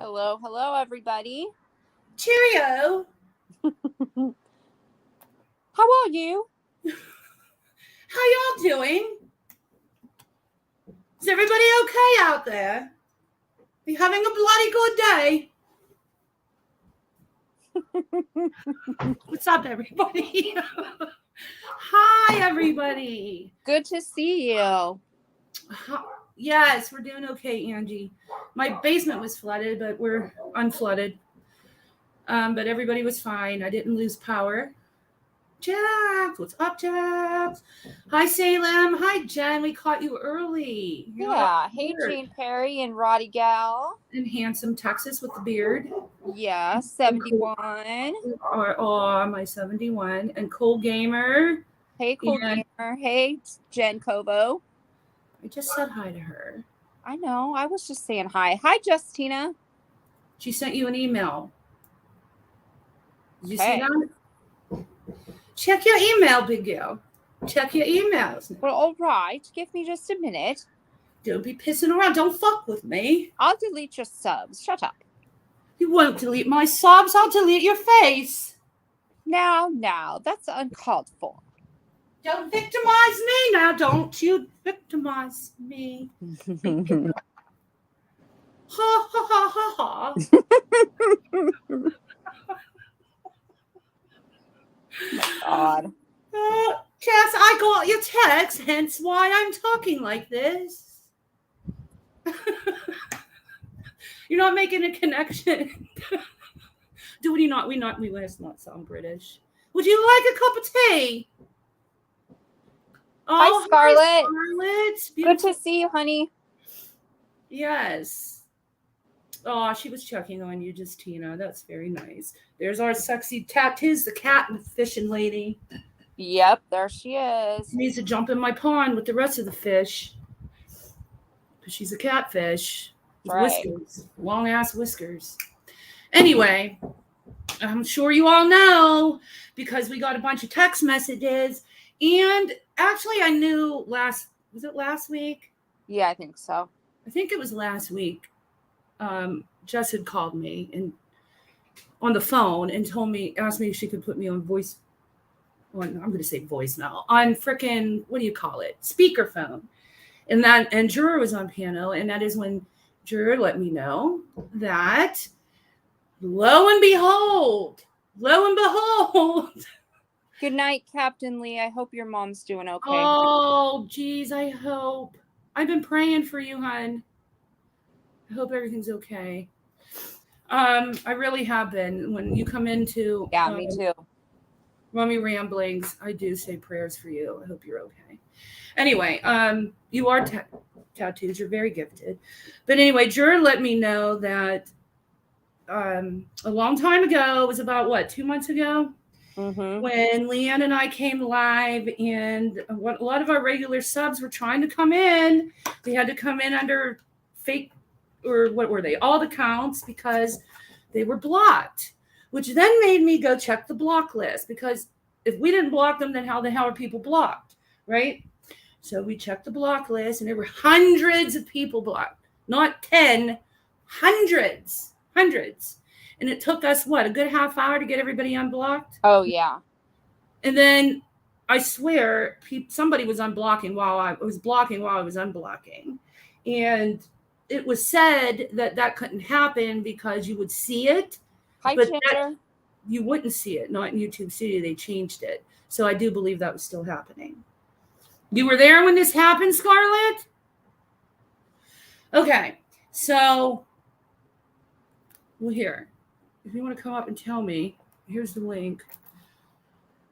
Hello, hello, everybody. Cheerio. How are you? How y'all doing? Is everybody okay out there? Are you having a bloody good day? What's up, everybody? Hi, everybody. Good to see you. Yes, we're doing okay, Angie. My basement was flooded, but we're unflooded. But everybody was fine. I didn't lose power. Jax, what's up, Jax? Hi, Salem. Hi, Jen. We caught you early. Yeah. Hey, Jane Perry and Roddy Gal. And handsome Texas with the beard. Yeah, 71. My 71. And Cool Gamer. Hey, Cool Gamer. Hey, Jen Kovo. I just said hi to her. I know. I was just saying hi. Hi, Justina. She sent you an email. Did you see that? Check your email, big girl. Check your emails. Well, all right. Give me just a minute. Don't be pissing around. Don't fuck with me. I'll delete your subs. Shut up. You won't delete my subs. I'll delete your face. Now, that's uncalled for. Don't victimize me now. Don't you victimize me. Ha, ha, ha, ha, ha. Oh my God. Cass, I got your text, hence why I'm talking like this. You're not making a connection. Do we not? We must not sound British. Would you like a cup of tea? Hi, Scarlett. Hi, Scarlett. Good to see you, honey. Yes. Oh, she was checking on you, Justina. That's very nice. There's our sexy Tattoos, the cat and fishing lady. Yep, there she is. She needs to jump in my pond with the rest of the fish. Because she's a catfish. With whiskers. Long ass whiskers. Anyway, I'm sure you all know because we got a bunch of text messages. And actually I knew was it last week? Yeah, I think so. I think it was last week. Jess had called me and on the phone and asked me if she could put me on I'm going to say voicemail, on frickin', what do you call it? Speakerphone. And Juror was on piano, and that is when Juror let me know that lo and behold. Good night, Captain Lee. I hope your mom's doing okay. Oh, geez, I hope. I've been praying for you, hon. I hope everything's okay. I really have been. When you come into me too. Rummy Ramblings, I do say prayers for you. I hope you're okay. Anyway, you are tattoos. You're very gifted. But anyway, Juror let me know that a long time ago, it was about 2 months ago, when Leanne and I came live, and a lot of our regular subs were trying to come in. They had to come in under fake, or what were they? Alt accounts, because they were blocked, which then made me go check the block list, because if we didn't block them, then how the hell are people blocked, right? So we checked the block list, and there were hundreds of people blocked, not 10, hundreds. And it took us, a good half hour to get everybody unblocked? Oh, yeah. And then I swear somebody was unblocking while I was unblocking. And it was said that couldn't happen because you would see it. Hi, Ginger. You wouldn't see it, not in YouTube Studio. They changed it. So I do believe that was still happening. You were there when this happened, Scarlett? Okay. So, here. If you want to come up and tell me, here's the link.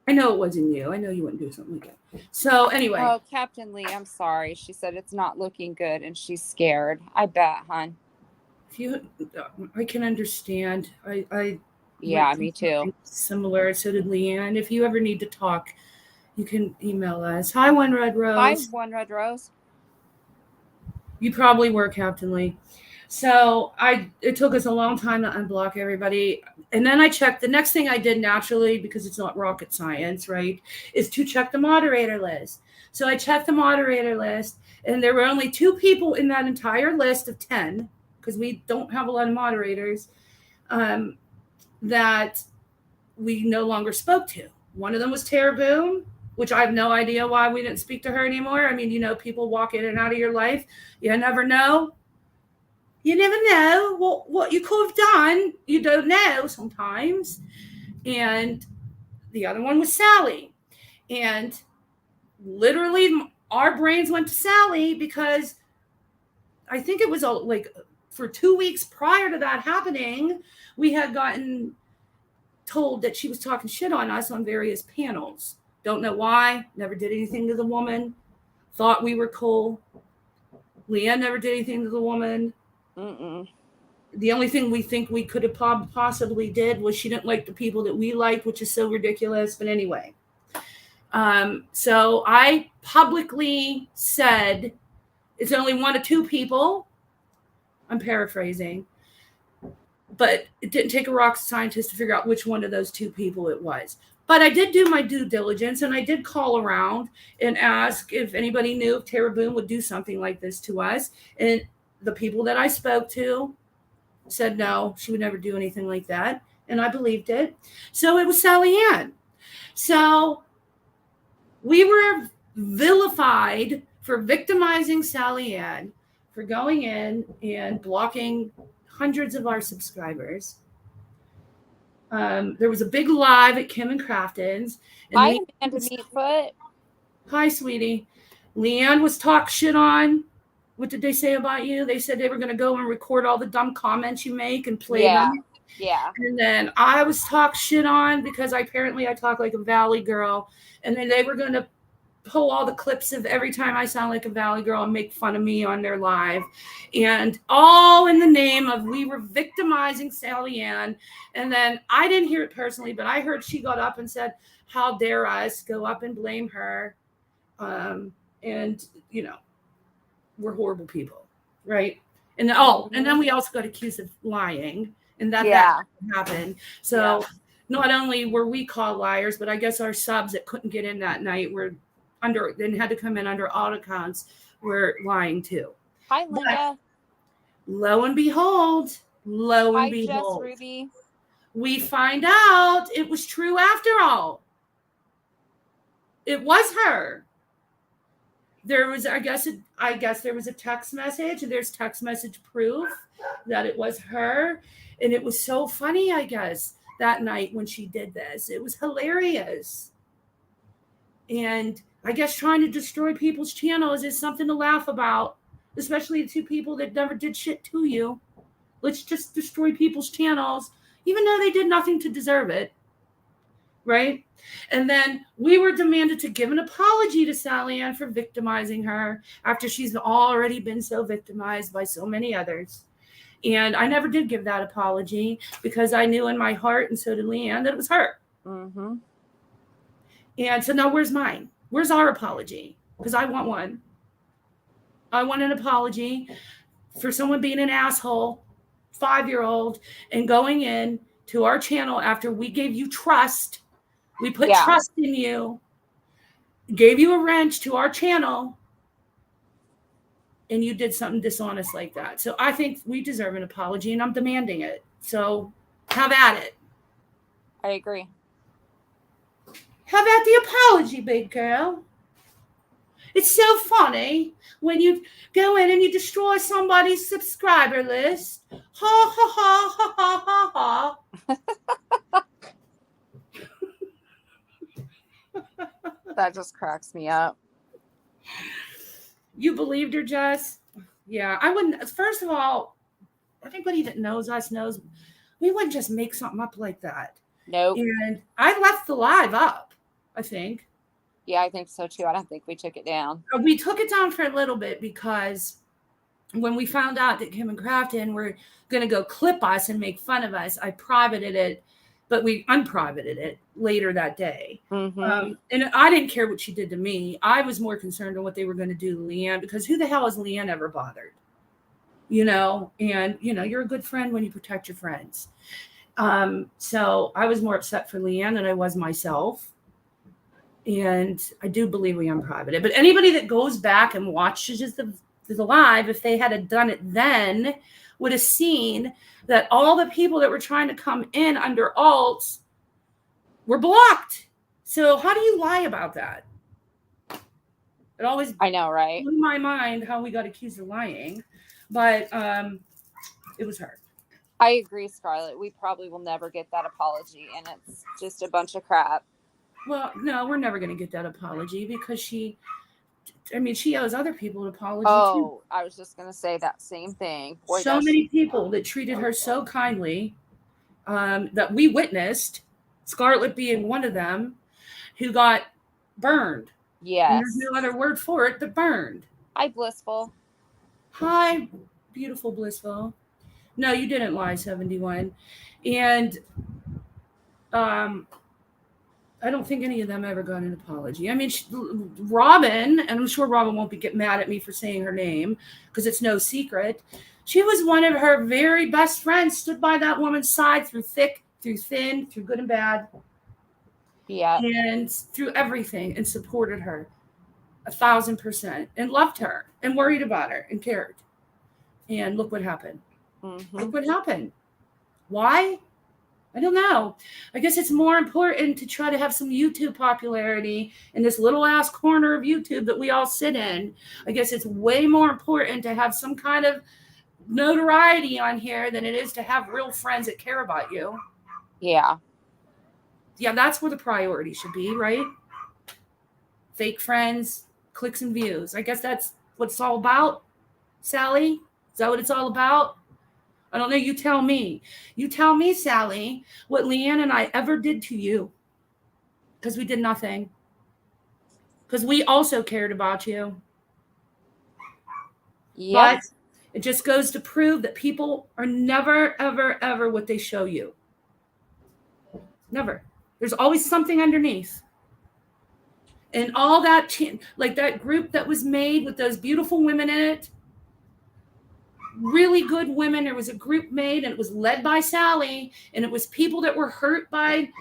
I know it wasn't you. I know you wouldn't do something like that. So, anyway. Oh, Captain Lee, I'm sorry. She said it's not looking good and she's scared. I bet, hon. I can understand. Yeah, me too. Similar. So did Leanne. If you ever need to talk, you can email us. Hi, One Red Rose. Hi, One Red Rose. You probably were, Captain Lee. So it took us a long time to unblock everybody. And then I checked. The next thing I did naturally, because it's not rocket science, right, is to check the moderator list. So I checked the moderator list, and there were only 2 people in that entire list of 10 because we don't have a lot of moderators, that we no longer spoke to. One of them was Tara Boone, which I have no idea why we didn't speak to her anymore. I mean, people walk in and out of your life. You never know. You never know what you could have done. You don't know sometimes. And the other one was Sally. And literally our brains went to Sally because I think it was like for 2 weeks prior to that happening, we had gotten told that she was talking shit on us on various panels. Don't know why. Never did anything to the woman. Thought we were cool. Leanne never did anything to the woman. Mm-mm. The only thing we think we could have possibly did was she didn't like the people that we liked, which is so ridiculous. But anyway, so I publicly said it's only 1 or 2 people. I'm paraphrasing. But it didn't take a rocket scientist to figure out which one of those 2 people it was. But I did do my due diligence, and I did call around and ask if anybody knew if Tara Boone would do something like this to us. And the people that I spoke to said no, she would never do anything like that. And I believed it. So it was Sally Ann. So we were vilified for victimizing Sally Ann, for going in and blocking hundreds of our subscribers. There was a big live at Kim and Crafton's. And Hi, Amanda Meatfoot. Hi, sweetie. Leanne was talk shit on. What did they say about you? They said they were going to go and record all the dumb comments you make and play them. Yeah. And then I was talk shit on because I talk like a Valley girl. And then they were going to pull all the clips of every time I sound like a Valley girl and make fun of me on their live. And all in the name of we were victimizing Sally Ann. And then I didn't hear it personally, but I heard she got up and said, how dare us go up and blame her? And, we're horrible people, right? And then we also got accused of lying, and that happened. So not only were we called liars, but I guess our subs that couldn't get in that night were then had to come in under audit accounts were lying too. Hi, Linda. But lo and behold, Jess Ruby. We find out it was true after all. It was her. There was, I guess there was a text message, and there's text message proof that it was her. And it was so funny, I guess, that night when she did this. It was hilarious. And I guess trying to destroy people's channels is something to laugh about, especially the 2 people that never did shit to you. Let's just destroy people's channels, even though they did nothing to deserve it. Right? And then we were demanded to give an apology to Sally Ann for victimizing her after she's already been so victimized by so many others. And I never did give that apology because I knew in my heart, and so did Leanne, that it was her. Mm-hmm. And so now where's mine? Where's our apology? Because I want one. I want an apology for someone being an asshole, 5-year-old, and going in to our channel after we gave you trust. We put trust in you, gave you a wrench to our channel, and you did something dishonest like that. So I think we deserve an apology, and I'm demanding it. So have at it. I agree. Have at the apology, big girl. It's so funny when you go in and you destroy somebody's subscriber list. Ha, ha, ha, ha, ha, ha, ha. That just cracks me up. You believed her, Jess? Yeah, I wouldn't. First of all, everybody that knows us knows we wouldn't just make something up like that. Nope. And I left the live up, I think. Yeah, I think so too. I don't think we took it down. We took it down for a little bit because when we found out that Kim and Crafton were going to go clip us and make fun of us, I privated it, but we unprivated it later that day. Mm-hmm. And I didn't care what she did to me. I was more concerned on what they were going to do to Leanne, because who the hell has Leanne ever bothered? And you're a good friend when you protect your friends. So I was more upset for Leanne than I was myself. And I do believe we unprivated it. But anybody that goes back and watches the live, if they had done it then, would have seen that all the people that were trying to come in under alts were blocked. So how do you lie about that? It always I know, right? blew my mind how we got accused of lying, but it was her. I agree, Scarlett. We probably will never get that apology, and it's just a bunch of crap. Well, no, we're never going to get that apology because she owes other people an apology too. Oh, I was just going to say that same thing. Boy, So many people that treated her so kindly that we witnessed, Scarlett being one of them, who got burned. Yes. And there's no other word for it but burned. Hi, Blissful. Hi, beautiful Blissful. No, you didn't lie, 71. And I don't think any of them ever got an apology. I mean, Robin, and I'm sure Robin won't get mad at me for saying her name because it's no secret. She was one of her very best friends, stood by that woman's side through thick, through thin, through good and bad. Yeah. And through everything, and supported her 1,000% and loved her and worried about her and cared. And look what happened. Mm-hmm. Look what happened. Why? I don't know. I guess it's more important to try to have some YouTube popularity in this little ass corner of YouTube that we all sit in. I guess it's way more important to have some kind of notoriety on here than it is to have real friends that care about you. Yeah. Yeah, that's where the priority should be, right? Fake friends, clicks and views. I guess that's what it's all about, Sally. Is that what it's all about? I don't know. You tell me. You tell me, Sally, what Leanne and I ever did to you. Because we did nothing. Because we also cared about you. Yep. But it just goes to prove that people are never, ever, ever what they show you. Never. There's always something underneath. And all that, like that group that was made with those beautiful women in it, really good women. There was a group made and it was led by Sally, and it was people that were hurt by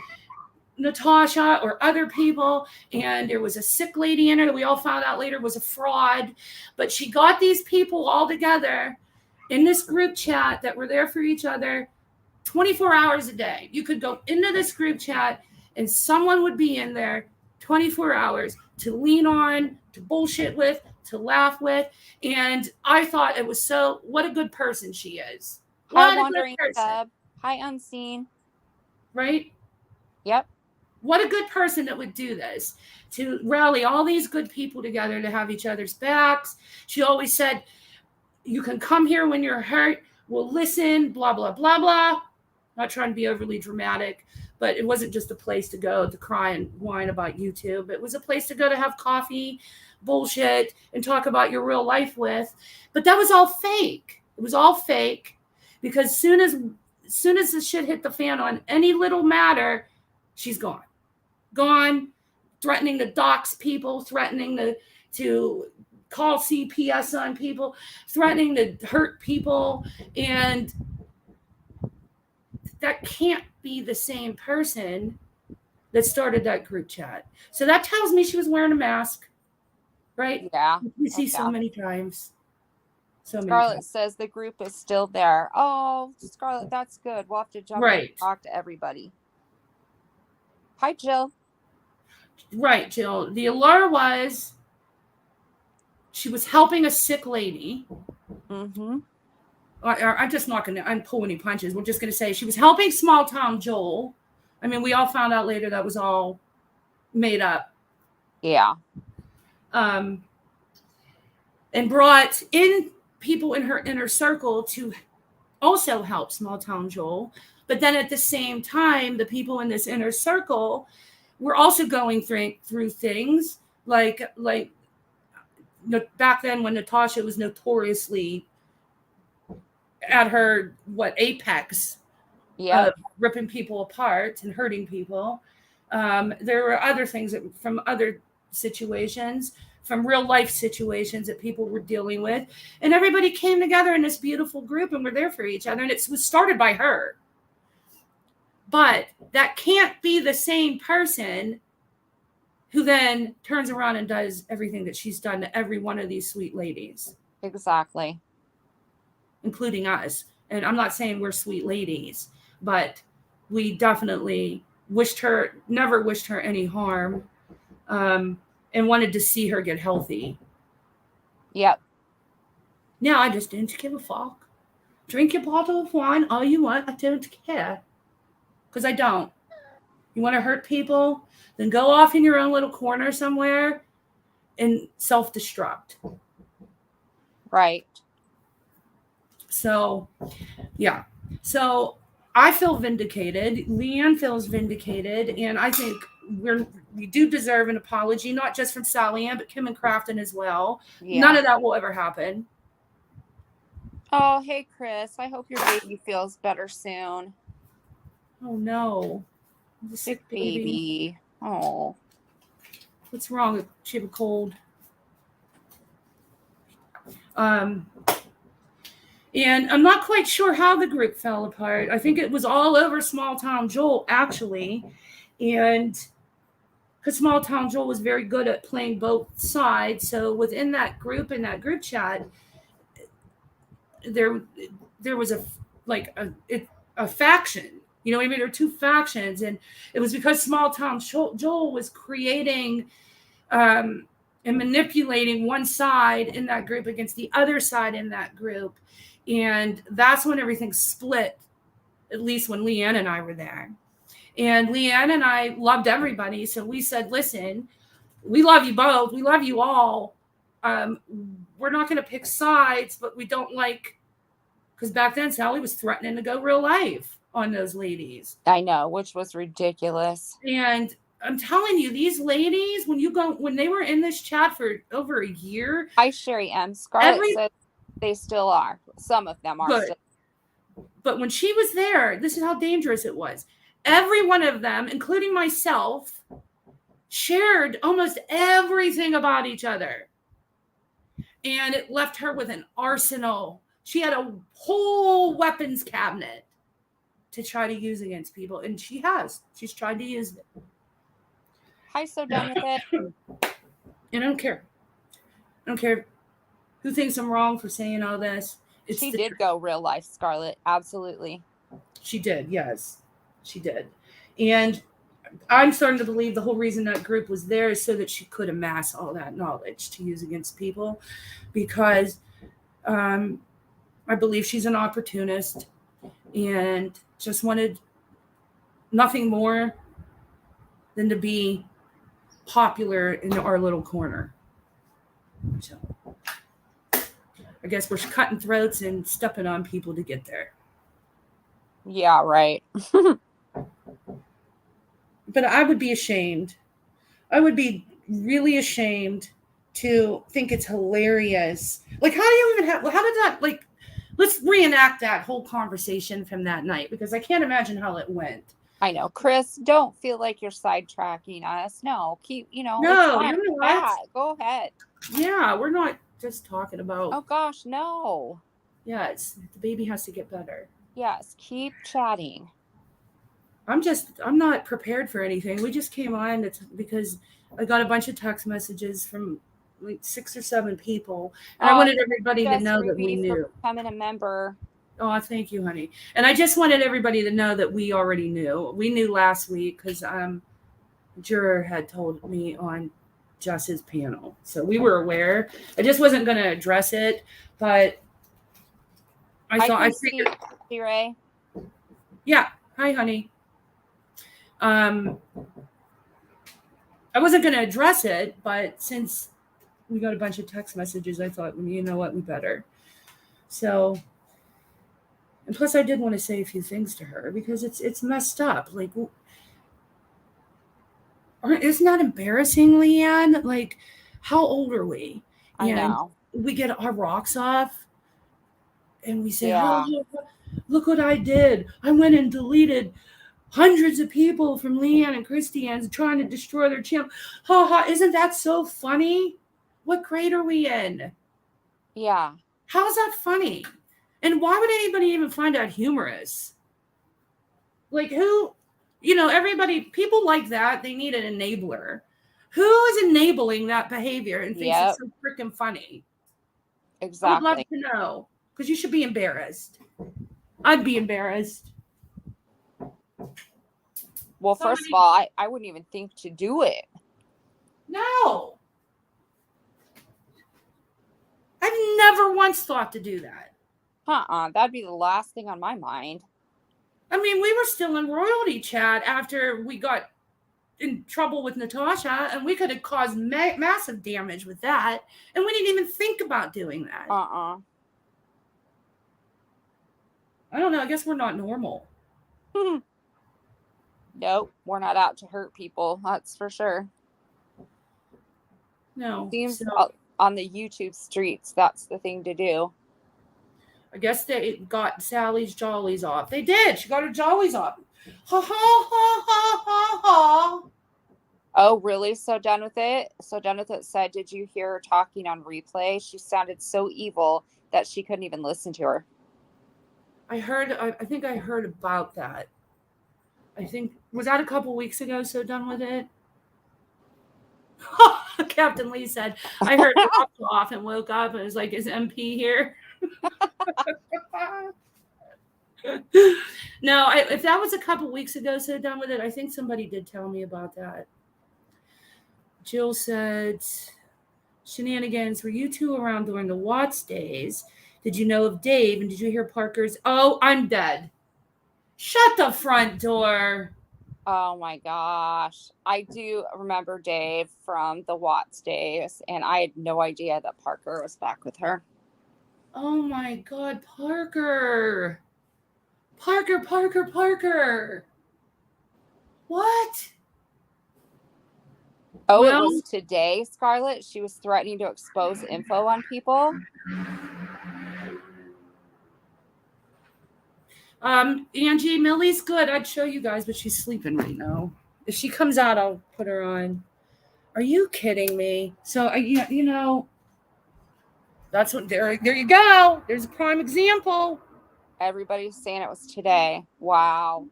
Natasha or other people, and there was a sick lady in her that we all found out later was a fraud, but she got these people all together in this group chat that were there for each other 24 hours a day. You could go into this group chat and someone would be in there 24 hours to lean on, to bullshit with, to laugh with. And I thought it was what a good person she is. Hi, Wandering Sub. Hi, Unseen. Right? Yep. What a good person that would do this, to rally all these good people together to have each other's backs. She always said, you can come here when you're hurt. We'll listen, blah, blah, blah, blah. Not trying to be overly dramatic, but it wasn't just a place to go to cry and whine about YouTube. It was a place to go to have coffee, bullshit, and talk about your real life with. But that was all fake. It was all fake because as soon as the shit hit the fan on any little matter, she's gone. Gone, threatening to dox people, threatening to call CPS on people, threatening to hurt people. And that can't be the same person that started that group chat. So that tells me she was wearing a mask, right? Yeah. We see so many times. Scarlett says the group is still there. Oh, Scarlett, that's good. We'll have to jump in and talk to everybody. Hi, Jill. Right, Jill. The allure was she was helping a sick lady. Mm-hmm. I'm just not going to pull any punches. We're just going to say she was helping small town Joel. I mean, we all found out later that was all made up. Yeah. And brought in people in her inner circle to also help small town Joel. But then at the same time, the people in this inner circle were also going through things like back then when Natasha was notoriously at her apex, ripping people apart and hurting people. There were other things from other situations, from real life situations that people were dealing with, and everybody came together in this beautiful group and were there for each other. And it was started by her, but that can't be the same person who then turns around and does everything that she's done to every one of these sweet ladies. Exactly. Including us. And I'm not saying we're sweet ladies, but we definitely never wished her any harm, and wanted to see her get healthy. Yep. Now I just didn't give a fuck. Drink your bottle of wine all you want. I don't care. Because I don't. You want to hurt people? Then go off in your own little corner somewhere and self-destruct. Right. So, yeah. So I feel vindicated. Leanne feels vindicated. And I think we do deserve an apology, not just from Sally Ann, but Kim and Crafton as well. Yeah. None of that will ever happen. Oh, hey, Chris. I hope your baby feels better soon. Oh, no. Sick baby. Oh. What's wrong? She have a cold. And I'm not quite sure how the group fell apart. I think it was all over Small Town Joel, actually. And because Small Town Joel was very good at playing both sides. So within that group, in that group chat, there was a faction. You know what I mean? There were two factions. And it was because Small Town Joel was creating and manipulating one side in that group against the other side in that group. And that's when everything split, at least when Leanne and I were there. And Leanne and I loved everybody. So we said, listen, we love you both. We love you all. We're not going to pick sides, but we don't because back then Sally was threatening to go real life on those ladies. I know, which was ridiculous. And I'm telling you, these ladies, when they were in this chat for over a year. Hi, Sherry M. Scarlett said they still are. Some of them are still. But when she was there, this is how dangerous it was. Every one of them, including myself, shared almost everything about each other. And it left her with an arsenal. She had a whole weapons cabinet to try to use against people. And she has. She's tried to use it. Hi, so done with it. And I don't care. I don't care who thinks I'm wrong for saying all this. She did go real life, Scarlett. Absolutely. She did, yes. She did. And I'm starting to believe the whole reason that group was there is so that she could amass all that knowledge to use against people, because I believe she's an opportunist and just wanted nothing more than to be popular in our little corner. So I guess we're cutting throats and stepping on people to get there. Yeah, right. But I would be ashamed. I would be really ashamed to think it's hilarious. How do you even how did that, let's reenact that whole conversation from that night, because I can't imagine how it went. I know. Chris, don't feel like you're sidetracking us. No, keep, No, you know what? Go ahead. Yeah, we're not just talking about. Oh, gosh, no. Yes, the baby has to get better. Yes, keep chatting. I'm not prepared for anything. We just came on because I got a bunch of text messages from 6 or 7 people. And I wanted everybody to know that we knew. Becoming a member. Oh, thank you, honey. And I just wanted everybody to know that we already knew. We knew last week because Juror had told me on Jess's panel. So we were aware. I just wasn't going to address it, but I figured. Ray. Yeah. Hi, honey. I wasn't going to address it, but since we got a bunch of text messages, I thought, well, you know what, we better. So, and plus I did want to say a few things to her because it's messed up. Isn't that embarrassing, Leanne? How old are we? I know. We get our rocks off and we say, yeah. Oh, look what I did. I went and deleted hundreds of people from Leanne and Christiane's trying to destroy their channel. Ha ha, isn't that so funny? What grade are we in? Yeah. How is that funny? And why would anybody even find that humorous? Who, everybody, people like that, they need an enabler. Who is enabling that behavior and thinks it's so freaking funny? Exactly. I would love to know, because you should be embarrassed. I'd be embarrassed. Well, first of all, I wouldn't even think to do it. No. I've never once thought to do that. That'd be the last thing on my mind. I mean, we were still in royalty chat after we got in trouble with Natasha, and we could have caused massive damage with that, and we didn't even think about doing that. I don't know. I guess we're not normal. Nope, we're not out to hurt people. That's for sure. No. Seems on the YouTube streets, that's the thing to do. I guess they got Sally's jollies off. They did. She got her jollies off. Ha ha ha ha ha ha. Oh, really? So done with it? Said, did you hear her talking on replay? She sounded so evil that she couldn't even listen to her. I think I heard about that. Was that a couple weeks ago? So done with it? Captain Lee said, I heard off and woke up and was like, is MP here? No, if that was a couple weeks ago, so done with it, I think somebody did tell me about that. Jill said, shenanigans, were you two around during the Watts days? Did you know of Dave? And did you hear Parker's? Oh, I'm dead. Shut the front door. Oh my gosh. I do remember Dave from the Watts days, and I had no idea that Parker was back with her. Oh my God, Parker. Parker. What? Oh, well, it was today, Scarlett. She was threatening to expose info on people. Angie, Millie's good. I'd show you guys, but she's sleeping right now. If she comes out, I'll put her on. Are you kidding me? So, you know, that's what, there you go. There's a prime example. Everybody's saying it was today. Wow.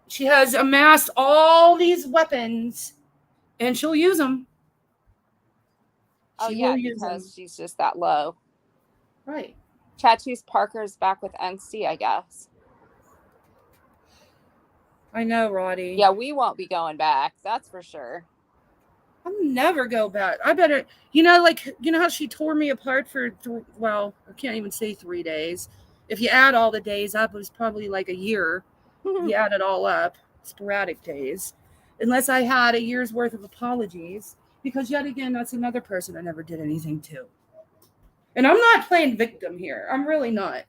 She has amassed all these weapons, and she'll use them. Because she's just that low. Right. Tattoos Parker's back with NC, I guess. I know, Roddy. Yeah, we won't be going back. That's for sure. I'll never go back. I better, you know how she tore me apart for, I can't even say 3 days. If you add all the days up, it was probably like a year. You add it all up, sporadic days. Unless I had a year's worth of apologies. Because yet again, that's another person I never did anything to. And I'm not playing victim here. I'm really not.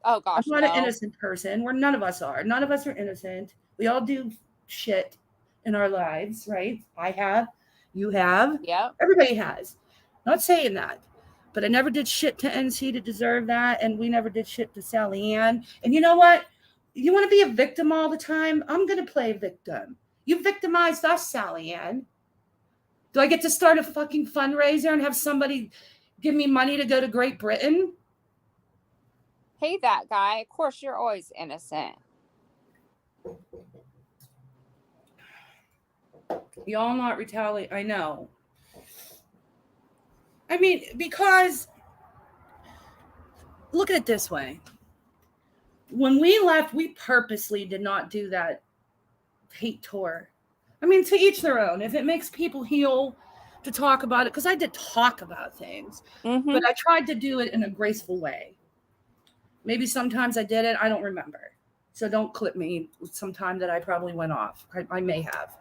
Oh, gosh, I'm not an innocent person. None of us are. None of us are innocent. We all do shit in our lives, right? I have. You have. Yeah. Everybody has. Not saying that. But I never did shit to NC to deserve that. And we never did shit to Sally Ann. And you know what? You want to be a victim all the time? I'm going to play victim. You victimized us, Sally Ann. Do I get to start a fucking fundraiser and have somebody give me money to go to Great Britain? Hey, that guy. Of course, you're always innocent. Y'all not retaliate. I know. I mean, because look at it this way. When we left, we purposely did not do that hate tour. I mean, to each their own. If it makes people heal to talk about it, because I did talk about things, but I tried to do it in a graceful way. Maybe sometimes I didn't. I don't remember. So don't clip me sometime that I probably went off. I may have.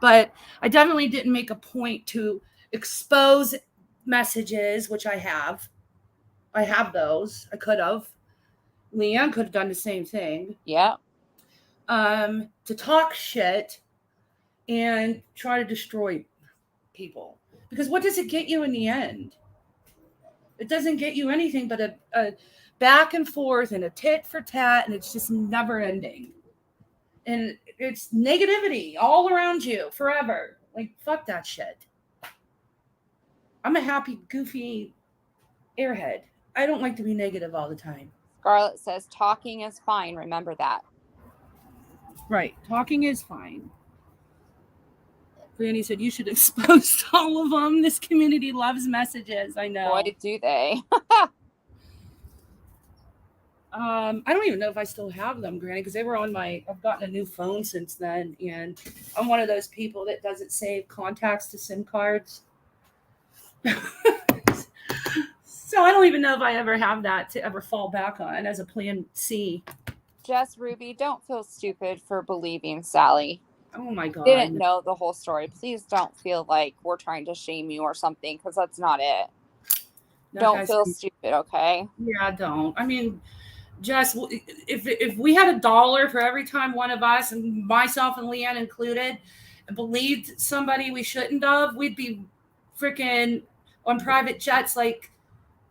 But I definitely didn't make a point to expose messages, which I have. I have those. I could have. Leanne could have done the same thing. Yeah. To talk shit and try to destroy people. Because what does it get you in the end? It doesn't get you anything but a back and forth and a tit for tat, and it's just never ending. And it's negativity all around you forever. Like, fuck that shit. I'm a happy, goofy airhead. I don't like to be negative all the time. Scarlett says talking is fine. Remember that. Right. Talking is fine. Granny said you should expose all of them. This community loves messages. I know. Boy, do they. I don't even know if I still have them, Granny, because they were on I've gotten a new phone since then, and I'm one of those people that doesn't save contacts to SIM cards. So I don't even know if I ever have that to ever fall back on as a plan C. Jess Ruby, don't feel stupid for believing Sally. Oh my God. Didn't know the whole story. Please don't feel like we're trying to shame you or something, because that's not it. No, don't feel stupid, okay? Yeah, don't. I mean, Jess, if we had $1 for every time one of us, and myself and Leanne included, believed somebody we shouldn't have, we'd be freaking on private jets like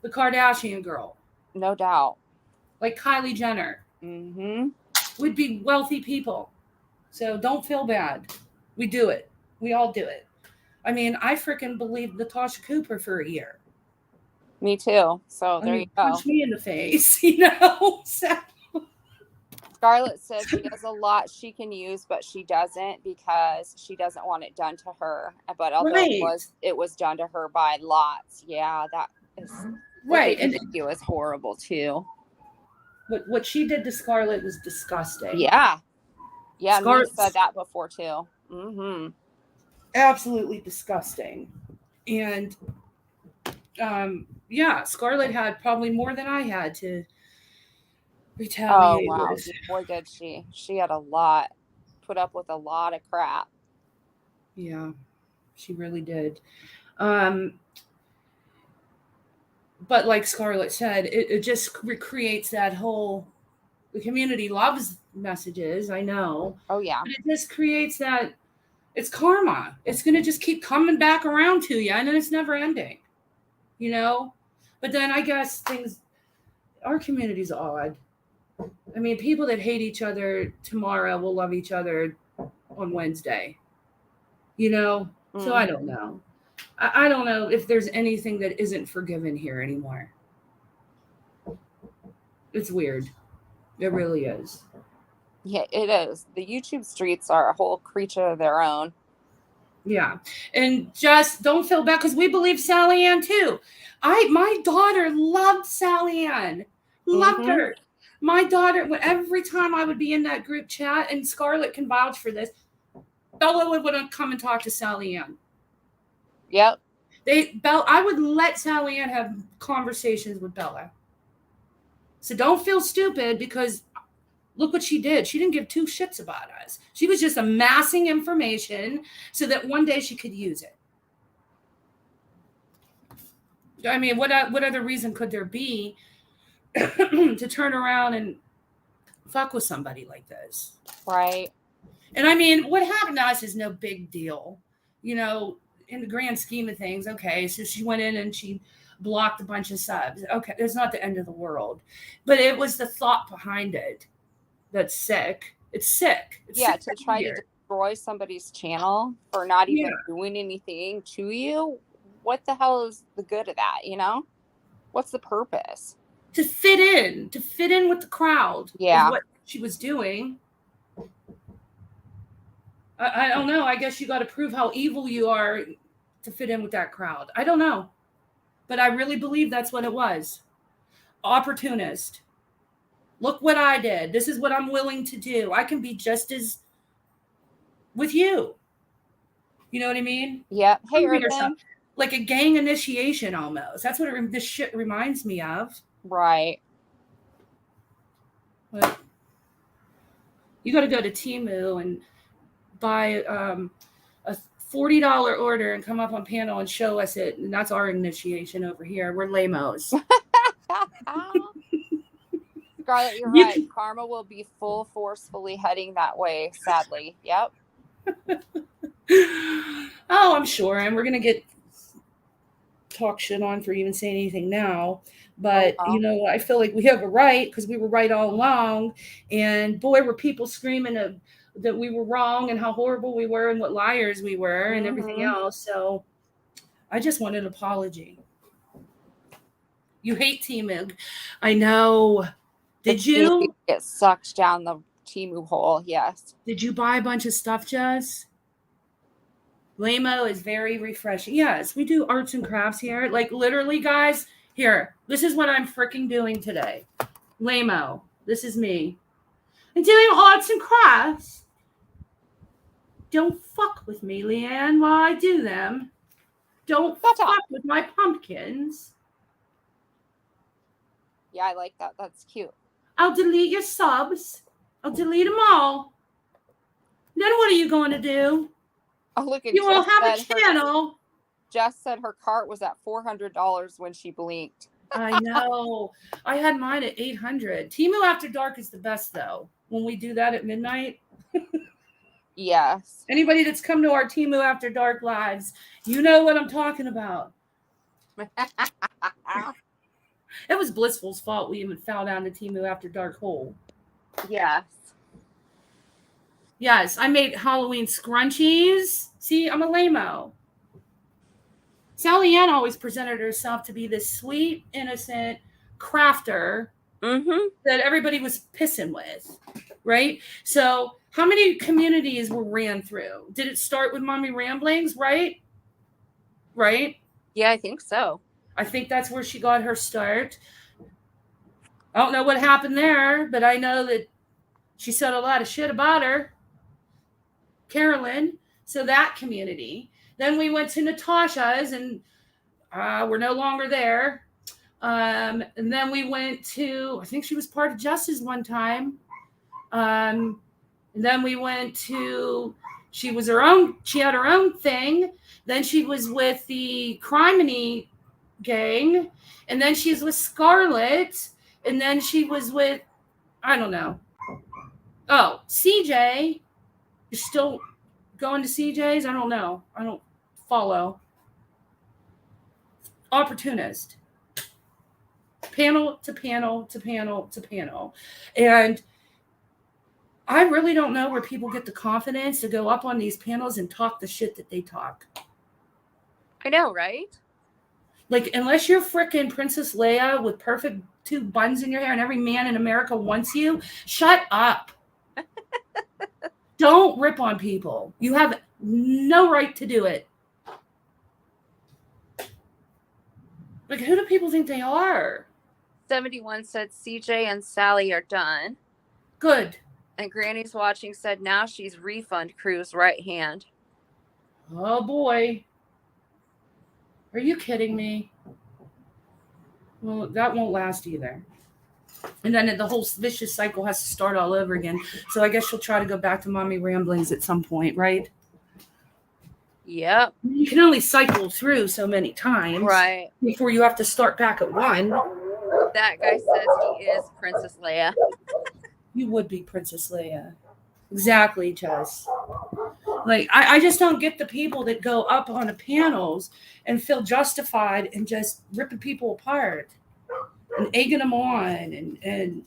the Kardashian girl. No doubt. Like Kylie Jenner. Mm-hmm. We'd be wealthy people. So don't feel bad. We do it. We all do it. I mean, I freaking believed Natasha Cooper for a year. Me too. So there you go. Punch me in the face, you know? So. Scarlett says she has a lot she can use, but she doesn't because she doesn't want it done to her. But although it was done to her by lots, yeah, that is right. And it was horrible too. What she did to Scarlett was disgusting. Yeah. Yeah, me said that before too. Mm-hmm. Absolutely disgusting. And yeah, Scarlett had probably more than I had to retaliate. Oh wow, boy did she. She had put up with a lot of crap. Yeah, she really did. But like Scarlett said, it just recreates that whole, the community loves messages, I know. Oh yeah. But it just creates that, it's karma. It's going to just keep coming back around to you, and then it's never ending, you know? But then I guess our community's odd. I mean, people that hate each other tomorrow will love each other on Wednesday, you know? Mm. So I don't know. I don't know if there's anything that isn't forgiven here anymore. It's weird. It really is. Yeah, it is. The YouTube streets are a whole creature of their own. Yeah. And just don't feel bad, because we believe Sally Ann too. My daughter loved Sally Ann. Loved her. My daughter, every time I would be in that group chat, and Scarlett can vouch for this, Bella would come and talk to Sally Ann. Yep. I would let Sally Ann have conversations with Bella. So don't feel stupid, because look what she did. She didn't give two shits about us. She was just amassing information so that one day she could use it. I mean, what other reason could there be to turn around and fuck with somebody like this? Right. And I mean, what happened to us is no big deal. You know, in the grand scheme of things, okay, so she went in and she blocked a bunch of subs. Okay, it's not the end of the world. But it was the thought behind it that's sick. It's sick. It's sick to try to destroy somebody's channel for not even doing anything to you. What the hell is the good of that, you know? What's the purpose? To fit in with the crowd. Yeah. Is what she was doing. I don't know. I guess you got to prove how evil you are to fit in with that crowd. I don't know. But I really believe that's what it was. Opportunist. Look what I did. This is what I'm willing to do. I can be just as with you. You know what I mean? Yeah. Hey, like a gang initiation almost. That's what this shit reminds me of. Right. But you got to go to Temu and buy a $40 order and come up on panel and show us it. And that's our initiation over here. We're lamos. Scarlett, you're right. Karma will be forcefully heading that way, sadly. Yep. Oh, I'm sure. And we're going to get talk shit on for even saying anything now. But, you know, I feel like we have a right, because we were right all along. And boy, were people screaming that we were wrong and how horrible we were and what liars we were and everything else. So I just wanted an apology. You hate Temu. I know. Did you? Get sucked down the Temu hole, yes. Did you buy a bunch of stuff, Jess? Lamo is very refreshing. Yes, we do arts and crafts here. Like literally, guys, here, this is what I'm freaking doing today. Lame-o. This is me. And doing arts and crafts. Don't fuck with me, Leanne, while I do them. Don't fuck with my pumpkins. Yeah, I like that. That's cute. I'll delete your subs. I'll delete them all. Then what are you going to do? Oh, look at you will have a channel. Jess said her cart was at $400 when she blinked. I know. I had mine at $800. Temu After Dark is the best, though. When we do that at midnight. Yes. Anybody that's come to our Temu After Dark lives, you know what I'm talking about. It was Blissful's fault we even fell down the Temu After Dark hole. Yes. Yes, I made Halloween scrunchies. See, I'm a lame-o. Sally Ann always presented herself to be this sweet, innocent crafter that everybody was pissing with, right? So how many communities were ran through? Did it start with Mommy Ramblings, right? Right? Yeah, I think so. I think that's where she got her start. I don't know what happened there, but I know that she said a lot of shit about her. Carolyn, so that community. Then we went to Natasha's, and we're no longer there. And then we went to, I think she was part of Jess's one time. And then we went to, she had her own thing. Then she was with the Criminy gang. And then she's with Scarlett. And then she was with, I don't know. Oh, CJ. You're still going to CJ's? I don't know. I don't follow. Opportunist. Panel to panel to panel to panel. And I really don't know where people get the confidence to go up on these panels and talk the shit that they talk. I know, right? Like, unless you're freaking Princess Leia with perfect 2 buns in your hair and every man in America wants you, shut up. Don't rip on people. You have no right to do it. Like, who do people think they are? 71 said CJ and Sally are done. Good. And Granny's watching said now she's Refund Crew's right hand. Oh, boy. Are you kidding me? Well, that won't last either. And then the whole vicious cycle has to start all over again. So I guess she'll try to go back to Mommy Ramblings at some point, right? Yep. You can only cycle through so many times. Right. Before you have to start back at 1. That guy says he is Princess Leia. You would be Princess Leia. Exactly, Jess. Like, I just don't get the people that go up on the panels and feel justified and just ripping people apart and egging them on and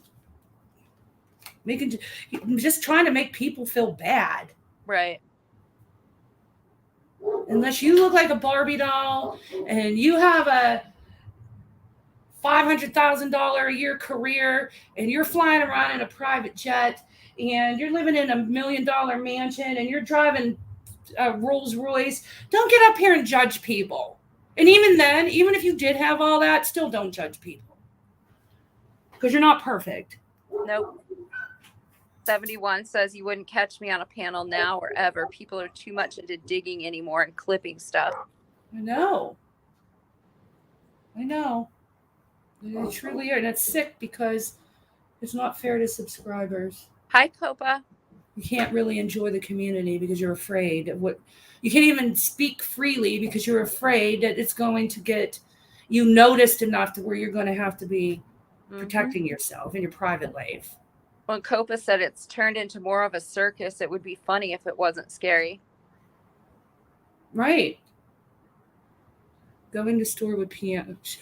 making, just trying to make people feel bad. Right. Unless you look like a Barbie doll and you have a $500,000 a year career and you're flying around in a private jet and you're living in $1 million mansion and you're driving a Rolls Royce, don't get up here and judge people. And even then, even if you did have all that, still don't judge people. Because you're not perfect. Nope. 71 says you wouldn't catch me on a panel now or ever. People are too much into digging anymore and clipping stuff. I know. They truly are. And it's sick because it's not fair to subscribers. Hi, Copa. You can't really enjoy the community because you're afraid of what you can't even speak freely because you're afraid that it's going to get you noticed enough to where you're going to have to be protecting yourself in your private life. When Copa said it's turned into more of a circus, it would be funny if it wasn't scary. Right. Going to store with pianos.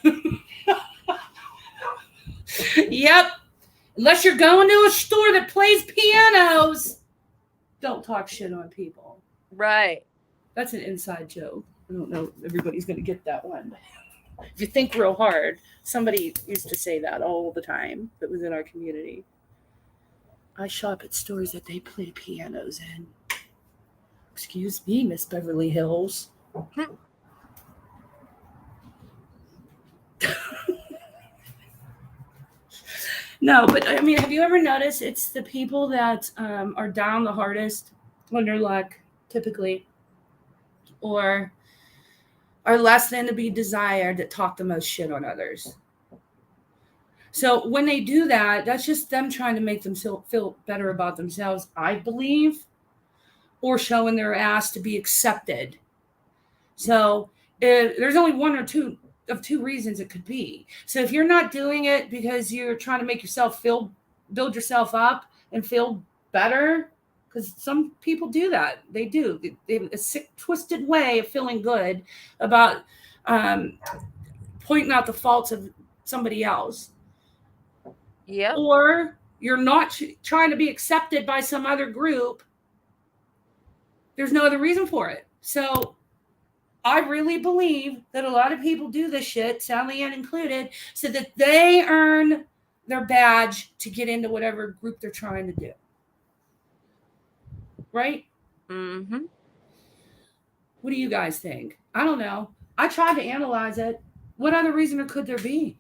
Yep. Unless you're going to a store that plays pianos, don't talk shit on people. Right. That's an inside joke. I don't know if everybody's going to get that one. If you think real hard, somebody used to say that all the time that was in our community. I shop at stores that they play pianos in. Excuse me, Miss Beverly Hills. No, but I mean, have you ever noticed it's the people that are down the hardest on their luck, typically, or are less than to be desired that talk the most shit on others? So when they do that, that's just them trying to make them feel better about themselves, I believe, or showing their ass to be accepted. So there's only one or two reasons it could be. So if you're not doing it because you're trying to make yourself build yourself up and feel better, because some people do that. They do. They have a sick, twisted way of feeling good about pointing out the faults of somebody else. Yeah. Or you're not trying to be accepted by some other group. There's no other reason for it. So I really believe that a lot of people do this shit, Sally Ann included, so that they earn their badge to get into whatever group they're trying to do. Right? Mm-hmm. What do you guys think? I don't know. I tried to analyze it. What other reason could there be?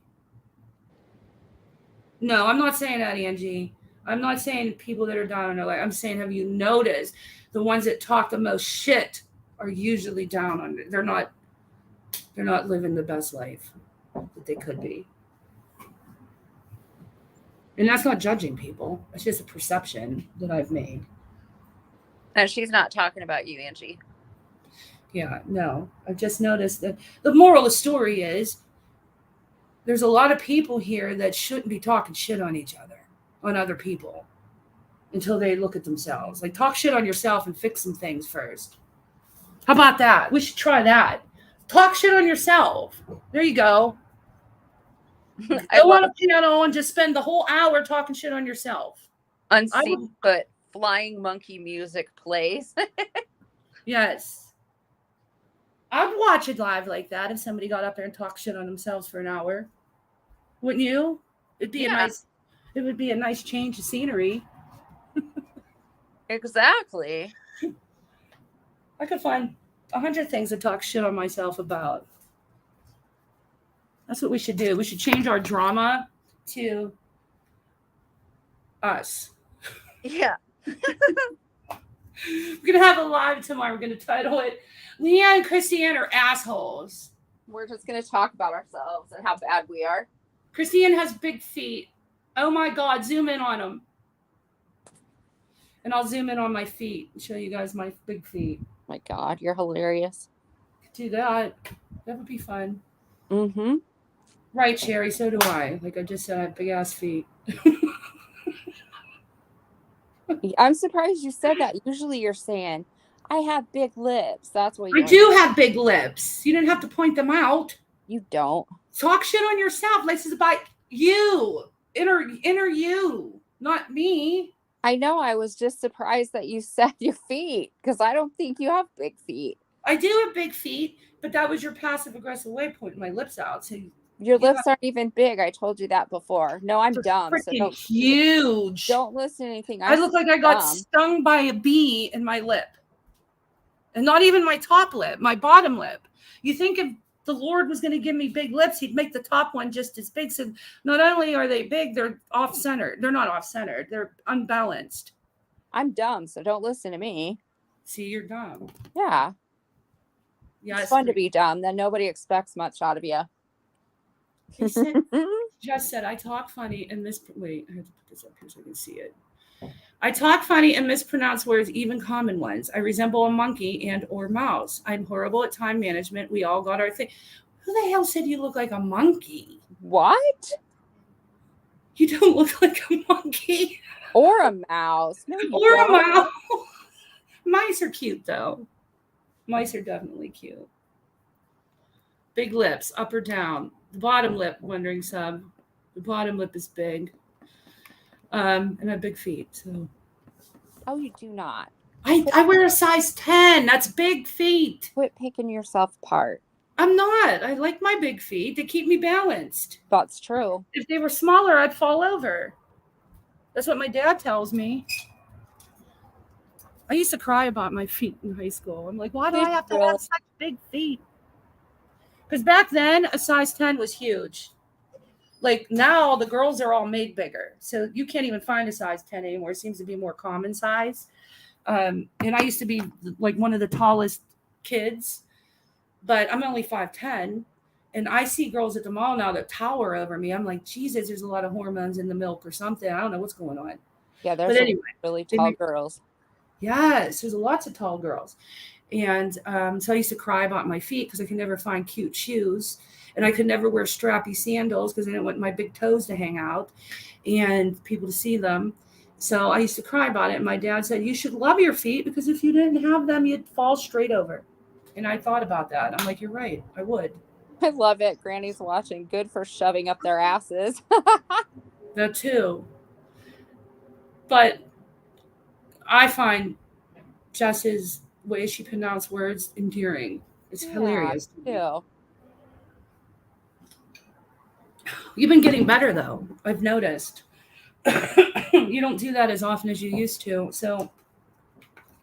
No, I'm not saying that, Angie. I'm not saying people that are down on their luck. I'm saying, have you noticed the ones that talk the most shit are usually down on it? They're not living the best life that they could be. And that's not judging people. It's just a perception that I've made. And she's not talking about you, Angie. Yeah, no. I've just noticed that the moral of the story is there's a lot of people here that shouldn't be talking shit on each other, on other people, until they look at themselves. Like, talk shit on yourself and fix some things first. How about that? We should try that. Talk shit on yourself. There you go. Go on a piano and just spend the whole hour talking shit on yourself. Unseen, but flying monkey music plays. Yes. I'd watch it live like that if somebody got up there and talked shit on themselves for an hour. Wouldn't you? It would be a nice change of scenery. Exactly. I could find 100 things to talk shit on myself about. That's what we should do. We should change our drama to us. Yeah. We're going to have a live tomorrow. We're going to title it, Leah and Christiane are assholes. We're just going to talk about ourselves and how bad we are. Christiane has big feet. Oh my God, zoom in on them. And I'll zoom in on my feet and show you guys my big feet. My God, you're hilarious. Do that. That would be fun. Mm-hmm. Right, Sherry, so do I. Like I just said, I have big ass feet. I'm surprised you said that. Usually you're saying, I have big lips. That's what I do have big lips. You didn't have to point them out. You don't. Talk shit on yourself. This is about you. Inner you, not me. I know. I was just surprised that you said your feet, because I don't think you have big feet. I do have big feet, but that was your passive aggressive way of pointing my lips out. So your lips aren't even big. I told you that before. No, I'm dumb. So don't, huge. Don't listen to anything. I look like I got stung by a bee in my lip. And not even my top lip, my bottom lip. You think if the Lord was going to give me big lips, he'd make the top one just as big. So not only are they big, they're off-centered. They're not off-centered. They're unbalanced. I'm dumb, so don't listen to me. See, you're dumb. Yeah. Yeah, it's fun to be dumb. Then nobody expects much out of you. Just said, I talk funny and wait, I have to put this up here so I can see it. I talk funny and mispronounce words, even common ones. I resemble a monkey and or mouse. I'm horrible at time management. We all got our thing. Who the hell said you look like a monkey? What? You don't look like a monkey. Or a mouse. No, or a mouse. Mice are cute, though. Mice are definitely cute. Big lips, up or down. The bottom lip, wondering some. The bottom lip is big. And I have big feet, so. Oh, you do not. I wear a size 10. That's big feet. Quit picking yourself apart. I'm not. I like my big feet. They keep me balanced. That's true. If they were smaller, I'd fall over. That's what my dad tells me. I used to cry about my feet in high school. I'm like, why do I have to have such big feet? Because back then, a size 10 was huge. like now the girls are all made bigger. So you can't even find a size 10 anymore. It seems to be more common size. And I used to be like one of the tallest kids, but I'm only 5'10". And I see girls at the mall now that tower over me. I'm like, Jesus, there's a lot of hormones in the milk or something. I don't know what's going on. Yeah, there's really tall girls. Yes, there's lots of tall girls. And so I used to cry about my feet because I could never find cute shoes. And I could never wear strappy sandals because I didn't want my big toes to hang out and people to see them. So I used to cry about it. And my dad said, you should love your feet because if you didn't have them, you'd fall straight over. And I thought about that. I'm like, you're right. I would. I love it. Granny's watching. Good for shoving up their asses. That too. But I find Jess's way she pronounced words endearing. It's hilarious. Too. You've been getting better though. I've noticed. You don't do that as often as you used to. So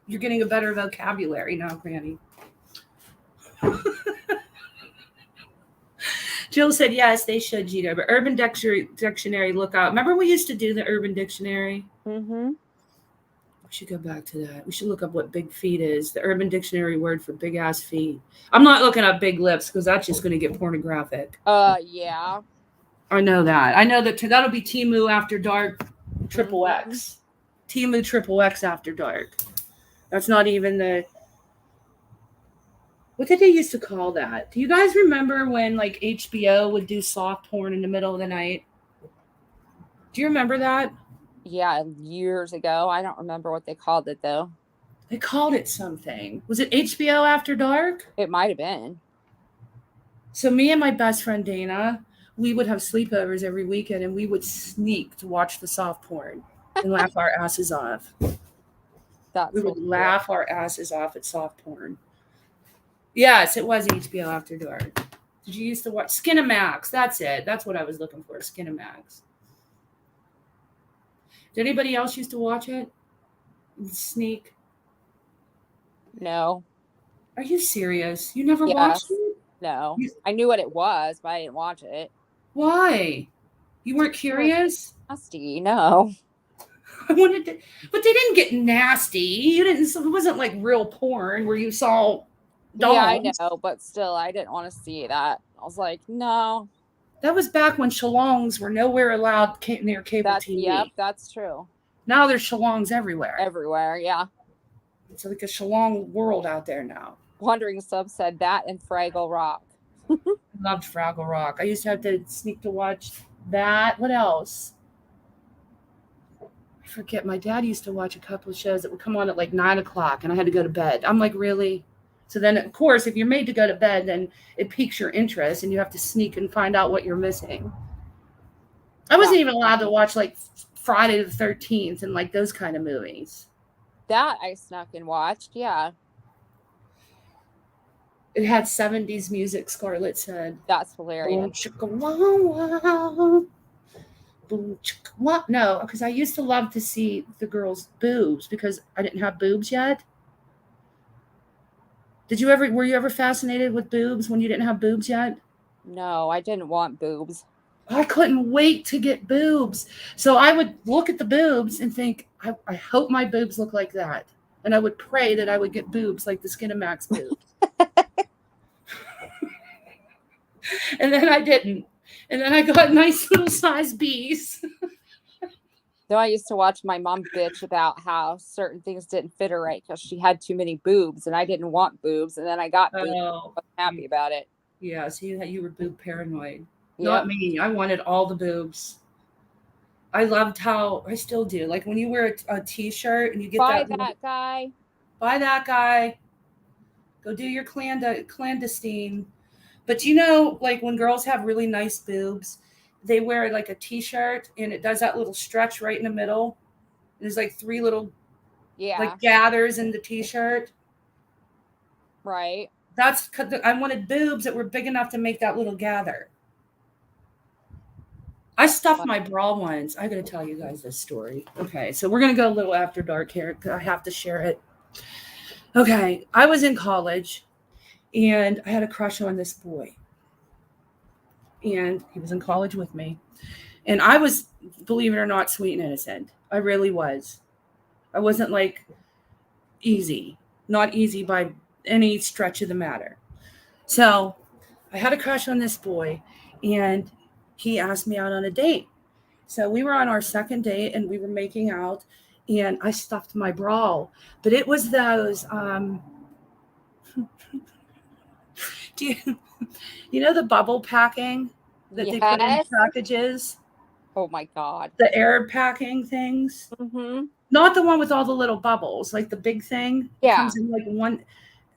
you're getting a better vocabulary now, Granny. Jill said, yes, they should, Gita. But Urban Dictionary, look out. Remember we used to do the Urban Dictionary? Mm-hmm. We should go back to that. We should look up what big feet is. The Urban Dictionary word for big ass feet. I'm not looking up big lips because that's just going to get pornographic. Yeah. I know that. I know that that'll be Temu After Dark XXX. Temu XXX After Dark. That's not even the... What did they used to call that? Do you guys remember when like HBO would do soft porn in the middle of the night? Do you remember that? Yeah, years ago. I don't remember what they called it though. They called it something. Was it HBO After Dark? It might have been. So me and my best friend Dana, we would have sleepovers every weekend and we would sneak to watch the soft porn and laugh our asses off. We would laugh our asses off at soft porn. Yes, it was HBO After Dark. Did you used to watch Skinamax? That's it. That's what I was looking for, Skinamax. Did anybody else used to watch it? Sneak? No. Are you serious? You never watched it? No. I knew what it was, but I didn't watch it. Why? You weren't curious? Nasty, no. I wanted to, but they didn't get nasty. You didn't. It wasn't like real porn where you saw dogs. Yeah, I know, but still, I didn't want to see that. I was like, no. That was back when shalongs were nowhere allowed near cable TV. Yep, that's true. Now there's shalongs everywhere. Everywhere, yeah. It's like a shalong world out there now. Wandering Sub said that and Fraggle Rock. I loved Fraggle Rock. I used to have to sneak to watch that. What else? I forget. My dad used to watch a couple of shows that would come on at like 9 o'clock and I had to go to bed. I'm like, really? So then, of course, if you're made to go to bed, then it piques your interest and you have to sneak and find out what you're missing. I wasn't even allowed to watch like Friday the 13th and like those kind of movies. That I snuck and watched, yeah. It had 70s music, Scarlett said. That's hilarious. No, because I used to love to see the girls' boobs because I didn't have boobs yet. Were you ever fascinated with boobs when you didn't have boobs yet? No, I didn't want boobs. I couldn't wait to get boobs. So I would look at the boobs and think, I hope my boobs look like that. And I would pray that I would get boobs like the Skinamax boobs. And then I didn't. And then I got nice little size B's. Though I used to watch my mom bitch about how certain things didn't fit her right because she had too many boobs and I didn't want boobs. And then I got boobs. I was happy about it. Yeah, so you were boob paranoid. Yep. Not me. I wanted all the boobs. I loved how, I still do. Like when you wear a t-shirt and you get Buy that guy. Buy that guy. Go do your clandestine. But you know, like when girls have really nice boobs, they wear like a t-shirt and it does that little stretch right in the middle. There's like 3 little like gathers in the t-shirt. Right. That's because I wanted boobs that were big enough to make that little gather. I stuffed my bra once. I got to tell you guys this story. Okay, so we're going to go a little after dark here. I have to share it. Okay, I was in college and I had a crush on this boy. and he was in college with me. And I was, believe it or not, sweet and innocent. I really was. I wasn't like easy, not easy by any stretch of the matter. So I had a crush on this boy, and he asked me out on a date. So we were on our second date, and we were making out, and I stuffed my bra. But it was those, do you know the bubble packing that they put in packages? Oh my God. The air packing things. Mm-hmm. Not the one with all the little bubbles, like the big thing. Yeah. It comes in like one,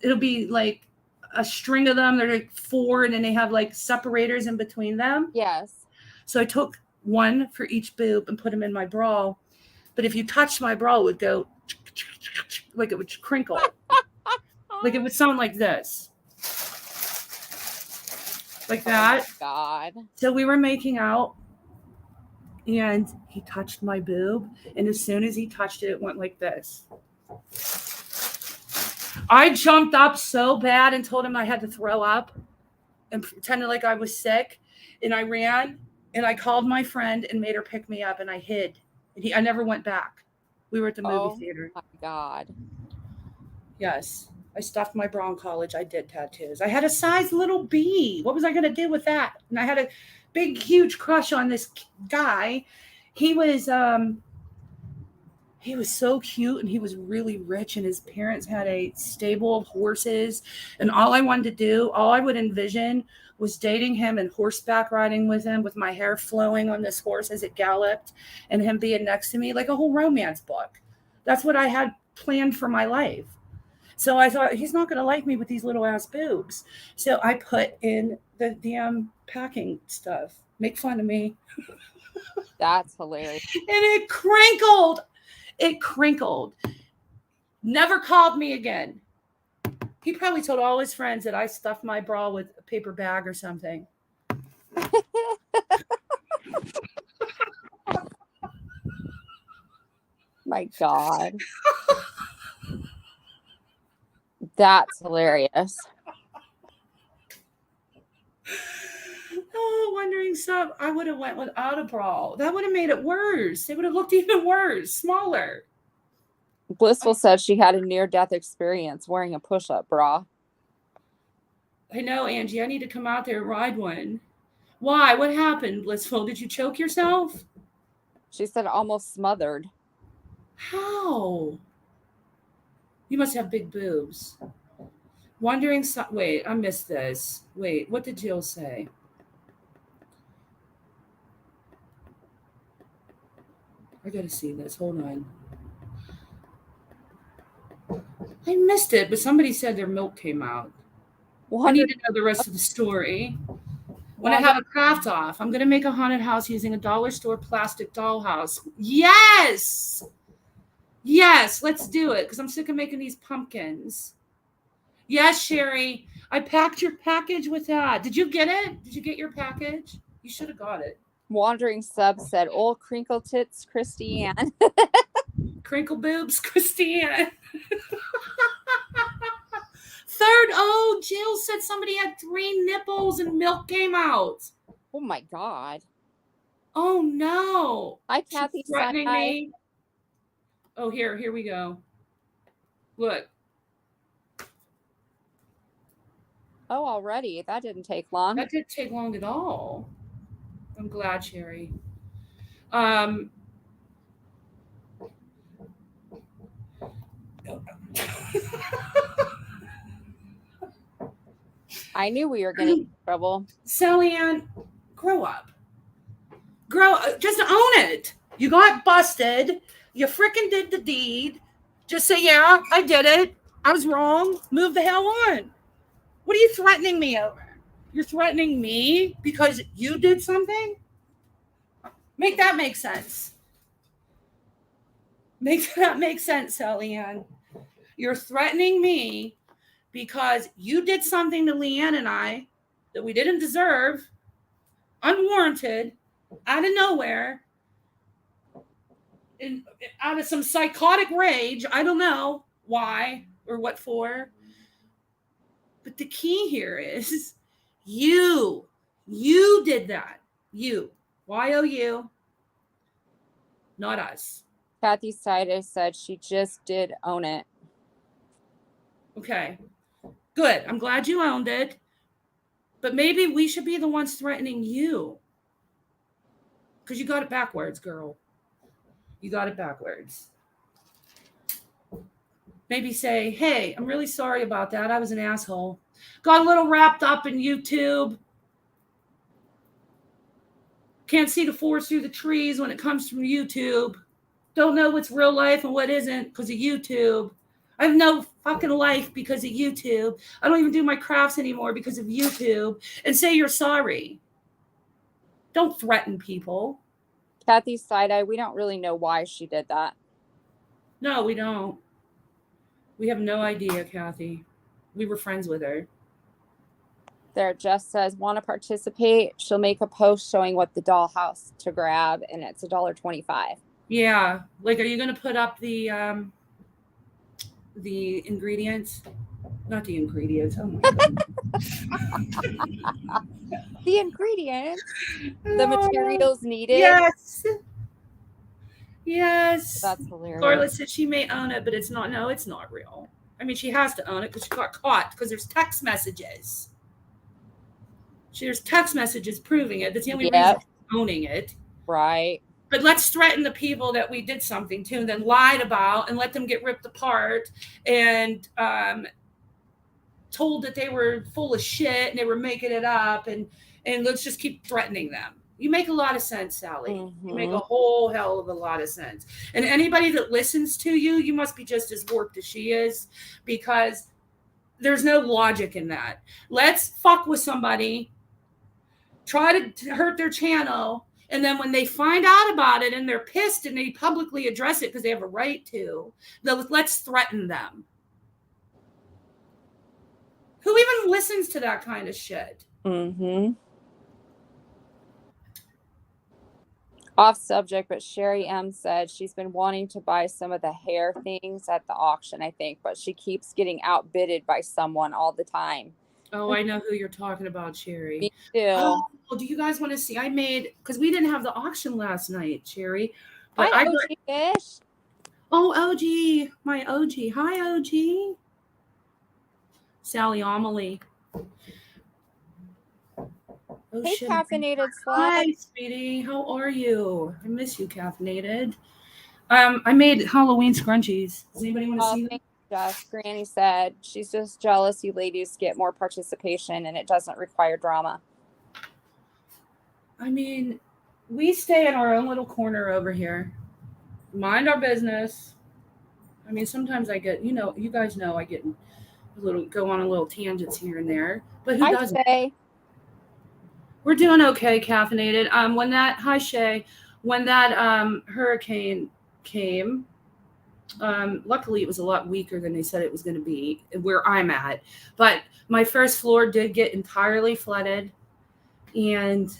it'll be like a string of them. They're like 4, and then they have like separators in between them. Yes. So I took one for each boob and put them in my bra. But if you touched my bra, it would go like it would crinkle. Like it would sound like this. Like that. Oh God. So we were making out, and he touched my boob. And as soon as he touched it, it went like this. I jumped up so bad and told him I had to throw up and pretended like I was sick. And I ran, and I called my friend and made her pick me up, and I hid. And I never went back. We were at the movie theater. Oh my God. Yes. I stuffed my bra in college. I did tattoos. I had a size little B. What was I going to do with that? And I had a big, huge crush on this guy. He was so cute, and he was really rich, and his parents had a stable of horses. And all I wanted to do, all I would envision was dating him and horseback riding with him with my hair flowing on this horse as it galloped, and him being next to me like a whole romance book. That's what I had planned for my life. So I thought, he's not going to like me with these little ass boobs. So I put in the damn packing stuff. Make fun of me. That's hilarious. And it crinkled. It crinkled. Never called me again. He probably told all his friends that I stuffed my bra with a paper bag or something. My God. That's hilarious. Oh, wondering sub. I would have went without a bra. That would have made it worse. It would have looked even worse, smaller. Blissful said she had a near-death experience wearing a push-up bra. I know, Angie. I need to come out there and ride one. Why? What happened, Blissful? Did you choke yourself? She said almost smothered. How? You must have big boobs. Wondering. Wait, I missed this. Wait, what did Jill say? I gotta see this. Hold on. I missed it, but somebody said their milk came out. I need to know the rest of the story. When I have a craft off, I'm going to make a haunted house using a dollar store plastic dollhouse. Yes! Yes, let's do it, because I'm sick of making these pumpkins. Yes, Sherry. I packed your package with that. Did you get it? Did you get your package? You should have got it. Wandering Sub said, old crinkle tits, Christiane. Crinkle boobs, Christiane. Third, Jill said somebody had 3 nipples and milk came out. Oh my God. Oh no. Hi, Kathy. She's threatening me. Oh, here we go. Look. Oh, already. That didn't take long. That didn't take long at all. I'm glad, Sherry. I knew we were going to get in trouble. Sally Ann, grow up. Just own it. You got busted. You freaking did the deed. Just say, yeah, I did it. I was wrong. Move the hell on. What are you threatening me over? You're threatening me because you did something? Make that make sense. Make that make sense, Sally Ann. You're threatening me because you did something to Leanne and I that we didn't deserve, unwarranted, out of nowhere, out of some psychotic rage. I don't know why or what for. But the key here is you You did that. You. Y-O-U. Not us. Kathy Side said she just did own it. Okay. Good. I'm glad you owned it. But maybe we should be the ones threatening you. Because you got it backwards, girl. You got it backwards. Maybe say, hey, I'm really sorry about that. I was an asshole. Got a little wrapped up in YouTube. Can't see the forest through the trees when it comes from YouTube. Don't know what's real life and what isn't because of YouTube. I have no fucking life because of YouTube. I don't even do my crafts anymore because of YouTube. And say you're sorry. Don't threaten people. Kathy Side-Eye, we don't really know why she did that. No, we don't. We have no idea, Kathy. We were friends with her. There, Jess says, want to participate? She'll make a post showing what the dollhouse to grab, and it's $1.25. Yeah. Like, are you going to put up the ingredients? Not the ingredients. Oh my God. The ingredients. The materials needed. Yes. Yes. That's hilarious. Scarlett said she may own it, but it's not. No, it's not real. I mean, she has to own it because she got caught because there's text messages. There's text messages proving it. That's the only reason she's owning it. Right. But let's threaten the people that we did something to and then lied about and let them get ripped apart and told that they were full of shit and they were making it up. And let's just keep threatening them. You make a lot of sense, Sally. Mm-hmm. You make a whole hell of a lot of sense. And anybody that listens to you, you must be just as warped as she is because there's no logic in that. Let's fuck with somebody, try to hurt their channel, and then when they find out about it and they're pissed and they publicly address it because they have a right to, let's threaten them. Who even listens to that kind of shit? Mm-hmm. Off subject, but Sherry M said she's been wanting to buy some of the hair things at the auction, I think, but she keeps getting outbidded by someone all the time. Oh, I know who you're talking about, Sherry. Me too. Oh, do you guys want to see? I made, because we didn't have the auction last night, Sherry. But Hi, OG Fish. Oh, OG, my OG. Hi, OG. Sally Amelie. Oh, hey, shit. Caffeinated Slut. Hi, sweetie. How are you? I miss you, Caffeinated. I made Halloween scrunchies. Does anybody want to see them? Jess, Granny said she's just jealous you ladies get more participation and it doesn't require drama. I mean, we stay in our own little corner over here. Mind our business. I mean, sometimes I get, you guys know I get go on a little tangents here and there. But who doesn't? Say. We're doing okay, Caffeinated. Hi Shay, when that hurricane came, luckily it was a lot weaker than they said it was going to be where I'm at. But my first floor did get entirely flooded, and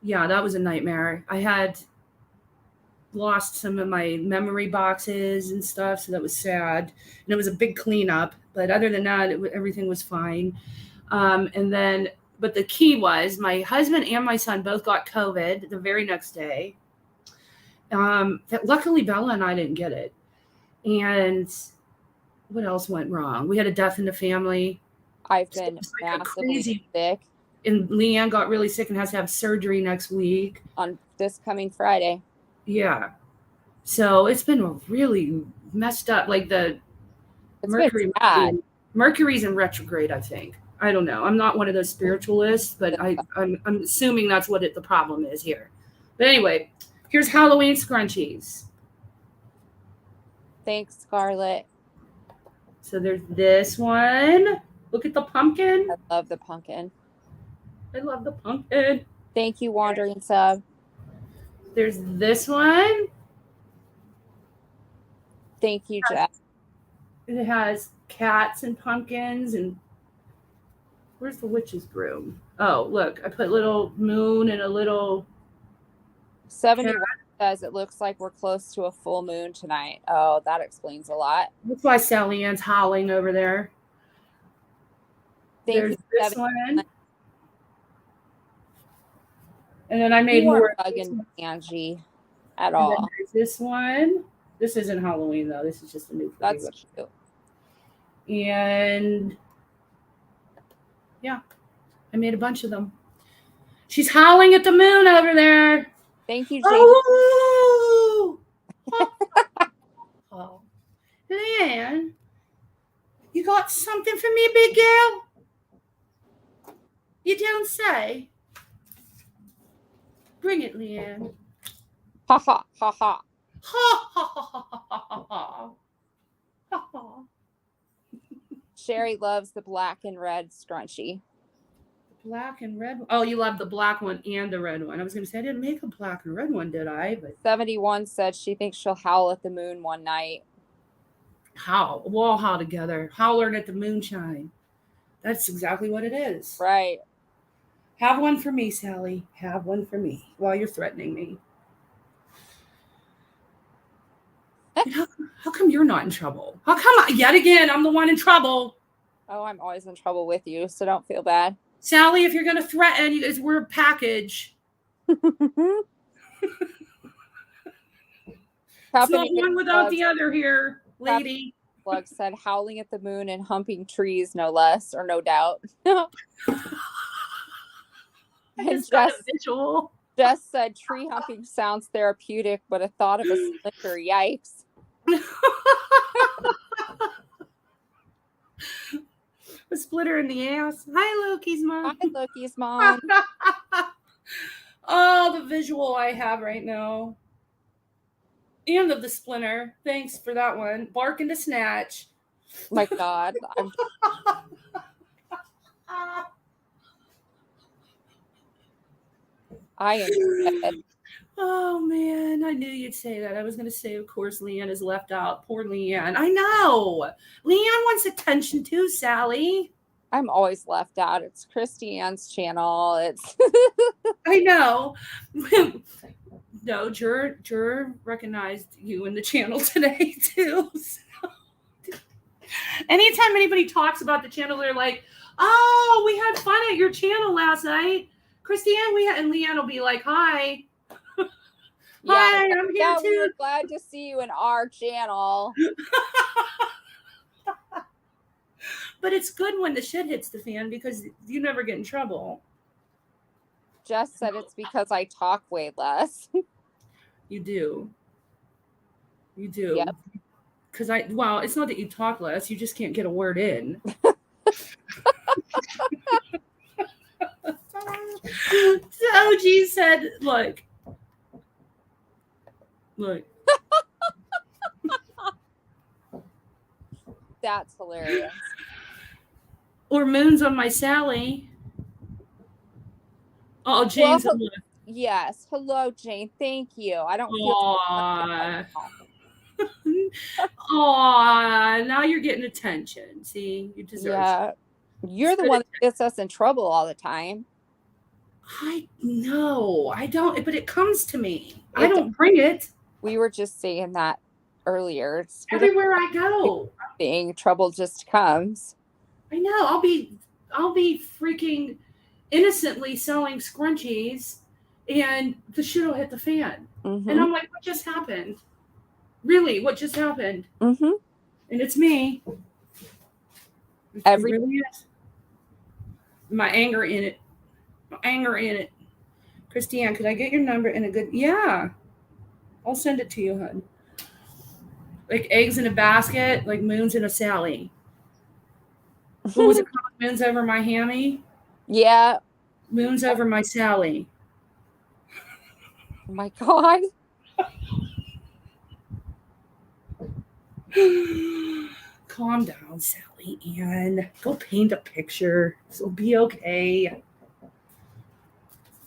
yeah, that was a nightmare. I had lost some of my memory boxes and stuff, so that was sad. And it was a big cleanup, but other than that, everything was fine. But the key was my husband and my son both got COVID the very next day. Luckily, Bella and I didn't get it. And what else went wrong? We had a death in the family. I've been massively sick. And Leanne got really sick and has to have surgery next week. On this coming Friday. Yeah. So it's been really messed up. Like Mercury's in retrograde, I think. I don't know. I'm not one of those spiritualists, but I'm assuming that's what the problem is here. But anyway, here's Halloween scrunchies. Thanks, Scarlett. So there's this one. Look at the pumpkin. I love the pumpkin. I love the pumpkin. Thank you, Wandering Sub. There's this one. Thank you, Jeff. It has cats and pumpkins and where's the witch's broom? Oh, look, I put little moon and a little 71 says it looks like we're close to a full moon tonight. Oh, that explains a lot. That's why Sally Ann's howling over there. There's this one. And then I made more bugging Angie at all. There's this one. This isn't Halloween though. This is just a new. That's cute. And yeah, I made a bunch of them. She's howling at the moon over there. Thank you, Jane. Oh, oh. Leanne, you got something for me, big girl? You don't say. Bring it, Leanne. Ha ha ha ha. Ha ha ha ha ha ha ha ha. Sherry loves the black and red scrunchie. Black and red. Oh, you love the black one and the red one. I was going to say I didn't make a black and red one, did I? But 71 said she thinks she'll howl at the moon one night. Howl. We'll all howl together. Howling at the moonshine. That's exactly what it is. Right. Have one for me, Sally. Have one for me while you're threatening me. How come you're not in trouble? How come yet again I'm the one in trouble? Oh, I'm always in trouble with you, so don't feel bad. Sally, if you're going to threaten, you guys, we're a package. It's not one without the other here, lady. Plug said howling at the moon and humping trees, no less, or no doubt. And Jess said tree humping sounds therapeutic, but a thought of a slicker, yikes. A splitter in the ass. Hi, Loki's mom. Hi, Loki's mom. Oh, the visual I have right now. And of the splinter. Thanks for that one. Barking to snatch. My God. I am dead. Oh, man. I knew you'd say that. I was going to say, of course, Leanne is left out. Poor Leanne. I know. Leanne wants attention too, Sally. I'm always left out. It's Christy Ann's channel. It's I know. No, Jur recognized you in the channel today too. So, anytime anybody talks about the channel, they're like, "Oh, we had fun at your channel last night, Christiane." And Leanne will be like, "Hi, hi, I'm here too. We were glad to see you in our channel." But it's good when the shit hits the fan because you never get in trouble. Jess said it's because I talk way less. You do. You do. Yep. Because it's not that you talk less, you just can't get a word in. OG said, look. That's hilarious. Or moons on my Sally. Oh, Jane's yes. Hello, Jane. Thank you. I don't feel. Aw, now you're getting attention. See, you deserve. Yeah, you're the one that gets us in trouble all the time. I know. I don't, but it comes to me. I don't bring it. We were just saying that earlier. Everywhere I go, trouble just comes. I know. I'll be freaking innocently selling scrunchies, and the shit will hit the fan. Mm-hmm. And I'm like, what just happened? Really, what just happened? Mm-hmm. And it's me. Really is. My anger in it. Christiane, could I get your number in a good? Yeah, I'll send it to you, hon. Like eggs in a basket, like moons in a Sally. What was it called? Moons over my hammy? Yeah. Moons over my Sally. Oh my God. Calm down, Sally Ann. Go paint a picture. It'll be okay.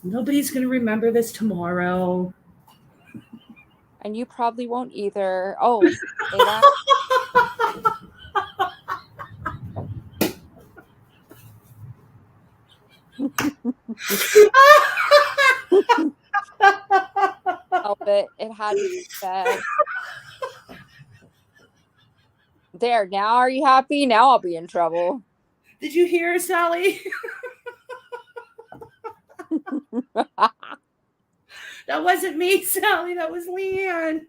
Nobody's going to remember this tomorrow. And you probably won't either. Oh, it had to be said. There, now are you happy? Now I'll be in trouble. Did you hear, Sally? That wasn't me, Sally. That was Leanne.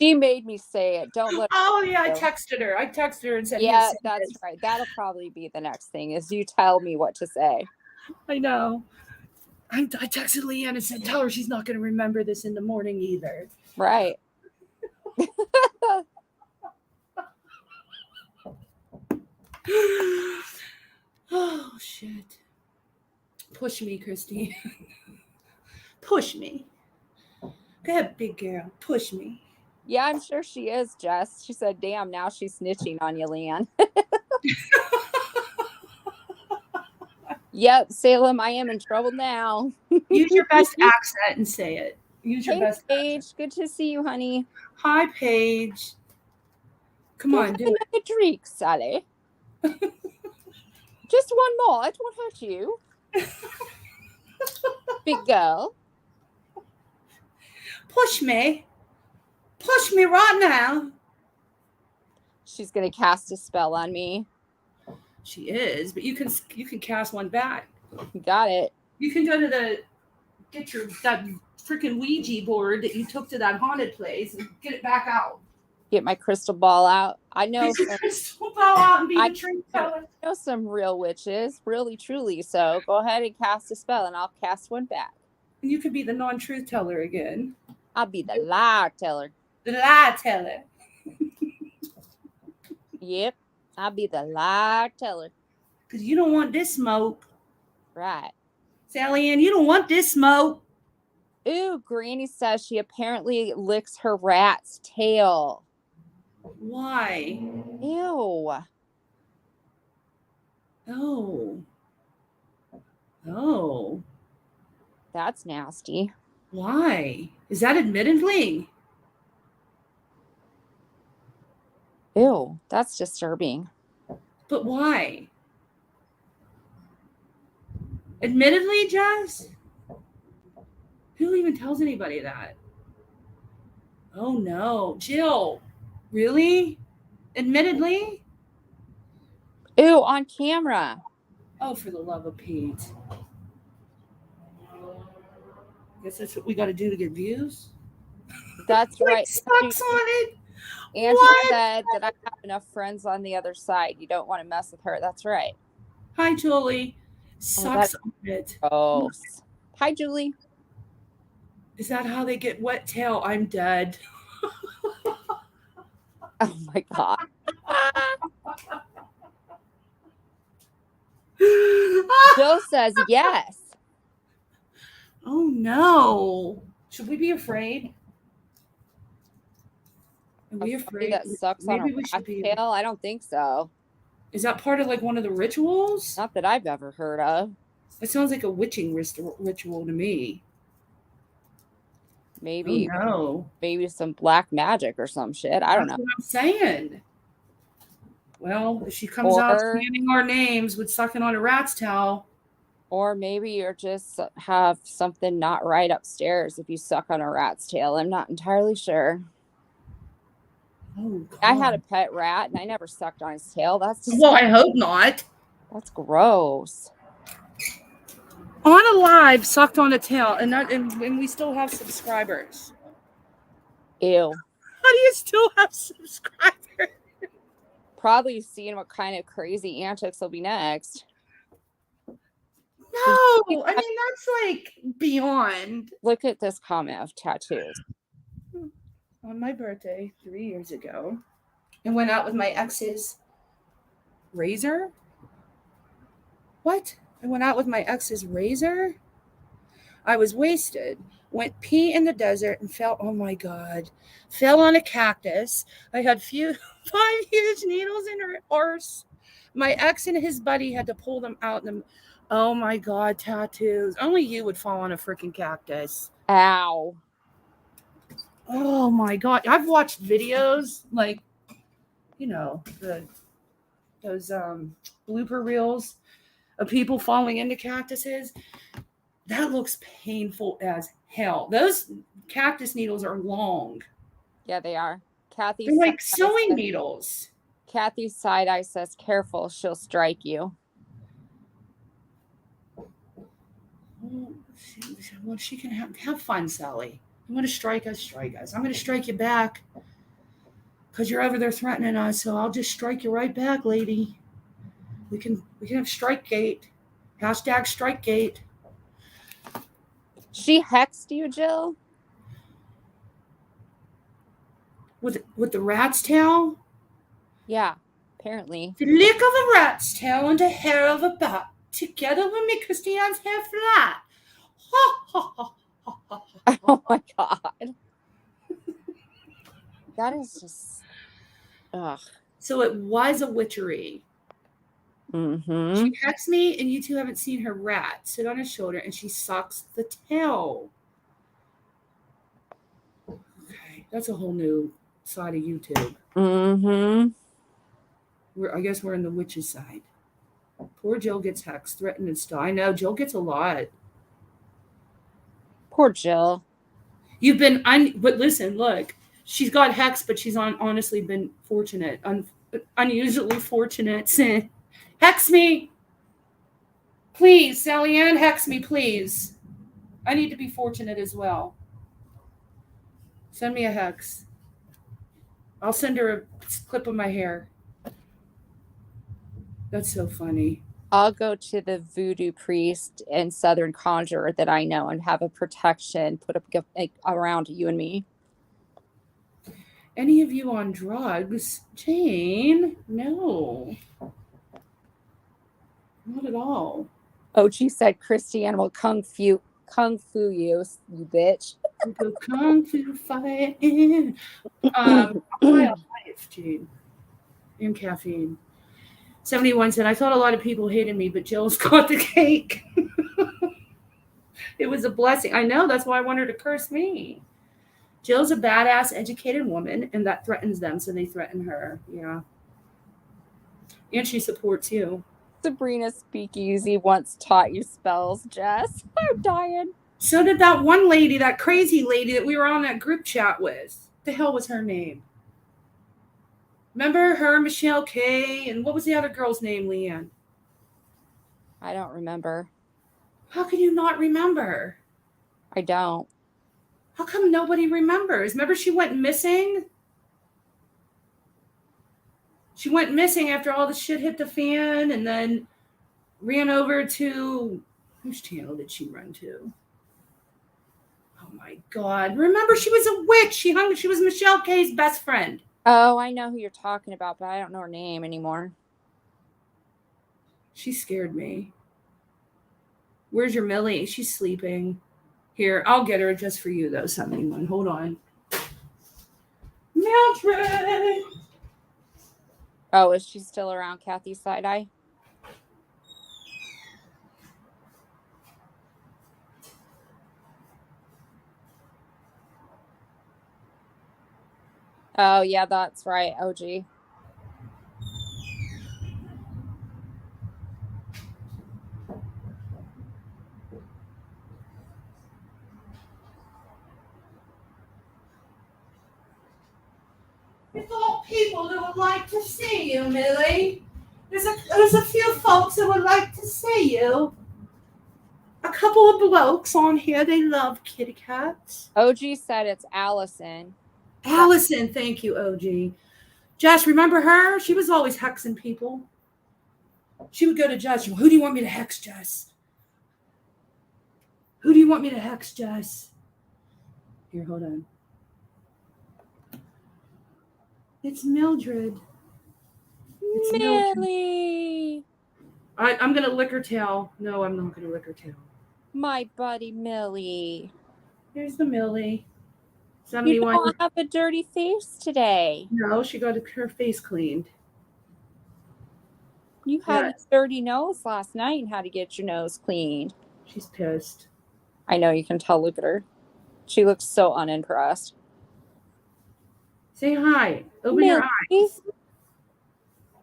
She made me say it. Don't let. Oh yeah, I texted her. And said, "Yeah, that's right. That'll probably be the next thing. Is you tell me what to say." I know. I texted Leanne and said, "Tell her she's not going to remember this in the morning either." Right. Oh shit! Push me, Christy. Push me. Go ahead, big girl. Push me. Yeah, I'm sure she is, Jess. She said, "Damn, now she's snitching on you, Leanne." Yep, Salem, I am in trouble now. Use your best accent and say it. Use your best Paige, accent. good to see you, honey. Hi, Paige. Come on, do it. A drink, Sally. Just one more. It won't hurt you. Big girl. Push me. Push me right now. She's going to cast a spell on me. She is, but you can cast one back. You got it. You can go to that freaking Ouija board that you took to that haunted place and get it back out. Get my crystal ball out. I know crystal ball out and be the truth teller. I know some real witches, really, truly. So go ahead and cast a spell, and I'll cast one back. You could be the non-truth teller again. I'll be the lie teller. The lie teller. Yep, I'll be the lie teller. Because you don't want this smoke. Right. Sally Ann, you don't want this smoke. Ooh, Granny says she apparently licks her rat's tail. Why? Ew. Oh. That's nasty. Why? Is that admittedly? Ew, that's disturbing. But why? Admittedly, Jess? Who even tells anybody that? Oh no. Jill. Really? Admittedly? Ew, on camera. Oh, for the love of Pete. Guess that's what we got to do to get views? That's right. Sucks on it. Angie said that I have enough friends on the other side. You don't want to mess with her. That's right. Hi, Julie. Sucks on it. Gross. Hi, Julie. Is that how they get wet tail? I'm dead. Oh my God. Jill says yes. Oh no. Should we be afraid? Are we afraid? That sucks on a rat tail? I don't think so. Is that part of like one of the rituals? Not that I've ever heard of. It sounds like a witching ritual to me. Maybe. Oh, no. Maybe some black magic or some shit. I don't know. That's what I'm saying. Well, if she comes out scanning our names with sucking on a rat's tail. Or maybe you're just have something not right upstairs if you suck on a rat's tail. I'm not entirely sure. Oh, God. I had a pet rat and I never sucked on his tail. That's just well, I hope not. That's gross. On a live, sucked on a tail, and we still have subscribers. Ew. How do you still have subscribers? Probably seeing what kind of crazy antics will be next. No, I mean, that's like beyond. Look at this comment of tattoos. On my birthday 3 years ago, I went out with my ex's razor. What? I went out with my ex's razor? I was wasted. Went pee in the desert and fell. Oh my God. Fell on a cactus. I had 5 huge needles in her arse. My ex and his buddy had to pull them out. Oh my God, tattoos. Only you would fall on a freaking cactus. Ow. Oh my God. I've watched videos like, you know, those blooper reels of people falling into cactuses. That looks painful as hell. Those cactus needles are long. Yeah, they are. Kathy. They're like sewing needles. Kathy side eye says, "Careful, she'll strike you." Well, she can have fun, Sally. You want to strike us? Strike us. I'm going to strike you back because you're over there threatening us. So I'll just strike you right back, lady. We can have Strikegate. Hashtag Strikegate. She hexed you, Jill? With the rat's tail? Yeah, apparently. The lick of a rat's tail and the hair of a bat together will make Christiane's hair flat. Ha ha ha ha ha. Oh my god. That is just ugh. So it was a witchery. Mm-hmm. She hexed me, and you two haven't seen her rat sit on his shoulder, and she sucks the tail. Okay, that's a whole new side of YouTube. Mm-hmm. I guess we're in the witch's side. Poor Jill gets hexed, threatened, and stuff. I know Jill gets a lot. Poor Jill. You've been, but listen, look, she's got hexed, but she's honestly been fortunate, unusually fortunate. Hex me, please, Sally Ann. Hex me, please. I need to be fortunate as well. Send me a hex. I'll send her a clip of my hair. That's so funny. I'll go to the voodoo priest and Southern conjurer that I know and have a protection put up around you and me. Any of you on drugs? Jane? No. Not at all. Oh, she said Christiane will kung fu you, you bitch. We'll go kung fu fighting. High on life, Jane. And caffeine. 71 said, I thought a lot of people hated me, but Jill's got the cake. It was a blessing. I know, that's why I want her to curse me. Jill's a badass, educated woman, and that threatens them, so they threaten her. Yeah. And she supports you. Sabrina Speakeasy once taught you spells, Jess. I'm dying. So did that one lady, that crazy lady that we were on that group chat with. What the hell was her name? Remember her, Michelle Kay, and what was the other girl's name, Leanne? I don't remember. How can you not remember? I don't. How come nobody remembers? Remember she went missing? She went missing after all the shit hit the fan and then ran over to... Whose channel did she run to? Oh my God. Remember, she was a witch. She was Michelle Kay's best friend. Oh, I know who you're talking about, but I don't know her name anymore. She scared me. Where's your Millie? She's sleeping. Here, I'll get her just for you, though, 71. Hold on. Mildred! Oh, is she still around Kathy's side eye? Oh, yeah, that's right, OG. It's all people that would like to see you, Millie. There's a few folks that would like to see you. A couple of blokes on here, they love kitty cats. OG said it's Allison. Allison, thank you, OG. Jess, remember her? She was always hexing people. She would go to Jess. Who do you want me to hex, Jess? Who do you want me to hex, Jess? Here, hold on. It's Mildred. It's Millie. Mildred. I'm going to lick her tail. No, I'm not going to lick her tail. My buddy Millie. Here's the Millie. 71. You don't have a dirty face today. No, she got her face cleaned. You had a dirty nose last night and had to get your nose cleaned. She's pissed. I know, you can tell. Look at her. She looks so unimpressed. Say hi. Open your eyes.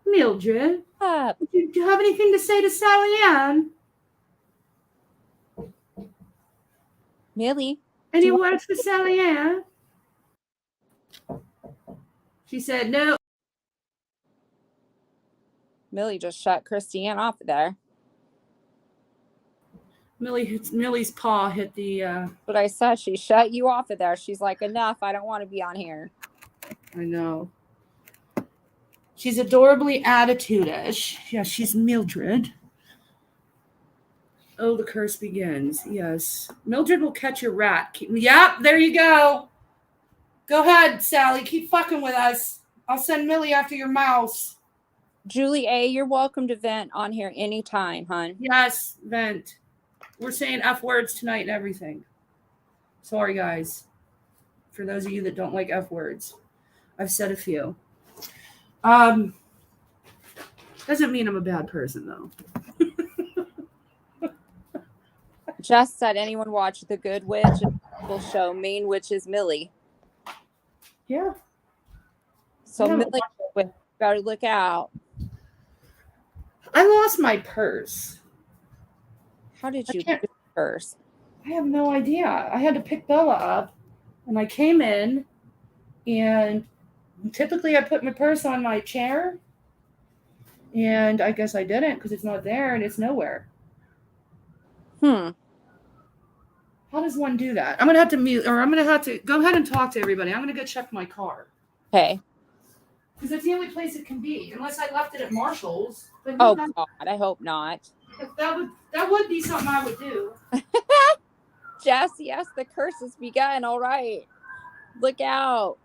Mildred. Do you have anything to say to Sally Ann? Millie. Any words for Sally Ann? She said no. Millie just shut Christiane off there. Millie's paw hit the. But I said she shut you off of there. She's like, enough. I don't want to be on here. I know. She's adorably attitude-ish. Yeah, she's Mildred. Oh, the curse begins. Yes. Mildred will catch your rat. Yep, there you go. Go ahead, Sally. Keep fucking with us. I'll send Millie after your mouse. Julie A., you're welcome to vent on here anytime, hon. Yes, vent. We're saying F words tonight and everything. Sorry, guys. For those of you that don't like F words. I've said a few. Doesn't mean I'm a bad person, though. Jess said, anyone watch The Good Witch? Will show Main Witch is Millie. Yeah. So Millie, better look out. I lost my purse. How did you lose your purse? I have no idea. I had to pick Bella up, and I came in, and typically I put my purse on my chair, and I guess I didn't because it's not there and it's nowhere. How does one do that? I'm going to have to mute, or I'm going to have to go ahead and talk to everybody. I'm going to go check my car. Okay. Because that's the only place it can be, unless I left it at Marshall's. Oh, God, I hope not. That would be something I would do. Jess, yes, the curse has begun. All right. Look out.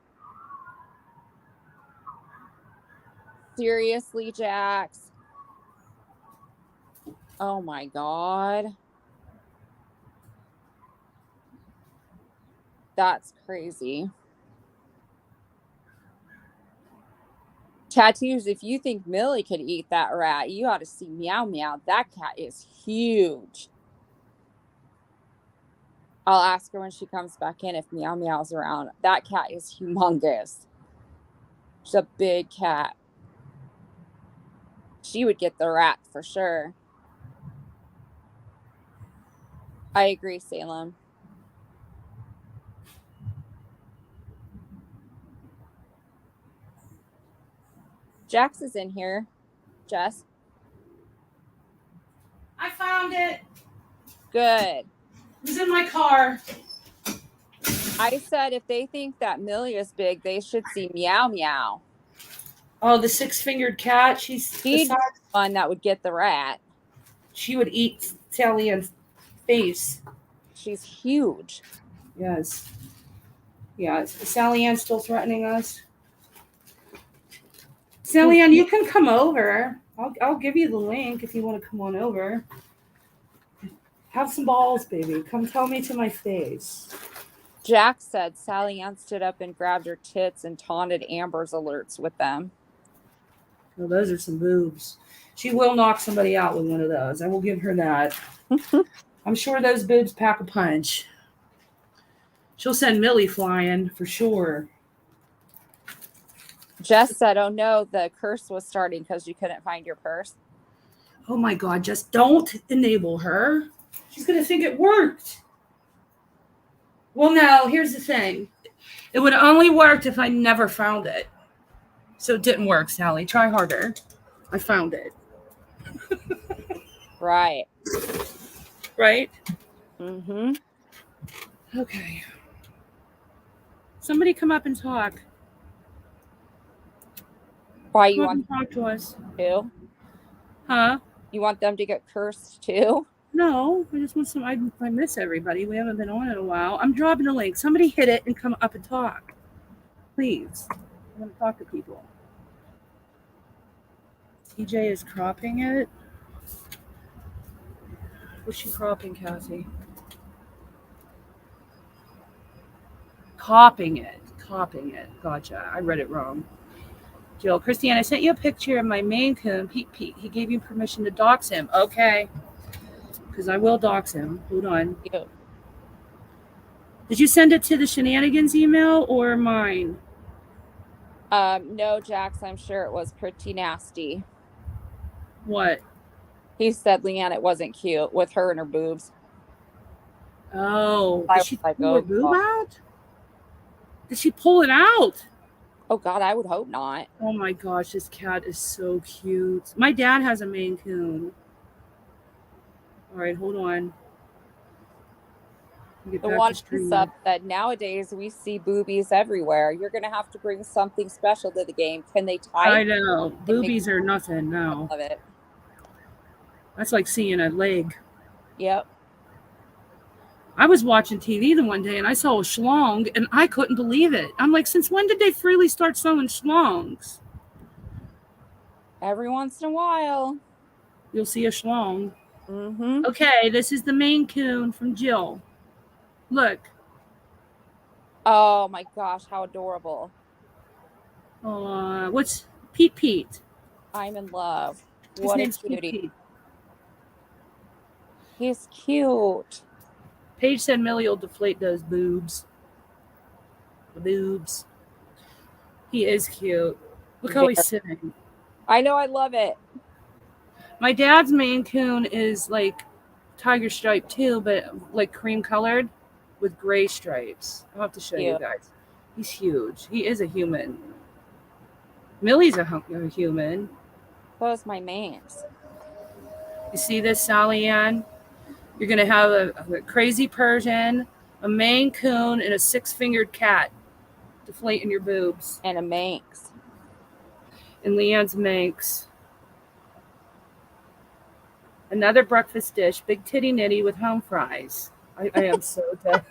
Seriously, Jax. Oh, my God. That's crazy. Tattoos, if you think Millie could eat that rat, you ought to see Meow Meow. That cat is huge. I'll ask her when she comes back in if Meow Meow's around. That cat is humongous. She's a big cat. She would get the rat for sure. I agree, Salem. Jax is in here. Jess. I found it. Good. It was in my car. I said if they think that Millie is big, they should see Meow Meow. Oh, the six-fingered cat. She's the one that would get the rat. She would eat Sally Ann's face. She's huge. Yes. Yeah. Is Sally Ann still threatening us? Sally Ann, you can come over. I'll give you the link if you want to come on over. Have some balls, baby. Come tell me to my face. Jack said Sally Ann stood up and grabbed her tits and taunted Amber's alerts with them. Well, those are some boobs. She will knock somebody out with one of those. I will give her that. I'm sure those boobs pack a punch. She'll send Millie flying for sure. Jess said, oh no, the curse was starting because you couldn't find your purse. Oh my God, just don't enable her. She's going to think it worked. Well, no, here's the thing. It would only worked if I never found it. So it didn't work, Sally. Try harder. I found it. Right. Right? Mm-hmm. Okay. Somebody come up and talk. Why you want to talk to us? Too? Huh? You want them to get cursed too? No, I just want some. I miss everybody. We haven't been on in a while. I'm dropping a link. Somebody hit it and come up and talk. Please. I want to talk to people. TJ is cropping it. What's she cropping, Kathy? Copying it. Gotcha. I read it wrong. Jill, Christiane, I sent you a picture of my Maine Coon, Pete. He gave you permission to dox him. Okay. Because I will dox him. Hold on. Yep. Did you send it to the Shenanigans email or mine? No, Jax, I'm sure it was pretty nasty. What? He said, Leanne, it wasn't cute with her and her boobs. Oh. Did she pull her boob out? Did she pull it out? Oh God, I would hope not. Oh my gosh, this cat is so cute. My dad has a Maine Coon. All right, hold on. Get The back one to sub streaming. said nowadays we see boobies everywhere. You're gonna have to bring something special to the game. Can they I type? know. It makes Boobies are nothing now. I love it. That's like seeing a leg. Yep. I was watching TV the one day and I saw a schlong and I couldn't believe it. I'm like, since when did they freely start selling schlongs? Every once in a while. You'll see a schlong. Mm-hmm. Okay, this is the Maine Coon from Jill. Look. Oh my gosh, how adorable. What's Pete Pete? I'm in love. His What a name's Pete cutie. Pete. He's cute. Paige said Millie will deflate those boobs. The boobs. He is cute. Look how he's sitting. I know, I love it. My dad's Maine Coon is like tiger stripe too, but like cream colored with gray stripes. I'll have to show you Cute. guys. He's huge. He is a human. Millie's a human. So is my Manx. You see this, Sally Ann? You're going to have a crazy Persian, a Maine Coon, and a 6-fingered cat deflating your boobs. And a Manx. And Leanne's Manx. Another breakfast dish, big titty nitty with home fries. I am so dead.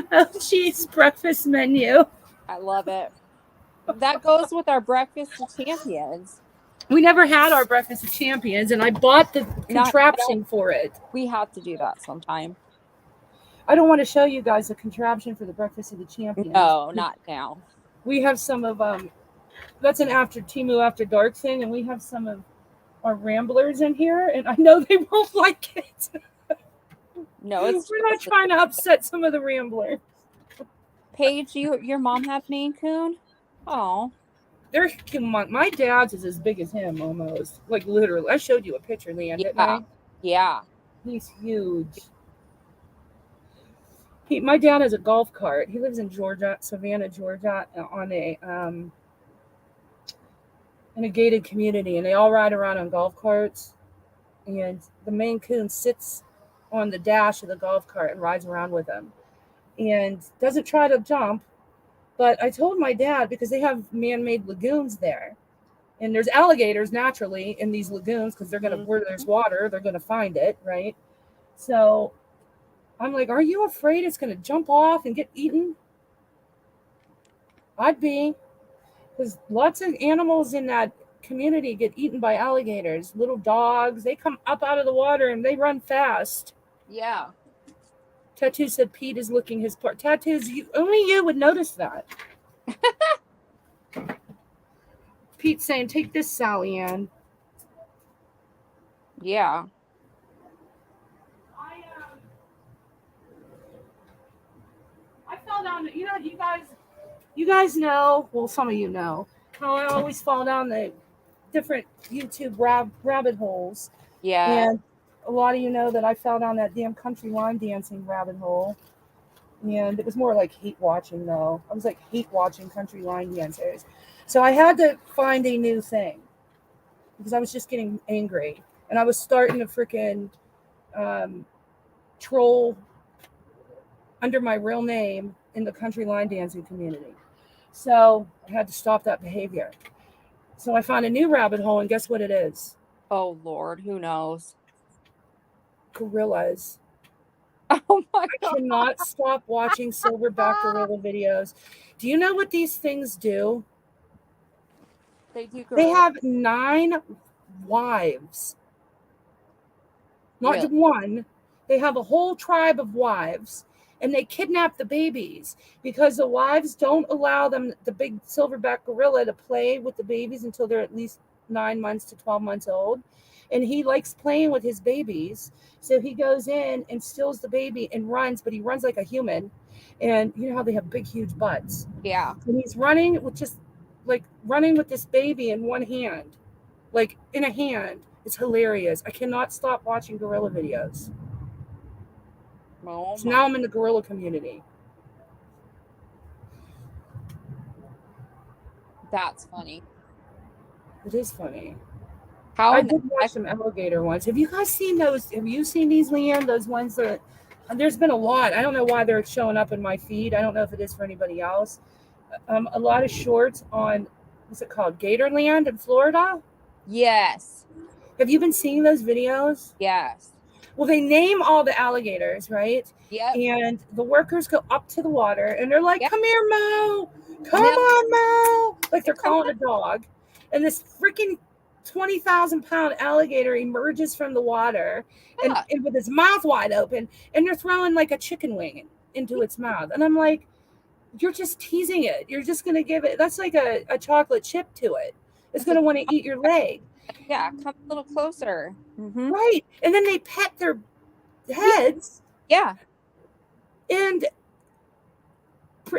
Oh, geez, breakfast menu. I love it. That goes with our breakfast of champions. We never had our breakfast of champions, and I bought the contraption for it. We have to do that sometime. I don't want to show you guys the contraption for the breakfast of the champions. No, not now. We have some of that's an Temu After Dark thing, and we have some of our ramblers in here, and I know they won't like it. No, we're not trying to upset some of the ramblers. Paige, your mom have Maine Coon? Oh. My dad's is as big as him almost. Like literally. I showed you a picture, Leanne, didn't I? Yeah. He's huge. My dad has a golf cart. He lives in Georgia, Savannah, Georgia, on in a gated community, and they all ride around on golf carts. And the Maine Coon sits on the dash of the golf cart and rides around with him, and doesn't try to jump. But I told my dad, because they have man-made lagoons there, and there's alligators naturally in these lagoons because they're gonna where there's water, they're gonna find it, right? So I'm like, are you afraid it's gonna jump off and get eaten? I'd be, because lots of animals in that community get eaten by alligators. Little dogs, they come up out of the water and they run fast. Yeah. Tattoo said Pete is licking his part. Tattoos, only you would notice that. Pete saying, take this, Sally Ann. Yeah. I fell down, you guys know, well, some of you know, how I always fall down the different YouTube rabbit holes. Yeah. And a lot of you know that I fell down that damn country line dancing rabbit hole. And it was more like hate watching, though. I was like hate watching country line dancers. So I had to find a new thing because I was just getting angry. And I was starting to freaking troll under my real name in the country line dancing community. So I had to stop that behavior. So I found a new rabbit hole, and guess what it is? Oh, Lord, who knows? Gorillas. Oh, my God. I cannot stop watching silverback gorilla videos. Do you know what these things do? They have 9 wives. Not one. They have a whole tribe of wives. And they kidnap the babies because the wives don't allow them, the big silverback gorilla, to play with the babies until they're at least 9 months to 12 months old. And he likes playing with his babies. So he goes in and steals the baby and runs, but he runs like a human. And you know how they have big, huge butts? Yeah. And he's running with this baby in one hand, like in a hand. It's hilarious. I cannot stop watching gorilla videos. Oh, so now I'm in the gorilla community. That's funny. It is funny. How I did watch some alligator ones. Have you guys seen those? Have you seen these, Leanne? Those ones that there's been a lot. I don't know why they're showing up in my feed. I don't know if it is for anybody else. A lot of shorts on, what's it called? Gatorland in Florida? Yes. Have you been seeing those videos? Yes. Well, they name all the alligators, right? Yep. And the workers go up to the water and they're like, come here, Mo. Come Yep. on, Mo. Like they're calling a dog. And this freaking 20,000-pound alligator emerges from the water and with his mouth wide open, and you're throwing like a chicken wing into its mouth. And I'm like, you're just teasing it. You're just going to give it, that's like a chocolate chip to it. It's going to want to eat your leg. Yeah, come a little closer. Mm-hmm. Right. And then they pet their heads. Yeah. And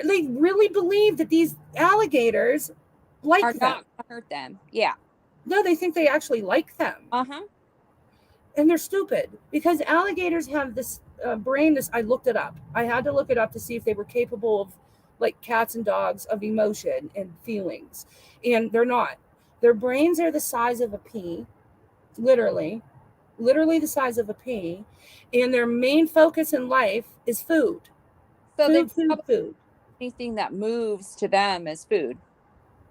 they really believe that these alligators like are them. Not gonna hurt them. Yeah. No, they think they actually like them. Uh-huh. And they're stupid because alligators have this brain. I looked it up. I had to look it up to see if they were capable of, like cats and dogs, of emotion and feelings. And they're not. Their brains are the size of a pea, literally the size of a pea. And their main focus in life is food. So food. Anything that moves to them is food.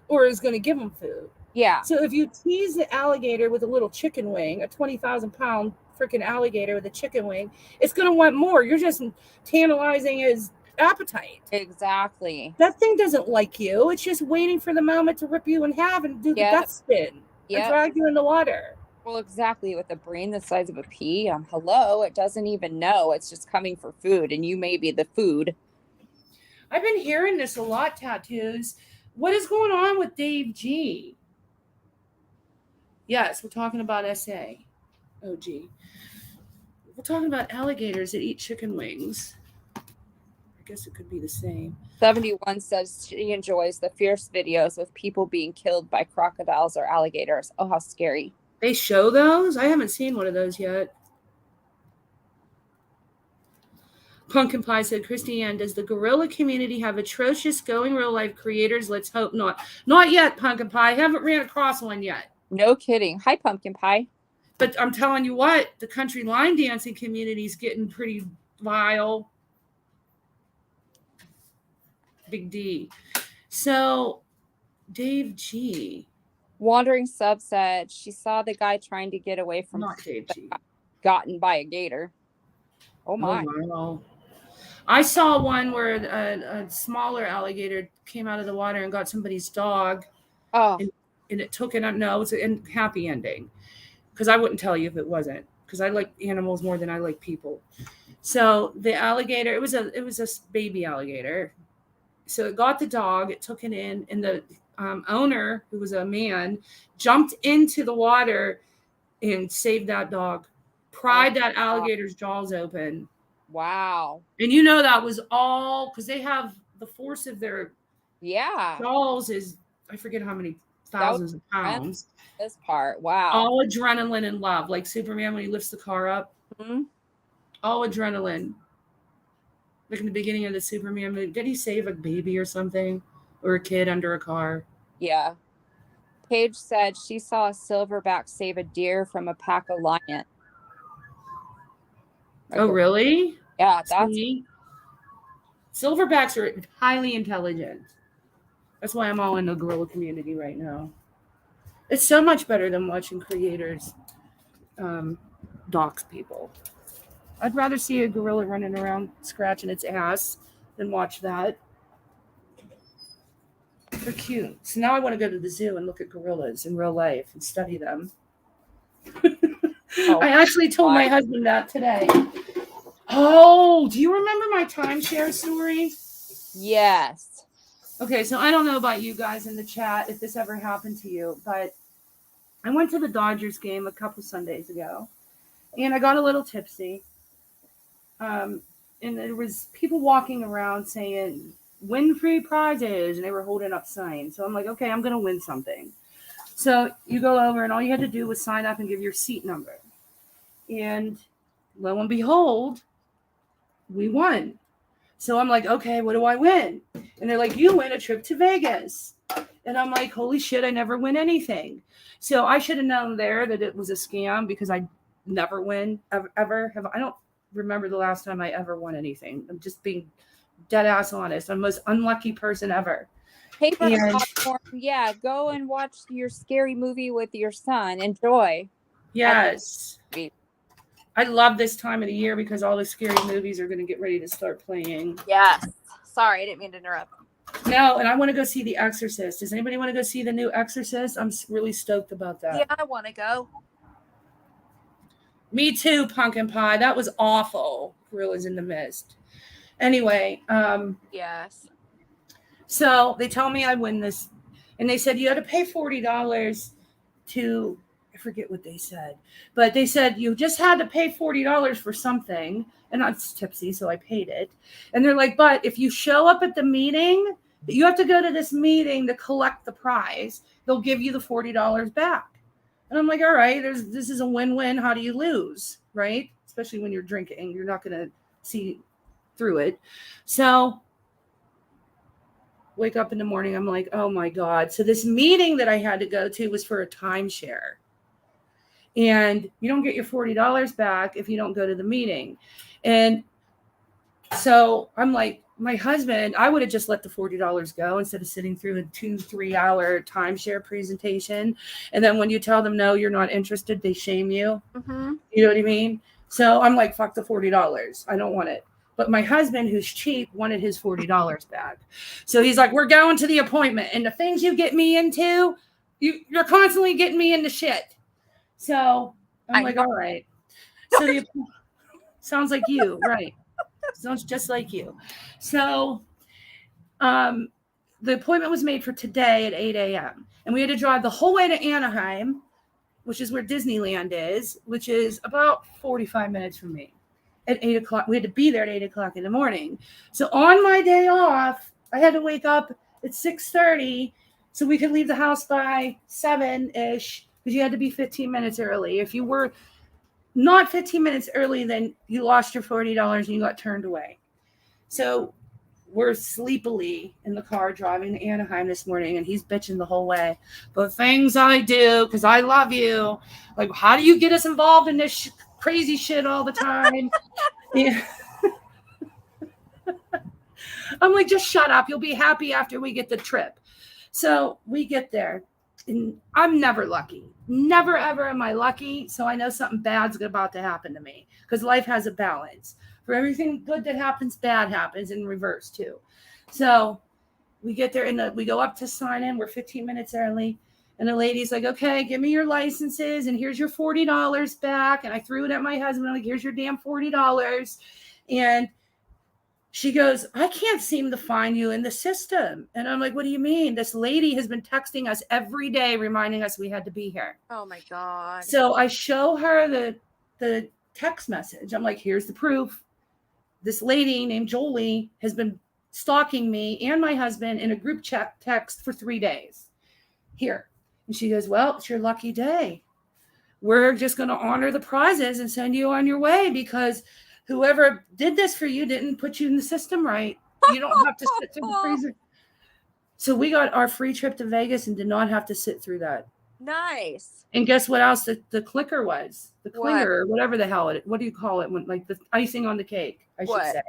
Or is going to give them food. Yeah. So if you tease the alligator with a little chicken wing, a 20,000-pound freaking alligator with a chicken wing, it's going to want more. You're just tantalizing his appetite. Exactly. That thing doesn't like you. It's just waiting for the moment to rip you in half and do the gut spin and drag you in the water. Well, exactly. With a brain the size of a pea, hello, it doesn't even know. It's just coming for food, and you may be the food. I've been hearing this a lot, Tattoos. What is going on with Dave G? Yes, we're talking about SA. Oh, gee. We're talking about alligators that eat chicken wings. I guess it could be the same. 71 says she enjoys the fierce videos with people being killed by crocodiles or alligators. Oh, how scary. They show those? I haven't seen one of those yet. Pumpkin Pie said, Christiane, does the gorilla community have atrocious going real life creators? Let's hope not. Not yet, Pumpkin Pie. I haven't ran across one yet. No kidding. Hi, Pumpkin Pie. But I'm telling you what, the country line dancing community is getting pretty vile. Big D. So, Dave G. Wandering Sub said she saw the guy trying to get away from not Dave G. Gotten by a gator. Oh my. Oh, wow. I saw one where a smaller alligator came out of the water and got somebody's dog. Oh. And it took it. No, it was a happy ending. Because I wouldn't tell you if it wasn't. Because I like animals more than I like people. So the alligator, it was a baby alligator. So it got the dog. It took it in, and the owner, who was a man, jumped into the water and saved that dog. Pried that alligator's jaws open. Wow. And that was all because they have the force of their jaws is, I forget how many thousands of pounds. This part. Wow. All adrenaline and love. Like Superman when he lifts the car up. Mm-hmm. All adrenaline. Like in the beginning of the Superman movie. Did he save a baby or something? Or a kid under a car? Yeah. Paige said she saw a silverback save a deer from a pack of lions. Oh, really? Yeah, that's silverbacks are highly intelligent. That's why I'm all in the gorilla community right now. It's so much better than watching creators dox people. I'd rather see a gorilla running around scratching its ass than watch that. They're cute. So now I want to go to the zoo and look at gorillas in real life and study them. I actually told my husband that today. Oh, do you remember my timeshare story? Yes. Okay, so I don't know about you guys in the chat if this ever happened to you, but I went to the Dodgers game a couple Sundays ago, and I got a little tipsy. And there was people walking around saying, win free prizes, and they were holding up signs. So I'm like, okay, I'm going to win something. So you go over, and all you had to do was sign up and give your seat number. And lo and behold, we won. So I'm like, okay, what do I win? And they're like, you win a trip to Vegas. And I'm like, holy shit, I never win anything. So I should have known there that it was a scam because I never win ever. I don't remember the last time I ever won anything. I'm just being dead ass honest. I'm the most unlucky person ever. Paper and popcorn. Yeah, go and watch your scary movie with your son. Enjoy. Yes. I love this time of the year because all the scary movies are going to get ready to start playing. Yes. Sorry, I didn't mean to interrupt. No, and I want to go see The Exorcist. Does anybody want to go see the new Exorcist? I'm really stoked about that. Yeah, I want to go. Me too, Pumpkin Pie. That was awful. Gorillas in the Mist. Anyway, yes. So they tell me I win this, and they said you had to pay $40 to, I forget what they said, but they said you just had to pay $40 for something, and I was tipsy, so I paid it. And they're like, but if you show up at the meeting, you have to go to this meeting to collect the prize. They'll give you the $40 back. And I'm like, all right, this is a win-win. How do you lose, right? Especially when you're drinking, you're not going to see through it. So wake up in the morning, I'm like, oh my God. So this meeting that I had to go to was for a timeshare. And you don't get your $40 back if you don't go to the meeting. And so I'm like, my husband, I would have just let the $40 go instead of sitting through a 2-3 hour timeshare presentation. And then when you tell them, no, you're not interested, they shame you. Mm-hmm. You know what I mean? So I'm like, fuck the $40. I don't want it. But my husband, who's cheap, wanted his $40 back. So he's like, we're going to the appointment. And the things you get me into, you're constantly getting me into shit. So I'm like, all right. So sounds like you, right? Sounds just like you. So the appointment was made for today at 8 a.m. And we had to drive the whole way to Anaheim, which is where Disneyland is, which is about 45 minutes from me. At 8 o'clock, we had to be there at 8 o'clock in the morning. So on my day off, I had to wake up at 6:30 so we could leave the house by 7-ish because you had to be 15 minutes early. If you were not 15 minutes early, then you lost your $40 and you got turned away. So we're sleepily in the car driving to Anaheim this morning, and he's bitching the whole way. The things I do because I love you. Like, how do you get us involved in this crazy shit all the time? Yeah. I'm like, just shut up. You'll be happy after we get the trip. So we get there, and I'm never lucky. Never, ever am I lucky. So I know something bad's about to happen to me because life has a balance. For everything good that happens, bad happens in reverse too. So we get there and we go up to sign in. We're 15 minutes early. And the lady's like, okay, give me your licenses. And here's your $40 back. And I threw it at my husband. I'm like, here's your damn $40. And she goes, I can't seem to find you in the system. And I'm like, what do you mean? This lady has been texting us every day, reminding us we had to be here. Oh my God. So I show her the text message. I'm like, here's the proof. This lady named Jolie has been stalking me and my husband in a group chat text for 3 days. Here. And she goes, well, it's your lucky day. We're just going to honor the prizes and send you on your way because whoever did this for you didn't put you in the system right. You don't have to sit through the freezer. So we got our free trip to Vegas and did not have to sit through that. Nice. And guess what else the clicker was? The clinger, or whatever the hell what do you call it? When, like the icing on the cake, I should say.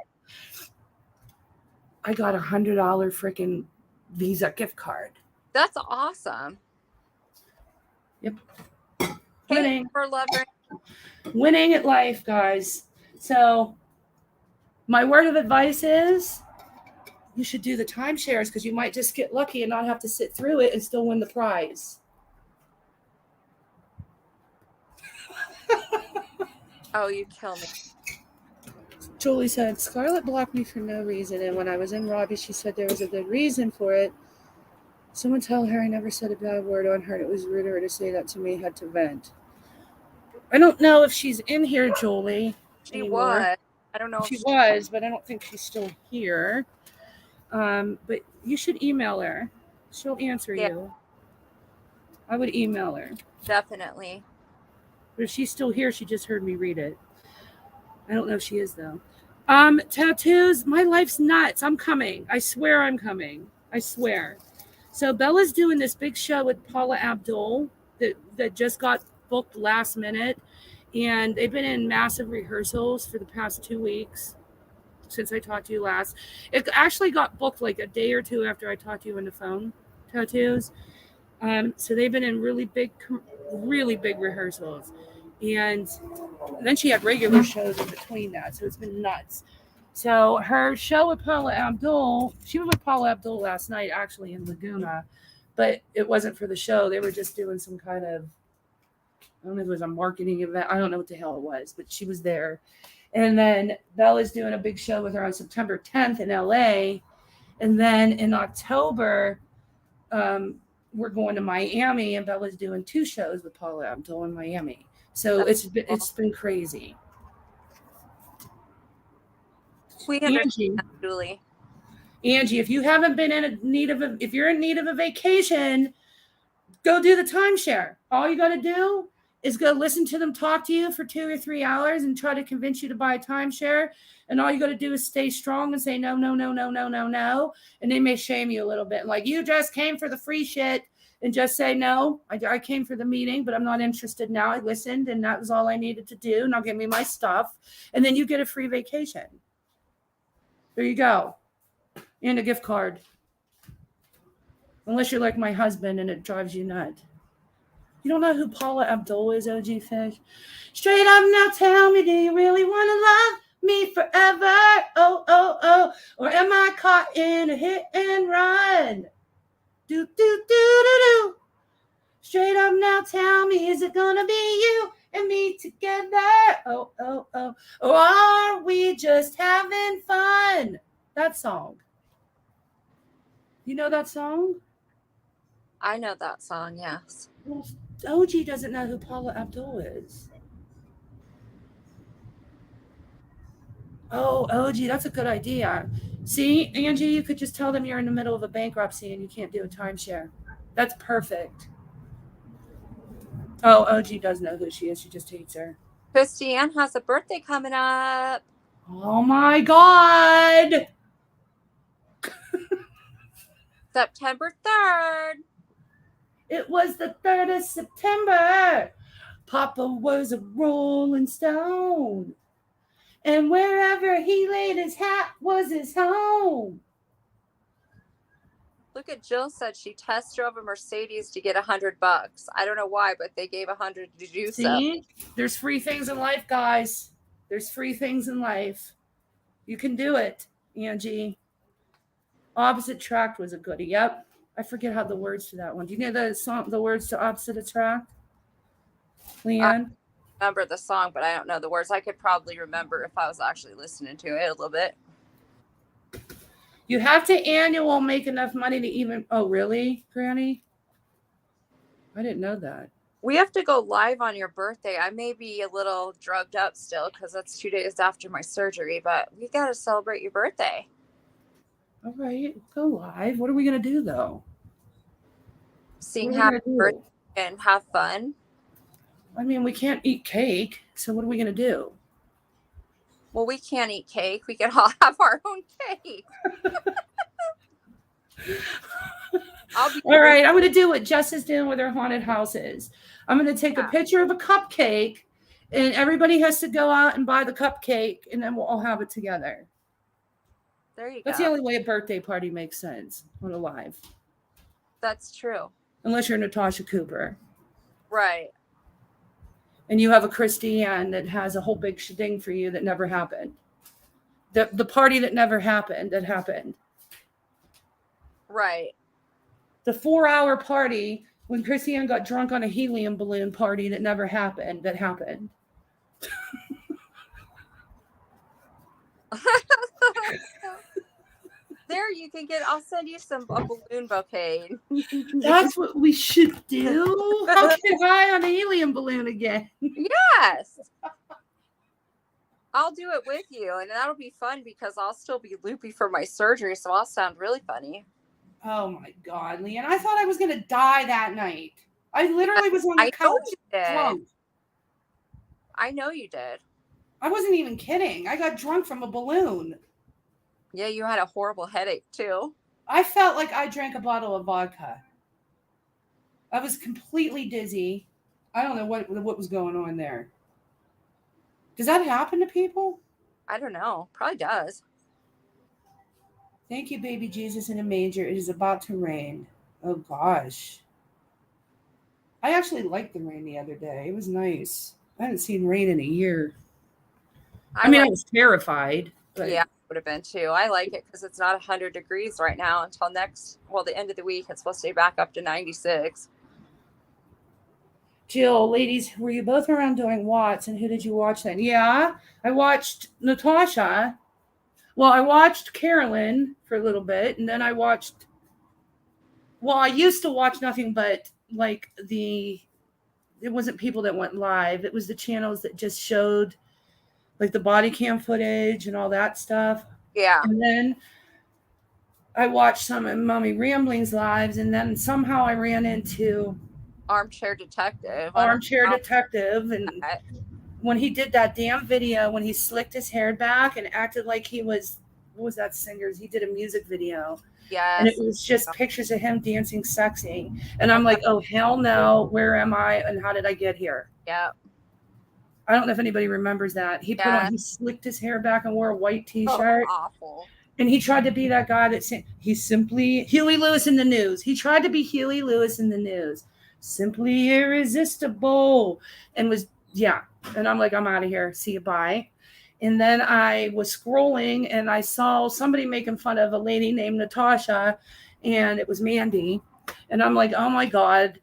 I got $100 freaking Visa gift card. That's awesome. Yep. Winning for lover. Winning at life, guys. So my word of advice is you should do the timeshares because you might just get lucky and not have to sit through it and still win the prize. Oh, you kill me. Julie said, Scarlett blocked me for no reason. And when I was in Robbie, she said there was a good reason for it. Someone tell her I never said a bad word on her. And it was rude of her to say that to me. Had to vent. I don't know if she's in here, Julie. She was. I don't know. She was, but I don't think she's still here. But you should email her. She'll answer you. I would email her. Definitely. But if she's still here, she just heard me read it. I don't know if she is, though. Tattoos. My life's nuts. I'm coming. I swear I'm coming. I swear. So Bella's doing this big show with Paula Abdul that just got booked last minute, and they've been in massive rehearsals for the past 2 weeks since I talked to you last. It actually got booked like a day or two after I talked to you on the phone. Tattoos. So they've been in really big rehearsals, and then she had regular shows in between that. So it's been nuts. So her show with Paula Abdul, she was with Paula Abdul last night, actually in Laguna, but it wasn't for the show. They were just doing some kind of, I don't know if it was a marketing event. I don't know what the hell it was, but she was there. And then Bella's doing a big show with her on September 10th in LA. And then in October, we're going to Miami, and Bella's doing 2 shows with Paula Abdul in Miami. So it's been crazy. We understand that, Julie. Angie, if you haven't been if you're in need of a vacation, go do the timeshare. All you got to do is go listen to them talk to you for 2 or 3 hours and try to convince you to buy a timeshare. And all you got to do is stay strong and say no, no, no, no, no, no, no. And they may shame you a little bit. Like, you just came for the free shit, and just say, no, I came for the meeting, but I'm not interested now. I listened, and that was all I needed to do. Now give me my stuff. And then you get a free vacation. There you go. And a gift card. Unless you're like my husband and it drives you nuts. You don't know who Paula Abdul is, OG Fish? Straight up now, tell me, do you really want to love me forever? Oh, oh, oh. Or am I caught in a hit and run? Do, do, do, do, do. Straight up now, tell me, is it going to be you and me together? Oh, oh, oh. Or are we just having fun? That song. You know that song? I know that song, yes. Well, OG doesn't know who Paula Abdul is. Oh, OG, that's a good idea. See, Angie, you could just tell them you're in the middle of a bankruptcy and you can't do a timeshare. That's perfect. Oh, OG does know who she is. She just hates her. Christiane has a birthday coming up. Oh, my God. September 3rd. It was the 3rd of September. Papa was a rolling stone. And wherever he laid his hat was his home. Look at Jill said she test drove a Mercedes to get $100. I don't know why, but they gave $100 to do so. See? There's free things in life, guys. There's free things in life. You can do it, Angie. Opposite Attract was a goodie. Yep. I forget how the words to that one. Do you know the song, the words to Opposite Attract? Leanne? I remember the song, but I don't know the words. I could probably remember if I was actually listening to it a little bit. You have to annual make enough money to even... Oh, really, Granny? I didn't know that. We have to go live on your birthday. I may be a little drugged up still because that's 2 days after my surgery, but we got to celebrate your birthday. All right, go live. What are we going to do, though? Sing happy birthday and have fun. I mean, we can't eat cake, so what are we going to do? Well, we can't eat cake. We can all have our own cake. All right, I'm going to do what Jess is doing with her haunted houses. I'm going to take a picture of a cupcake, and everybody has to go out and buy the cupcake, and then we'll all have it together. There you go. That's the only way a birthday party makes sense on a live. That's true. Unless you're Natasha Cooper. Right. And you have a Christiane that has a whole big sheding for you that never happened. The party that never happened, that happened. Right. The 4-hour party when Christiane got drunk on a helium balloon party that never happened, that happened. There, you can get, I'll send you a balloon bouquet. That's what we should do. I'll get high on a helium balloon again. Yes. I'll do it with you, and that'll be fun because I'll still be loopy for my surgery, so I'll sound really funny. Oh my God, Leanne. I thought I was going to die that night. I literally was on the couch drunk. I know you did. I wasn't even kidding. I got drunk from a balloon. Yeah, you had a horrible headache too. I felt like I drank a bottle of vodka. I was completely dizzy. I don't know what was going on there. Does that happen to people? I don't know. Probably does. Thank you, baby Jesus in a manger. It is about to rain. Oh gosh. I actually liked the rain the other day. It was nice. I hadn't seen rain in a year. I mean, I was terrified. But... yeah, would have been too. I like it because it's not 100 degrees right now until the end of the week. It's supposed to be back up to 96. Jill, ladies, were you both around doing Watts, and who did you watch then? Yeah, I watched Natasha. Well, I watched Carolyn for a little bit, and then I watched. Well, I used to watch nothing but like it wasn't people that went live. It was the channels that just showed like the body cam footage and all that stuff. Yeah. And then I watched some of Mommy Ramblings lives, and then somehow I ran into Armchair Detective. And when he did that damn video, when he slicked his hair back and acted like he was, what was that singer's? He did a music video. Yes. And it was just pictures of him dancing sexy. And I'm like, oh, hell no. Where am I? And how did I get here? Yeah. I don't know if anybody remembers that. He slicked his hair back and wore a white t-shirt. Oh, awful. And he tried to be that guy that said, he's simply Huey Lewis in the News. He tried to be Huey Lewis in the News. Simply irresistible. And was, yeah. And I'm like, I'm out of here. See you, bye. And then I was scrolling and I saw somebody making fun of a lady named Natasha, and it was Mandy. And I'm like, oh my God,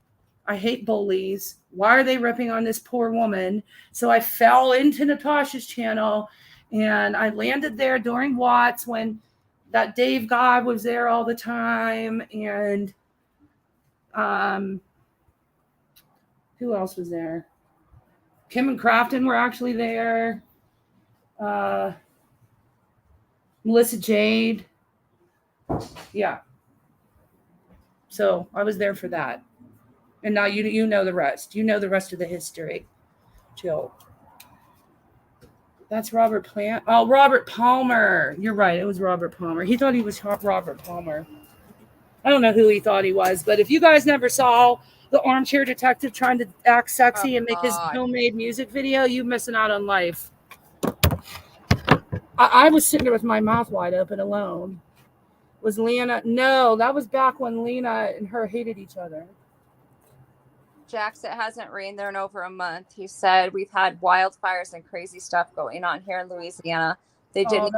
I hate bullies. Why are they ripping on this poor woman? So I fell into Natasha's channel, and I landed there during Watts when that Dave guy was there all the time. And who else was there? Kim and Crafton were actually there. Melissa Jade. Yeah. So I was there for that. And now you know the rest. You know the rest of the history. Jill. That's Robert Plant. Oh, Robert Palmer. You're right. It was Robert Palmer. He thought he was Robert Palmer. I don't know who he thought he was, but if you guys never saw the Armchair Detective trying to act sexy and make his homemade music video, you're missing out on life. I was sitting there with my mouth wide open alone. Was Lena? No, that was back when Lena and her hated each other. Jax, it hasn't rained there in over a month. He said we've had wildfires and crazy stuff going on here in Louisiana. They didn't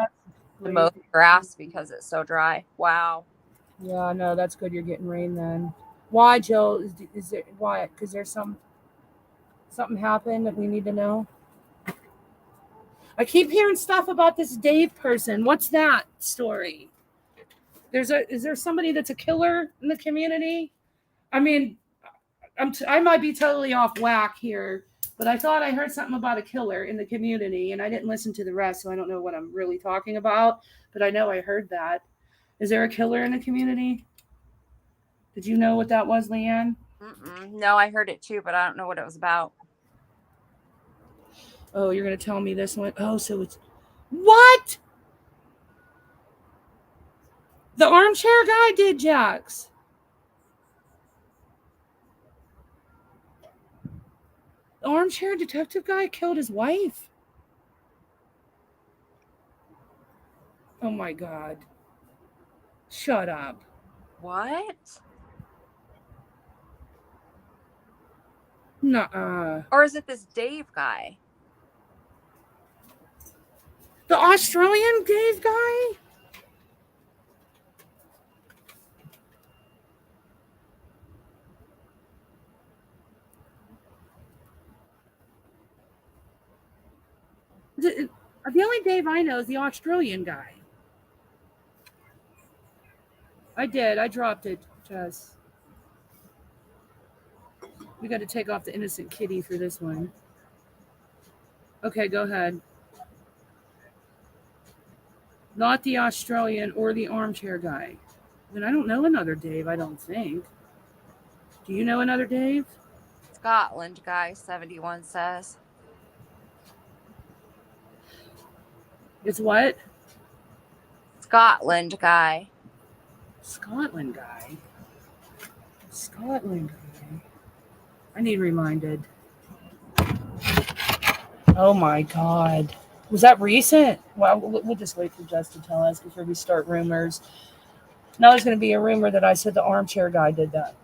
mow the grass because it's so dry. Wow. Yeah, no, that's good. You're getting rain then. Why, Jill? Is there why? Because there's something happened that we need to know. I keep hearing stuff about this Dave person. What's that story? Is there somebody that's a killer in the community? I mean, I might be totally off whack here, but I thought I heard something about a killer in the community, and I didn't listen to the rest, so I don't know what I'm really talking about, but I know I heard that. Is there a killer in the community? Did you know what that was, Leanne? No, I heard it too, but I don't know what it was about. Oh, you're going to tell me this one? Oh, so it's... What? The armchair guy did, Jax. The armchair detective guy killed his wife. Oh, my God. Shut up. What? Nuh-uh. Or is it this Dave guy? The Australian Dave guy? The only Dave I know is the Australian guy. I did. I dropped it, Jess. We got to take off the innocent kitty for this one. Okay, go ahead. Not the Australian or the armchair guy. Then I don't know another Dave, I don't think. Do you know another Dave? Scotland guy, 71 says. It's what? Scotland guy. Scotland guy. I need reminded. Oh my God. Was that recent? Well, we'll just wait for Jess to tell us before we start rumors. Now there's going to be a rumor that I said the armchair guy did that.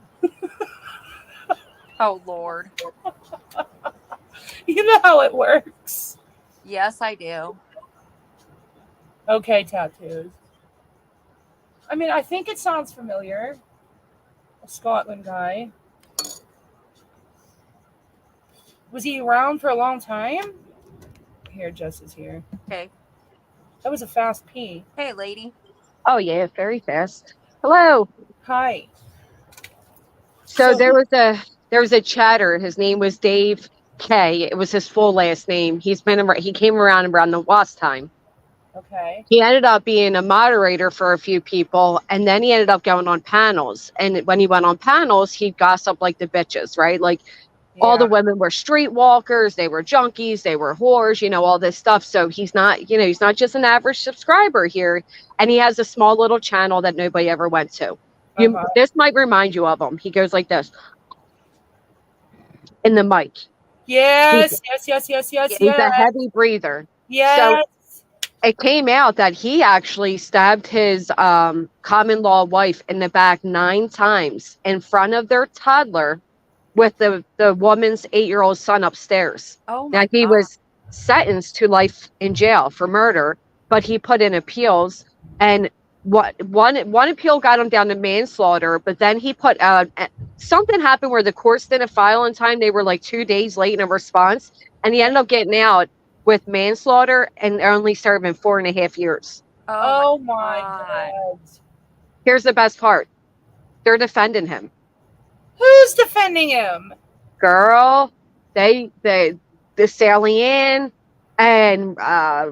Oh, Lord. You know how it works. Yes, I do. Okay, tattoos. I mean, I think it sounds familiar. A Scotland guy. Was he around for a long time? Here, Jess is here. Okay. That was a fast pee. Hey, lady. Oh, yeah, very fast. Hello. Hi. So there was a chatter. His name was Dave K. It was his full last name. He came around the WASP time. Okay. He ended up being a moderator for a few people, and then he ended up going on panels. And when he went on panels, he'd gossip like the bitches, right? Like all the women were streetwalkers, they were junkies, they were whores, all this stuff. So he's not just an average subscriber here. And he has a small little channel that nobody ever went to. This might remind you of him. He goes like this in the mic. Yes. He's a heavy breather. Yes. So it came out that he actually stabbed his common law wife in the back 9 times in front of their toddler with the woman's 8-year-old son upstairs. Oh my Now he was sentenced to life in jail for murder, but he put in appeals, and one appeal got him down to manslaughter, but then he put something happened where the courts didn't file in time. They were like 2 days late in a response, and he ended up getting out with manslaughter and only serving 4.5 years. Oh my God. Here's the best part. They're defending him. Who's defending him? Girl, the sailing in and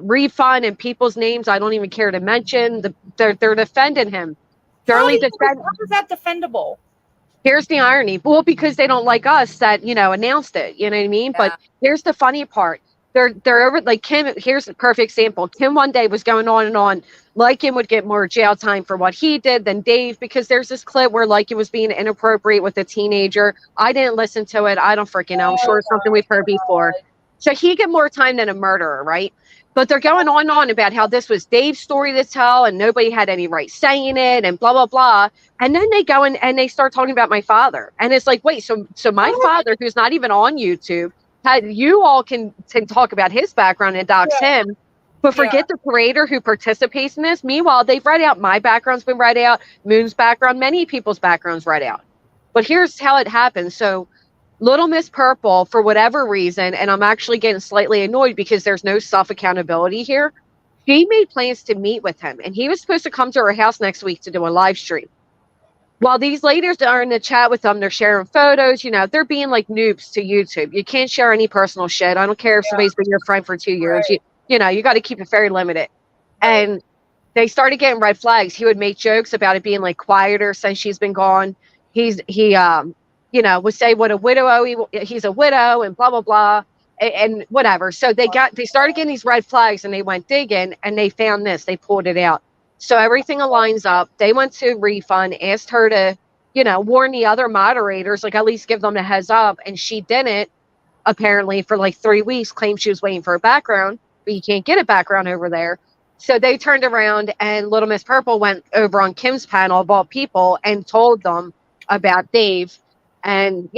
refund and people's names I don't even care to mention. They're defending him. How is that defendable? Here's the irony. Well, because they don't like us that, announced it. You know what I mean? Yeah. But here's the funny part. They're over, like Kim. Here's a perfect example. Kim one day was going on and on. Lycan would get more jail time for what he did than Dave, because there's this clip where Lycan was being inappropriate with a teenager. I didn't listen to it. I don't freaking know. I'm sure it's something we've heard before. So he get more time than a murderer, right? But they're going on and on about how this was Dave's story to tell and nobody had any right saying it and blah, blah, blah. And then they go and they start talking about my father. And it's like, wait, so my father, who's not even on YouTube, you all can talk about his background and dox him, but forget the creator who participates in this. Meanwhile, they've read out, my background's been read out, Moon's background, many people's backgrounds read out. But here's how it happens. So Little Miss Purple, for whatever reason, and I'm actually getting slightly annoyed because there's no self-accountability here, she made plans to meet with him, and he was supposed to come to her house next week to do a live stream. While these ladies are in the chat with them, they're sharing photos, they're being like noobs to YouTube. You can't share any personal shit. I don't care if somebody's been your friend for 2 years. Right. You got to keep it very limited. Right. And they started getting red flags. He would make jokes about it being like quieter since she's been gone. He would say what a widow, he's a widow and blah, blah, blah, and whatever. So they started getting these red flags, and they went digging, and they found this. They pulled it out. So everything aligns up. They went to refund, asked her to, warn the other moderators, like at least give them a heads up. And she didn't, apparently, for like 3 weeks, claimed she was waiting for a background, but you can't get a background over there. So they turned around, and Little Miss Purple went over on Kim's panel of all people and told them about Dave. And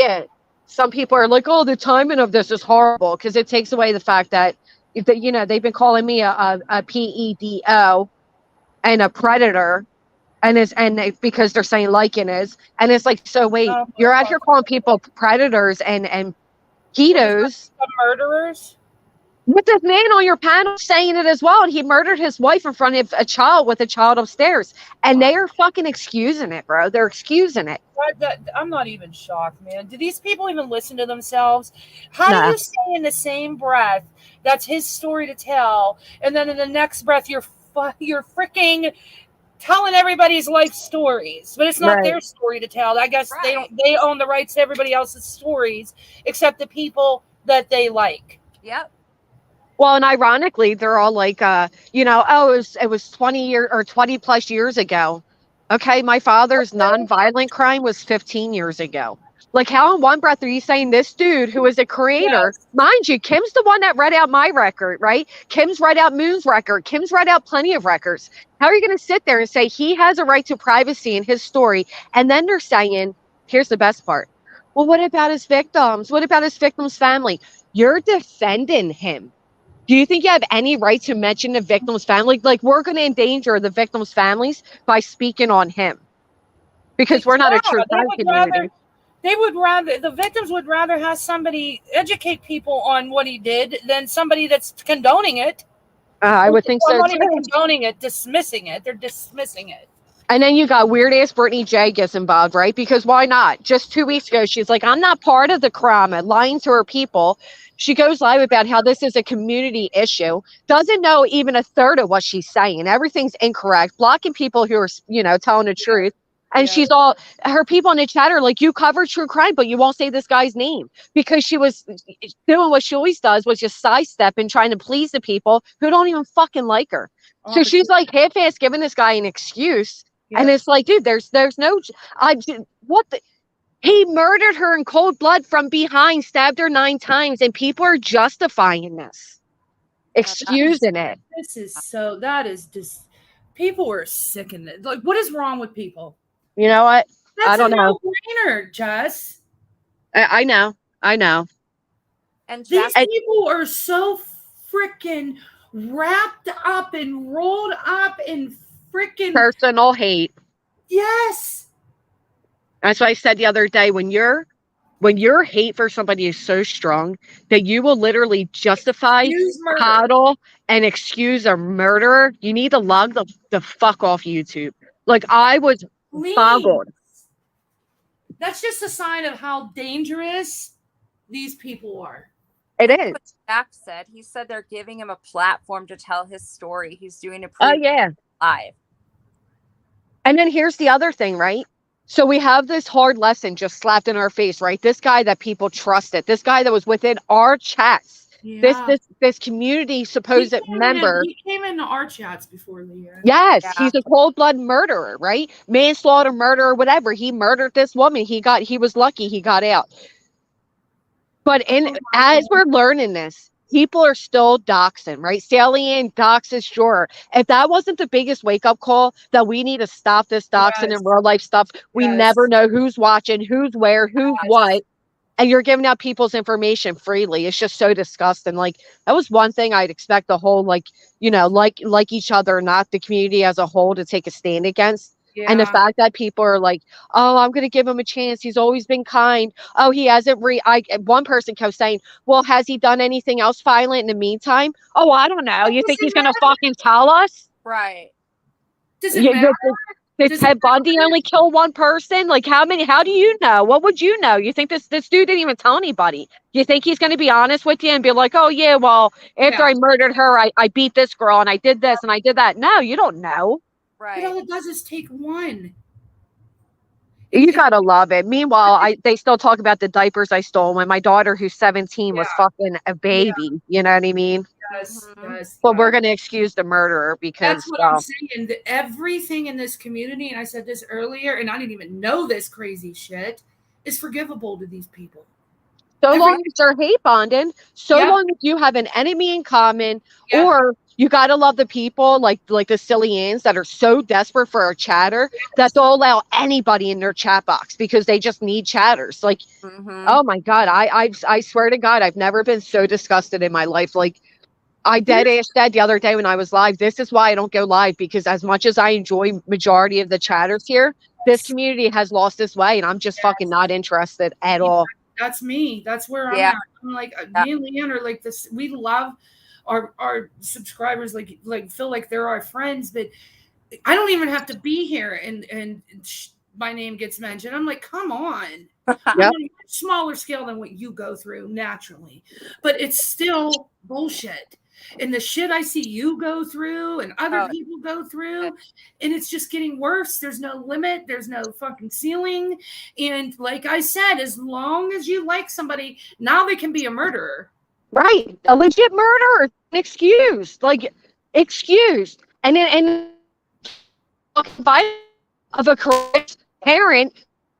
some people are like, oh, the timing of this is horrible, because it takes away the fact that, they've been calling me a PEDO and a predator, and because they're saying Lycan is, and it's like, so wait, you're out here calling people predators and pedos, murderers, with this man on your panel saying it as well, and he murdered his wife in front of a child with a child upstairs, and they are fucking excusing it, bro. They're excusing it. I'm not even shocked, man. Do these people even listen to themselves? How do you say in the same breath that's his story to tell, and then in the next breath you're freaking telling everybody's life stories, but it's not their story to tell? I guess they own the rights to everybody else's stories except the people that they like. Yep. Well, and ironically, they're all like, it was 20 plus years ago. Okay, my father's nonviolent crime was 15 years ago. Like, how in one breath are you saying this dude who is a creator, Yes. mind you, Kim's the one that read out my record, right? Kim's read out Moon's record. Kim's read out plenty of records. How are you going to sit there and say he has a right to privacy in his story? And then they're saying, here's the best part. Well, what about his victims? What about his victim's family? You're defending him. Do you think you have any right to mention the victim's family? Like, we're going to endanger the victim's families by speaking on him because we're not a true crime community. The victims would rather have somebody educate people on what he did than somebody that's condoning it. I would think so Not too. even condoning it, dismissing it. They're dismissing it. And then you got weird ass Brittany J gets involved, right? Because why not? Just 2 weeks ago, she's like, I'm not part of the crime, and lying to her people. She goes live about how this is a community issue, doesn't know even a third of what she's saying. Everything's incorrect, blocking people who are, telling the truth. And she's all, her people in the chat are like, you cover true crime, but you won't say this guy's name, because she was doing what she always does, was just sidestep and trying to please the people who don't even fucking like her. So she's like half-ass giving this guy an excuse. Yep. And it's like, dude, there's no, he murdered her in cold blood from behind, stabbed her 9 times, and people are justifying this, excusing it. That is just, people are sick in it. Like, what is wrong with people? You know what? I don't know. No-brainer, Jess. I know. And these people are so freaking wrapped up and rolled up in freaking personal hate. Yes. That's what I said the other day. When your hate for somebody is so strong that you will literally justify, coddle, and excuse a murderer, you need to log the fuck off YouTube. Like, I was boggled. That's just a sign of how dangerous these people are. It is. What Jack said. He said they're giving him a platform to tell his story. He's doing a live. And then here's the other thing, right? So we have this hard lesson just slapped in our face, right? This guy that people trusted, this guy that was within our chats, this community supposed member. He came into our chats before, Leah. Yes, he's a cold-blooded murderer, right? Manslaughter, murderer, whatever. He murdered this woman. He was lucky he got out. But as we're learning this, people are still doxing, right? Sally Ann doxes, sure. If that wasn't the biggest wake-up call that we need to stop this doxing and real life stuff, we never know who's watching, who's where, who's what. And you're giving out people's information freely. It's just so disgusting. Like, that was one thing I'd expect the whole, like each other, not the community as a whole, to take a stand against. Yeah. And the fact that people are like, oh, I'm going to give him a chance. He's always been kind. Oh, he hasn't one person kept saying, well, has he done anything else violent in the meantime? Oh, I don't know. You think he's going to fucking tell us? Right. Does it matter? Did Ted Bundy only kill one person? Like, how do you know? What would you know? You think this dude didn't even tell anybody? You think he's going to be honest with you and be like, oh, yeah, well, after I murdered her, I beat this girl and I did this and I did that. No, you don't know. Right. All it does is take one. You gotta love it. Meanwhile, they still talk about the diapers I stole when my daughter, who's 17, was fucking a baby. Yeah. You know what I mean? Yes. But we're gonna excuse the murderer because that's what I'm saying. Everything in this community, and I said this earlier, and I didn't even know this crazy shit, is forgivable to these people. So long as they're hate bonding, long as you have an enemy in common, or you got to love the people like the silly ants that are so desperate for a chatter that they'll allow anybody in their chat box because they just need chatters. Like, oh my God, I swear to God, I've never been so disgusted in my life. Like, I dead-ass said the other day when I was live, this is why I don't go live, because as much as I enjoy majority of the chatters here, this community has lost its way and I'm just fucking not interested at all. That's me. That's where I'm at. I'm like, me and Leanne are like this. We love our subscribers, like feel like they're our friends, but I don't even have to be here and my name gets mentioned. I'm like, come on. I'm on a smaller scale than what you go through naturally, but it's still bullshit. And the shit I see you go through and other people go through, and it's just getting worse. There's no limit. There's no fucking ceiling. And like I said, as long as you like somebody, now they can be a murderer. Right. A legit murderer. Excused. Like, excused. And then of a correct parent,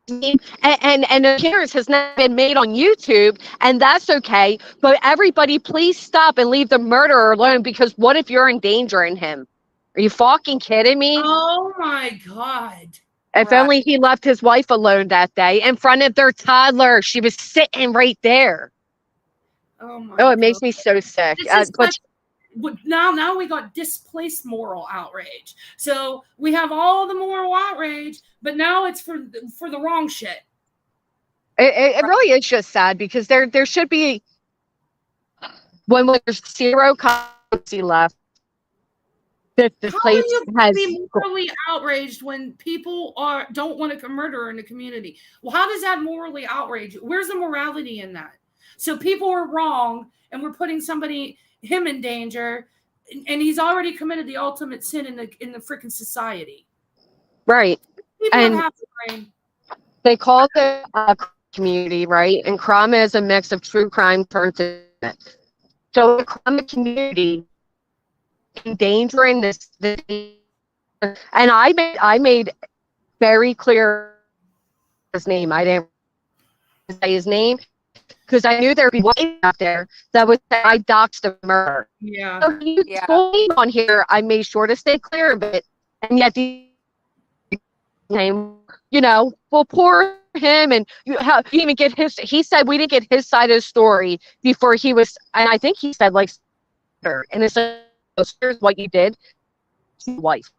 and the appearance has not been made on YouTube, and that's okay. But everybody, please stop and leave the murderer alone, because what if you're endangering him? Are you fucking kidding me? Oh my God. If only he left his wife alone that day in front of their toddler. She was sitting right there. Oh my Oh, it makes me so sick. But now we got displaced moral outrage. So we have all the moral outrage, but now it's for the wrong shit. It really is just sad, because there should be, when there's zero currency left, this place has be morally outraged when people don't want a murderer in the community. Well, how does that morally outrage you? Where's the morality in that? So people are wrong, and we're putting him in danger, and he's already committed the ultimate sin in the freaking society. Right. People and have the brain. They call it a community, right? And crime is a mix of true crime turned to it. So the crime community endangering this, and I made very clear his name. I didn't say his name, because I knew there'd be one out there that would say I doxed the murder. Yeah. So he's going on here. I made sure to stay clear of it, and yet the name, well, poor him, and you even get his. He said we didn't get his side of the story before he was, and I think he said and it's like, here's what you did to your wife.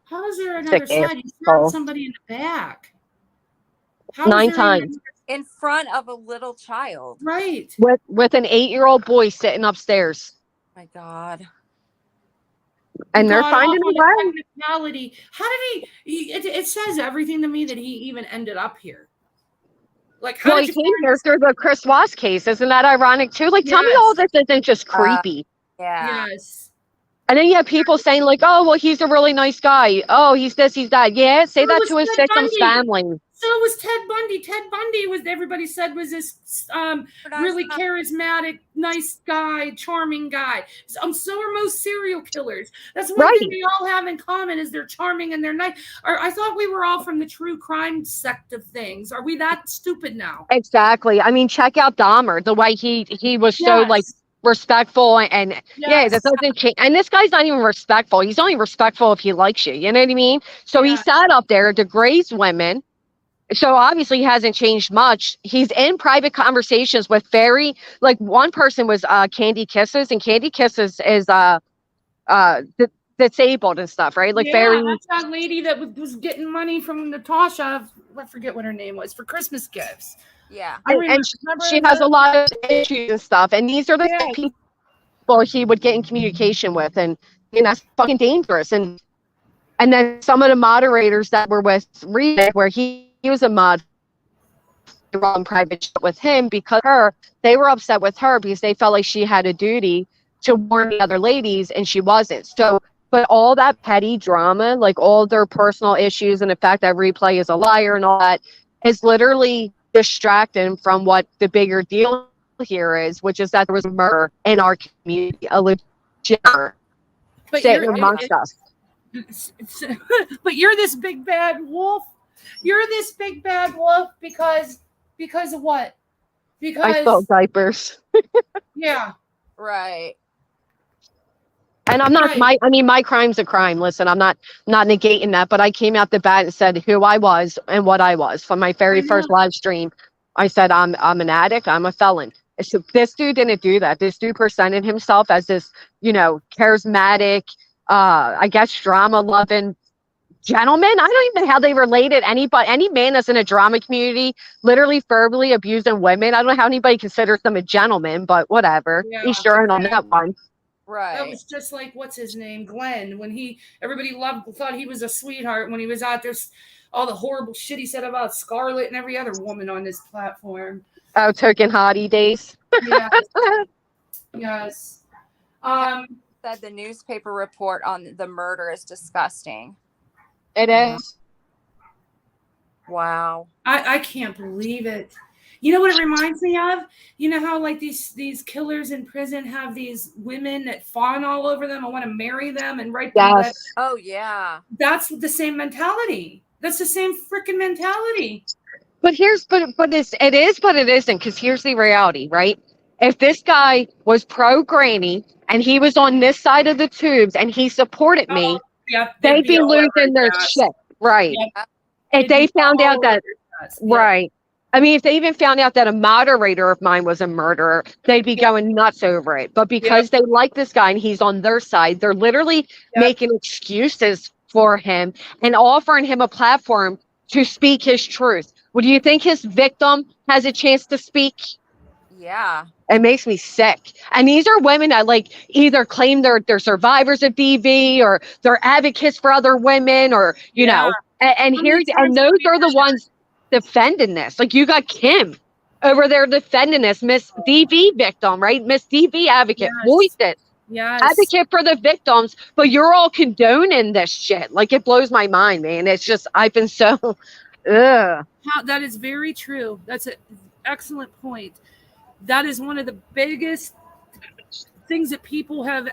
How is there another side? You shot somebody in the back. 9 times. In front of a little child. Right. With an 8-year-old boy sitting upstairs. My God. And they're finding a way. Technicality. How did he? It says everything to me that he even ended up here. Like, how he came here through the Chris Voss case. Isn't that ironic too? Like, tell me all this isn't just creepy. Yeah. Yes. And then you have people saying like, "Oh, well, he's a really nice guy. Oh, he's this, he's that." Yeah, say that to his victim's family. So was Ted Bundy. Ted Bundy everybody said was this really charismatic, nice guy, charming guy. So are most serial killers. That's one thing they all have in common, is they're charming and they're nice. I thought we were all from the true crime sect of things. Are we that stupid now? Exactly. I mean, check out Dahmer. The way he was so respectful, and that doesn't change. And this guy's not even respectful. He's only respectful if he likes you. You know what I mean? So he sat up there, degrades women. So obviously he hasn't changed much. He's in private conversations with one person was Candy Kisses, and Candy Kisses is disabled and stuff, right? Like that's that lady that was getting money from Natasha. I forget what her name was, for Christmas gifts. Yeah. And she has a lot of issues and stuff. And these are the people he would get in communication with, and that's fucking dangerous. And then some of the moderators that were with Rita, where he was a mod on private chat with him, because they were upset with her because they felt like she had a duty to warn the other ladies, and she wasn't. So, but all that petty drama, like all their personal issues and the fact that Replay is a liar and all that, is literally distracting from what the bigger deal here is, which is that there was a murder in our community, a legit murder sitting amongst us. But you're this big bad wolf. You're this big bad wolf because of what? Because I sold diapers. Yeah. Right. And I'm not my crime's a crime. Listen, I'm not negating that, but I came out the bat and said who I was and what I was. From my very first live stream, I said I'm an addict, I'm a felon. So this dude didn't do that. This dude presented himself as this, charismatic, I guess drama loving gentleman. I don't even know how they related any man that's in a drama community literally verbally abusing women. I don't know how anybody considers them a gentleman, but whatever. He's sure on that one. Right. That was just like, what's his name? Glenn, when everybody thought he was a sweetheart when he was out there, all the horrible shit he said about Scarlett and every other woman on this platform. Oh, token hottie days. Yes. Said the newspaper report on the murder is disgusting. It is. Wow. I can't believe it. You know what it reminds me of? You know how like these killers in prison have these women that fawn all over them and want to marry them and write them letters. Yes. Oh yeah. That's the same mentality. That's the same freaking mentality. But it is, but it isn't, because here's the reality, right? If this guy was pro granny and he was on this side of the tubes and he supported me, Yep, they'd be losing their shit. Right. Yep. If they found out that, right. I mean, if they even found out that a moderator of mine was a murderer, they'd be going nuts over it. But because they like this guy and he's on their side, they're literally making excuses for him and offering him a platform to speak his truth. Well, do you think his victim has a chance to speak? Yeah. It makes me sick. And these are women that like either claim they're survivors of DV or they're advocates for other women, or you know, and those are the ones defending this. Like you got Kim over there defending this, Miss DV victim, right? Miss DV advocate, voiced it. Yes. Advocate for the victims, but you're all condoning this shit. Like it blows my mind, man. It's just I've been so That is very true. That's an excellent point. That is one of the biggest things that people have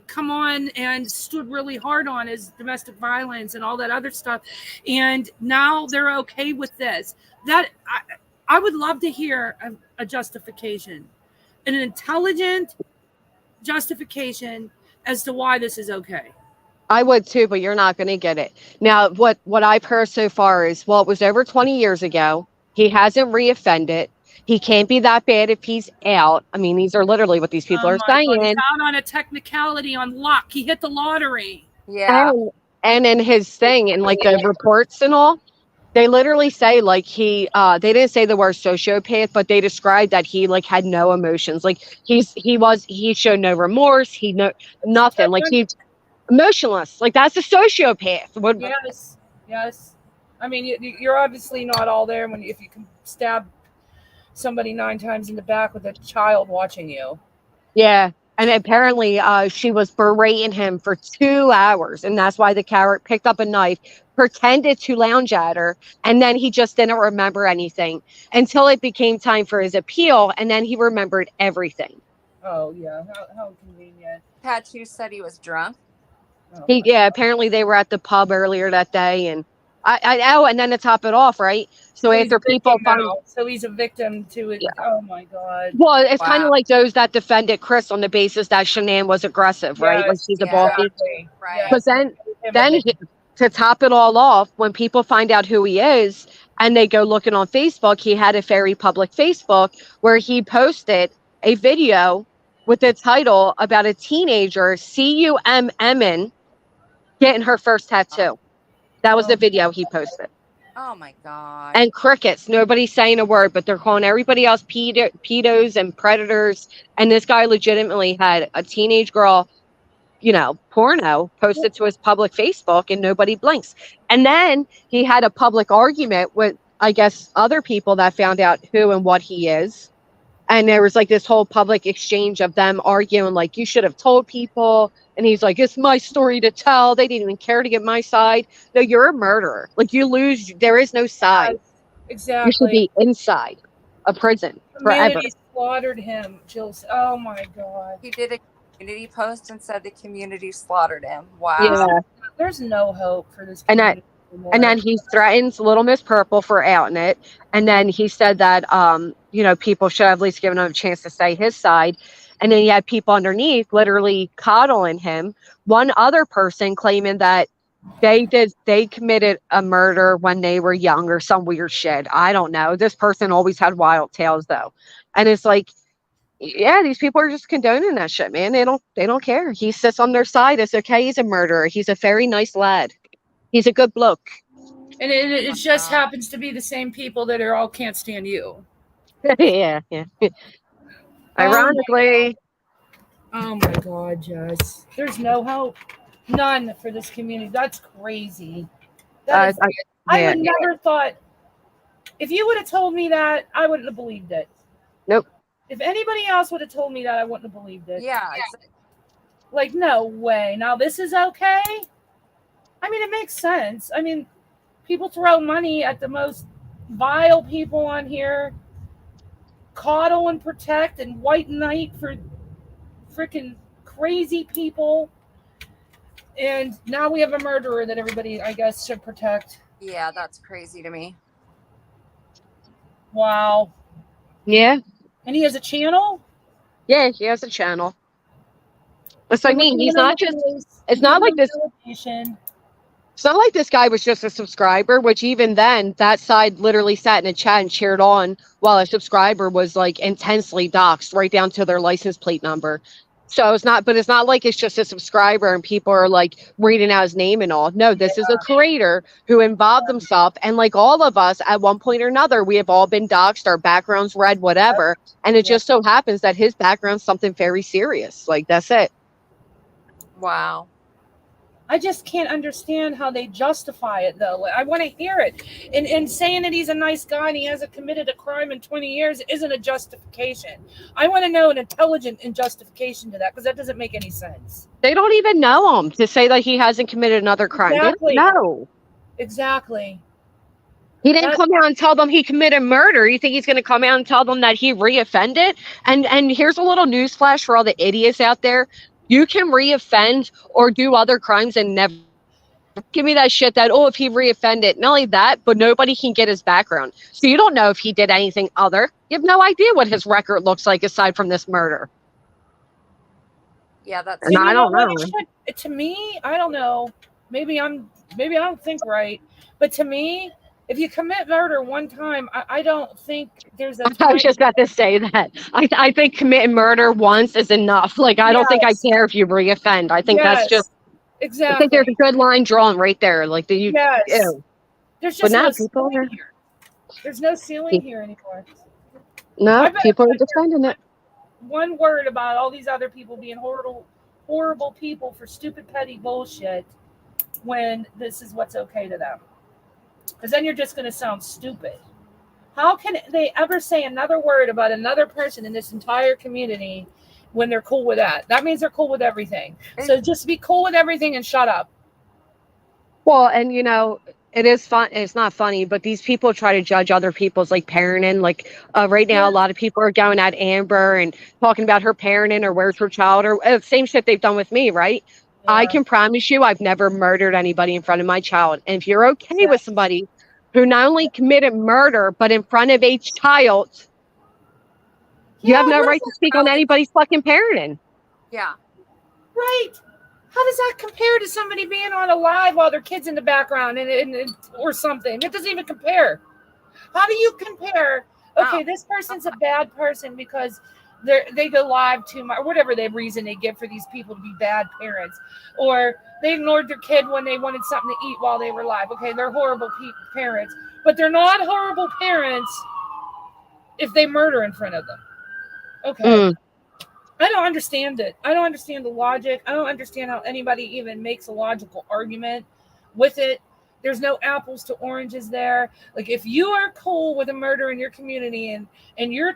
come on and stood really hard on, is domestic violence and all that other stuff. And now they're okay with this. That I would love to hear a justification, an intelligent justification as to why this is okay. I would too, but you're not going to get it. Now, what I've heard so far is, well, it was over 20 years ago. He hasn't reoffended. He can't be that bad if he's out. I mean, these are literally what these people are saying. God, he's out on a technicality on luck. He hit the lottery. Yeah. And in his thing and like the reports and all, they literally say like they didn't say the word sociopath, but they described that he like had no emotions. Like he showed no remorse. Nothing. Like he's emotionless. Like that's a sociopath. Yes. I mean, you're obviously not all there if you can stab somebody 9 times in the back with a child watching you. Yeah. And apparently she was berating him for 2 hours. And that's why the coward picked up a knife, pretended to lounge at her. And then he just didn't remember anything until it became time for his appeal. And then he remembered everything. Oh, yeah. How convenient. Patu said he was drunk. Apparently they were at the pub earlier that day. And and then to top it off, right? So after people so he's a victim to it. Yeah. Oh my God. Well, it's kind of like those that defended Chris on the basis that Shanann was aggressive, right? Like she's a bossy. Right. But then to top it all off, when people find out who he is and they go looking on Facebook, he had a very public Facebook where he posted a video with the title about a teenager, CUMMing, getting her first tattoo. That was the video he posted. Oh my God. And crickets. Nobody's saying a word, but they're calling everybody else pedos and predators. And this guy legitimately had a teenage girl, porno posted to his public Facebook, and nobody blinks. And then he had a public argument with, I guess, other people that found out who and what he is. And there was like this whole public exchange of them arguing, like, you should have told people. And he's like, it's my story to tell. They didn't even care to get my side. No, you're a murderer. Like, you lose. There is no side. Exactly. You should be inside a prison forever. Community slaughtered him, Jill. Oh my God. He did a community post and said the community slaughtered him. Wow. Yeah. There's no hope for this community. And then he threatens Little Miss Purple for outing it. And then he said that, people should have at least given him a chance to say his side. And then he had people underneath literally coddling him. One other person claiming that they committed a murder when they were young or some weird shit. I don't know. This person always had wild tales though. And it's like, yeah, these people are just condoning that shit, man. They don't care. He sits on their side. It's okay. He's a murderer. He's a very nice lad. He's a good bloke. And it just happens to be the same people that are all can't stand you. Yeah. Ironically. Oh my God, Jess. There's no hope. None for this community. That's crazy. I would never thought. If you would have told me that, I wouldn't have believed it. Nope. If anybody else would have told me that, I wouldn't have believed it. Yeah. Like, no way. Now this is okay? I mean, it makes sense. I mean, people throw money at the most, vile people on here coddle and protect and white knight for freaking crazy people. And now we have a murderer that everybody, I guess, should protect. Yeah, that's crazy to me. Wow. Yeah. And he has a channel? Yeah, he has a channel. So I mean, he's not just, it's not like this. It's not like this guy was just a subscriber, which even then, that side literally sat in a chat and cheered on while a subscriber was like intensely doxxed right down to their license plate number. So it's not, but it's not like it's just a subscriber and people are like reading out his name and all. No, this is a creator who involved himself. And like all of us at one point or another, we have all been doxxed, our backgrounds read, whatever. And it just so happens that his background's something very serious. Like, that's it. Wow. I just can't understand how they justify it, though. I want to hear it. And saying that he's a nice guy and he hasn't committed a crime in 20 years isn't a justification. I want to know an intelligent justification to that, because that doesn't make any sense. They don't even know him to say that he hasn't committed another crime. Exactly. No. Exactly. He didn't come out and tell them he committed murder. You think he's going to come out and tell them that he reoffended? And here's a little newsflash for all the idiots out there. You can reoffend or do other crimes and never give me that shit that, oh, if he reoffended, not only that, but nobody can get his background. So you don't know if he did anything other. You have no idea what his record looks like aside from this murder. Yeah, that's. And I don't know. To me, I don't know. Maybe I don't think right. But to me, if you commit murder one time, I don't think there's a. I was just about to say that. I think committing murder once is enough. Like, I don't think I care if you reoffend. I think that's just. Exactly. I think there's a good line drawn right there. Like, ew. There's just no no people ceiling here. There's no ceiling here anymore. No, people are defending it. One word about all these other people being horrible people for stupid, petty bullshit when this is what's okay to them. Because then you're just going to sound stupid. How can they ever say another word about another person in this entire community when they're cool with that? That means they're cool with everything. So just be cool with everything and shut up. Well, and you know, it is fun. It's not funny, but these people try to judge other people's like parenting. Like right now, a lot of people are going at Amber and talking about her parenting or where's her child or same shit they've done with me, right? Yeah. I can promise you I've never murdered anybody in front of my child. And if you're okay with somebody who not only committed murder, but in front of a child, you have no right to speak on anybody's fucking parenting. Yeah. Right. How does that compare to somebody being on a live while their kid's in the background and or something? It doesn't even compare. How do you compare? Okay, this person's a bad person because they go live too much, or whatever the reason they give for these people to be bad parents, or they ignored their kid when they wanted something to eat while they were live. Okay, they're horrible parents, but they're not horrible parents if they murder in front of them. Okay. I don't understand it. I don't understand the logic. I don't understand how anybody even makes a logical argument with it. There's no apples to oranges there. Like, if you are cool with a murder in your community and your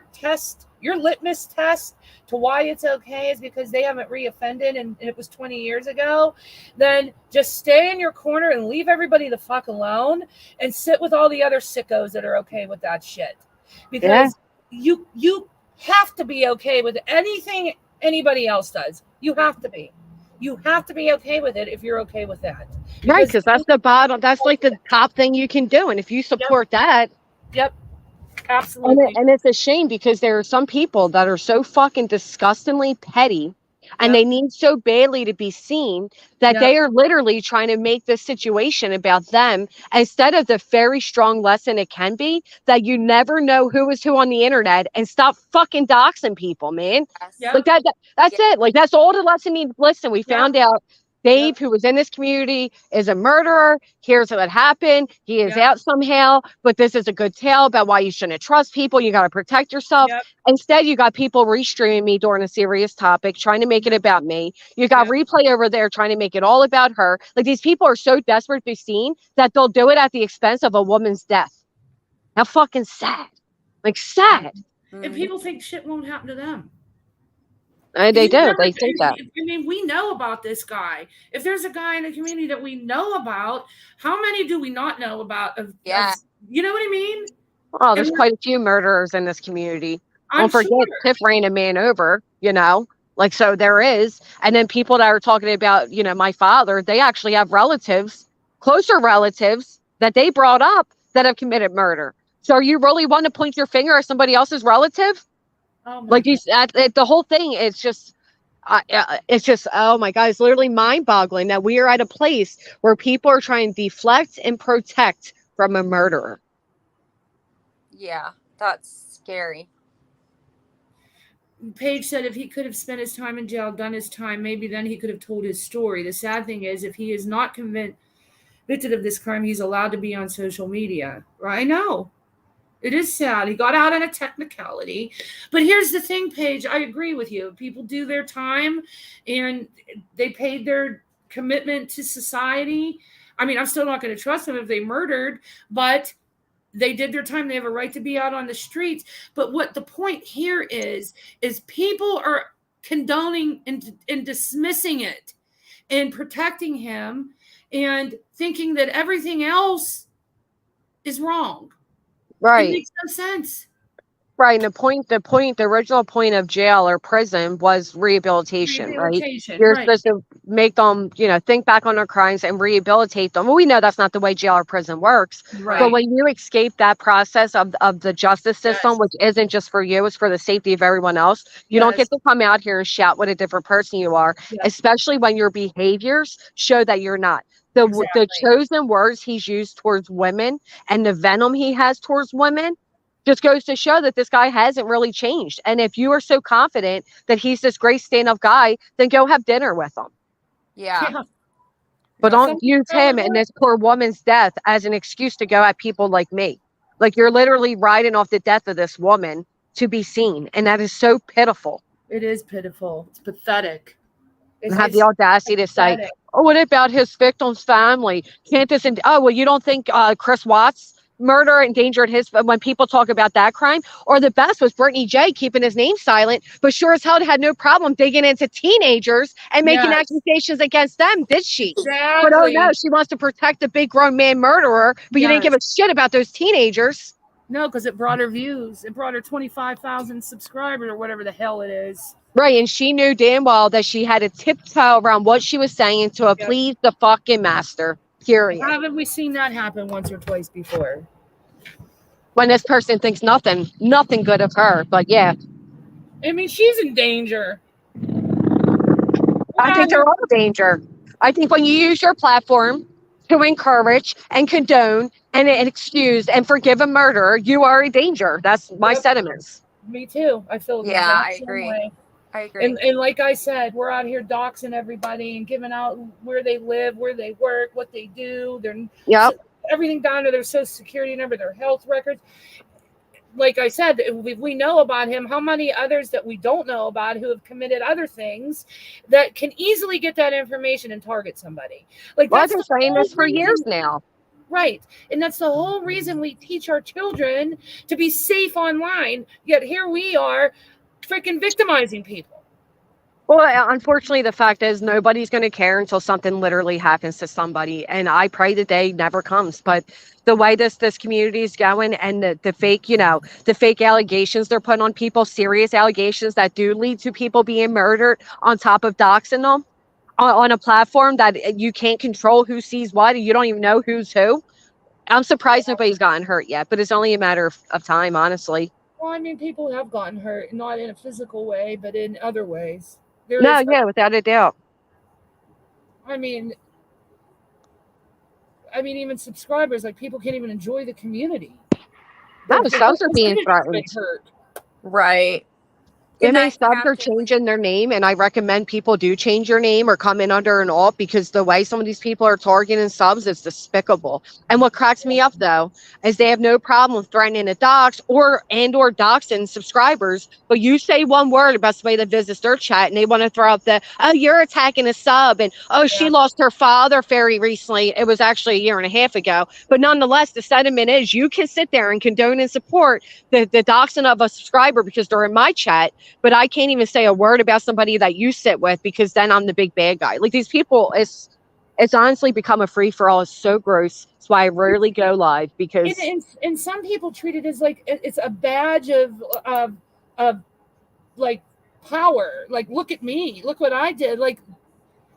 litmus test to why it's okay is because they haven't reoffended and it was 20 years ago, then just stay in your corner and leave everybody the fuck alone and sit with all the other sickos that are okay with that shit. Because you have to be okay with anything anybody else does. You have to be. You have to be okay with it if you're okay with that. Right, because that's the bottom. That's like the top thing you can do. And if you support that. Yep. Absolutely. And it's a shame because there are some people that are so fucking disgustingly petty and they need so badly to be seen that they are literally trying to make this situation about them instead of the very strong lesson it can be that you never know who is who on the internet and stop fucking doxing people, man. Yes. Like that's it. Like, that's all the lesson needs. Listen, we found out Dave, who was in this community, is a murderer. Here's what happened. He is out somehow, but this is a good tale about why you shouldn't trust people. You got to protect yourself. Instead, you got people restreaming me during a serious topic, trying to make it about me. You got Replay over there trying to make it all about her. Like, these people are so desperate to be seen that they'll do it at the expense of a woman's death. How fucking sad. Like, sad. And people think shit won't happen to them. They do. They think that. I mean, we know about this guy. If there's a guy in the community that we know about, how many do we not know about? You know what I mean? Oh, there's quite a few murderers in this community. Don't forget, Tiff ran a man over, like, so there is. And then people that are talking about, my father, they actually have relatives, closer relatives that they brought up that have committed murder. So are you really want to point your finger at somebody else's relative? Like the whole thing, it's just, oh my God, it's literally mind boggling that we are at a place where people are trying to deflect and protect from a murderer. Yeah, that's scary. Paige said if he could have spent his time in jail, done his time, maybe then he could have told his story. The sad thing is, if he is not convicted of this crime, he's allowed to be on social media. Right? I know. It is sad. He got out on a technicality. But here's the thing, Paige. I agree with you. People do their time, and they paid their commitment to society. I mean, I'm still not going to trust them if they murdered, but they did their time. They have a right to be out on the streets. But what the point here is people are condoning and dismissing it and protecting him and thinking that everything else is wrong. Right. It makes no sense. Right. And the original point of jail or prison was rehabilitation, right? You're supposed to make them, think back on their crimes and rehabilitate them. Well, we know that's not the way jail or prison works. Right. But when you escape that process of the justice system, which isn't just for you, it's for the safety of everyone else, you don't get to come out here and shout what a different person you are, especially when your behaviors show that you're not. The chosen words he's used towards women and the venom he has towards women just goes to show that this guy hasn't really changed. And if you are so confident that he's this great stand-up guy, then go have dinner with him. Yeah. But don't use him and this poor woman's death as an excuse to go at people like me. Like, you're literally riding off the death of this woman to be seen. And that is so pitiful. It is pitiful. It's pathetic. And have the audacity to say, oh, what about his victim's family? Can't this, well, you don't think Chris Watts murder endangered his, when people talk about that crime? Or the best was Brittany J keeping his name silent, but sure as hell had no problem digging into teenagers and making accusations against them, did she? Exactly. But oh no, she wants to protect the big grown man murderer, but you didn't give a shit about those teenagers. No, because it brought her views. It brought her 25,000 subscribers or whatever the hell it is. Right, and she knew damn well that she had to tiptoe around what she was saying to please the fucking master. Period. Haven't we seen that happen once or twice before? When this person thinks nothing good of her, but yeah. I mean, she's in danger. I think they're all in danger. I think when you use your platform to encourage and condone and excuse and forgive a murderer, you are a danger. That's my sentiments. Me too. I feel I agree. I agree. And like I said, we're out here doxing everybody and giving out where they live, where they work, what they do, everything down to their social security number, their health records. Like I said, if we know about him, how many others that we don't know about who have committed other things that can easily get that information and target somebody? Like, I've been saying this for years now. Right. And that's the whole reason we teach our children to be safe online. Yet here we are freaking victimizing people. Well, unfortunately, the fact is nobody's going to care until something literally happens to somebody. And I pray the day never comes. But the way this community is going and the fake, the fake allegations they're putting on people, serious allegations that do lead to people being murdered on top of doxing them on a platform that you can't control who sees what. You don't even know who's who. I'm surprised nobody's gotten hurt yet, but it's only a matter of time, honestly. Well, I mean, people have gotten hurt, not in a physical way, but in other ways. Without a doubt. I mean, even subscribers, like, people can't even enjoy the community. No, subs are being threatened. Right. Many subs are changing their name, and I recommend people do change your name or come in under an alt, because the way some of these people are targeting subs is despicable. And what cracks me up, though, is they have no problem threatening to dox or doxing subscribers, but you say one word about somebody that visits their chat, and they want to throw up you're attacking a sub, and she lost her father very recently. It was actually a year and a half ago. But nonetheless, the sentiment is you can sit there and condone and support the doxing of a subscriber because they're in my chat, but I can't even say a word about somebody that you sit with because then I'm the big bad guy. Like, these people, It's honestly become a free for all. It's so gross. That's why I rarely go live because and some people treat it as like it's a badge of like power. Like, look at me, look what I did. Like,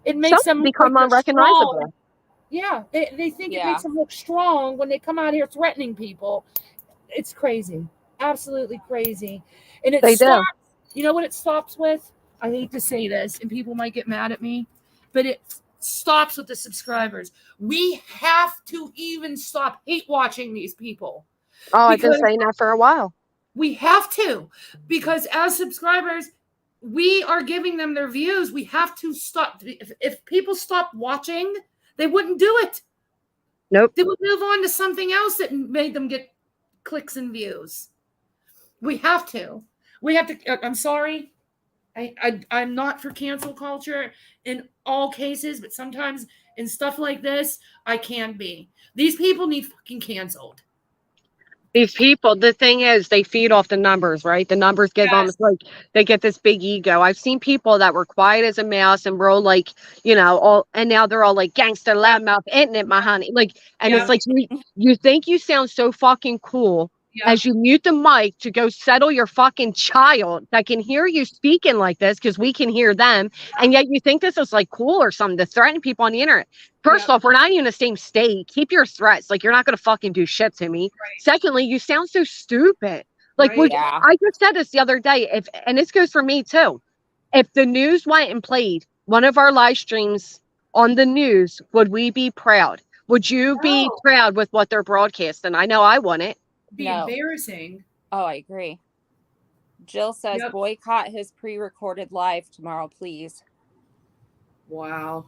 it makes them become like unrecognizable. strong. Yeah, they think it makes them look strong when they come out here threatening people. It's crazy, absolutely crazy. And it stops. You know what it stops with? I hate to say this, and people might get mad at me, but it stops with the subscribers. We have to even stop hate watching these people. Oh, I've been saying that for a while. We have to, because as subscribers, we are giving them their views. We have to stop. If people stop watching, they wouldn't do it. Nope. They would move on to something else that made them get clicks and views. We have to. I'm sorry. I'm not for cancel culture in all cases, but sometimes in stuff like this, I can be. These people need fucking canceled. These people, the thing is, they feed off the numbers, right? The numbers give them, like, they get this big ego. I've seen people that were quiet as a mouse and were all like, and now they're all like gangster, loudmouth, internet, my honey. Like, and it's like, you think you sound so fucking cool as you mute the mic to go settle your fucking child that can hear you speaking like this, because we can hear them. And yet you think this is like cool or something to threaten people on the internet. First off, we're not even in the same state. Keep your threats. Like, you're not going to fucking do shit to me. Right. Secondly, you sound so stupid. Like, I just said this the other day, and this goes for me too. If the news went and played one of our live streams on the news, would we be proud? Would you be proud with what they're broadcasting? I know I wouldn't. Be embarrassing. Oh, I agree. Jill says boycott his pre-recorded live tomorrow, please. Wow.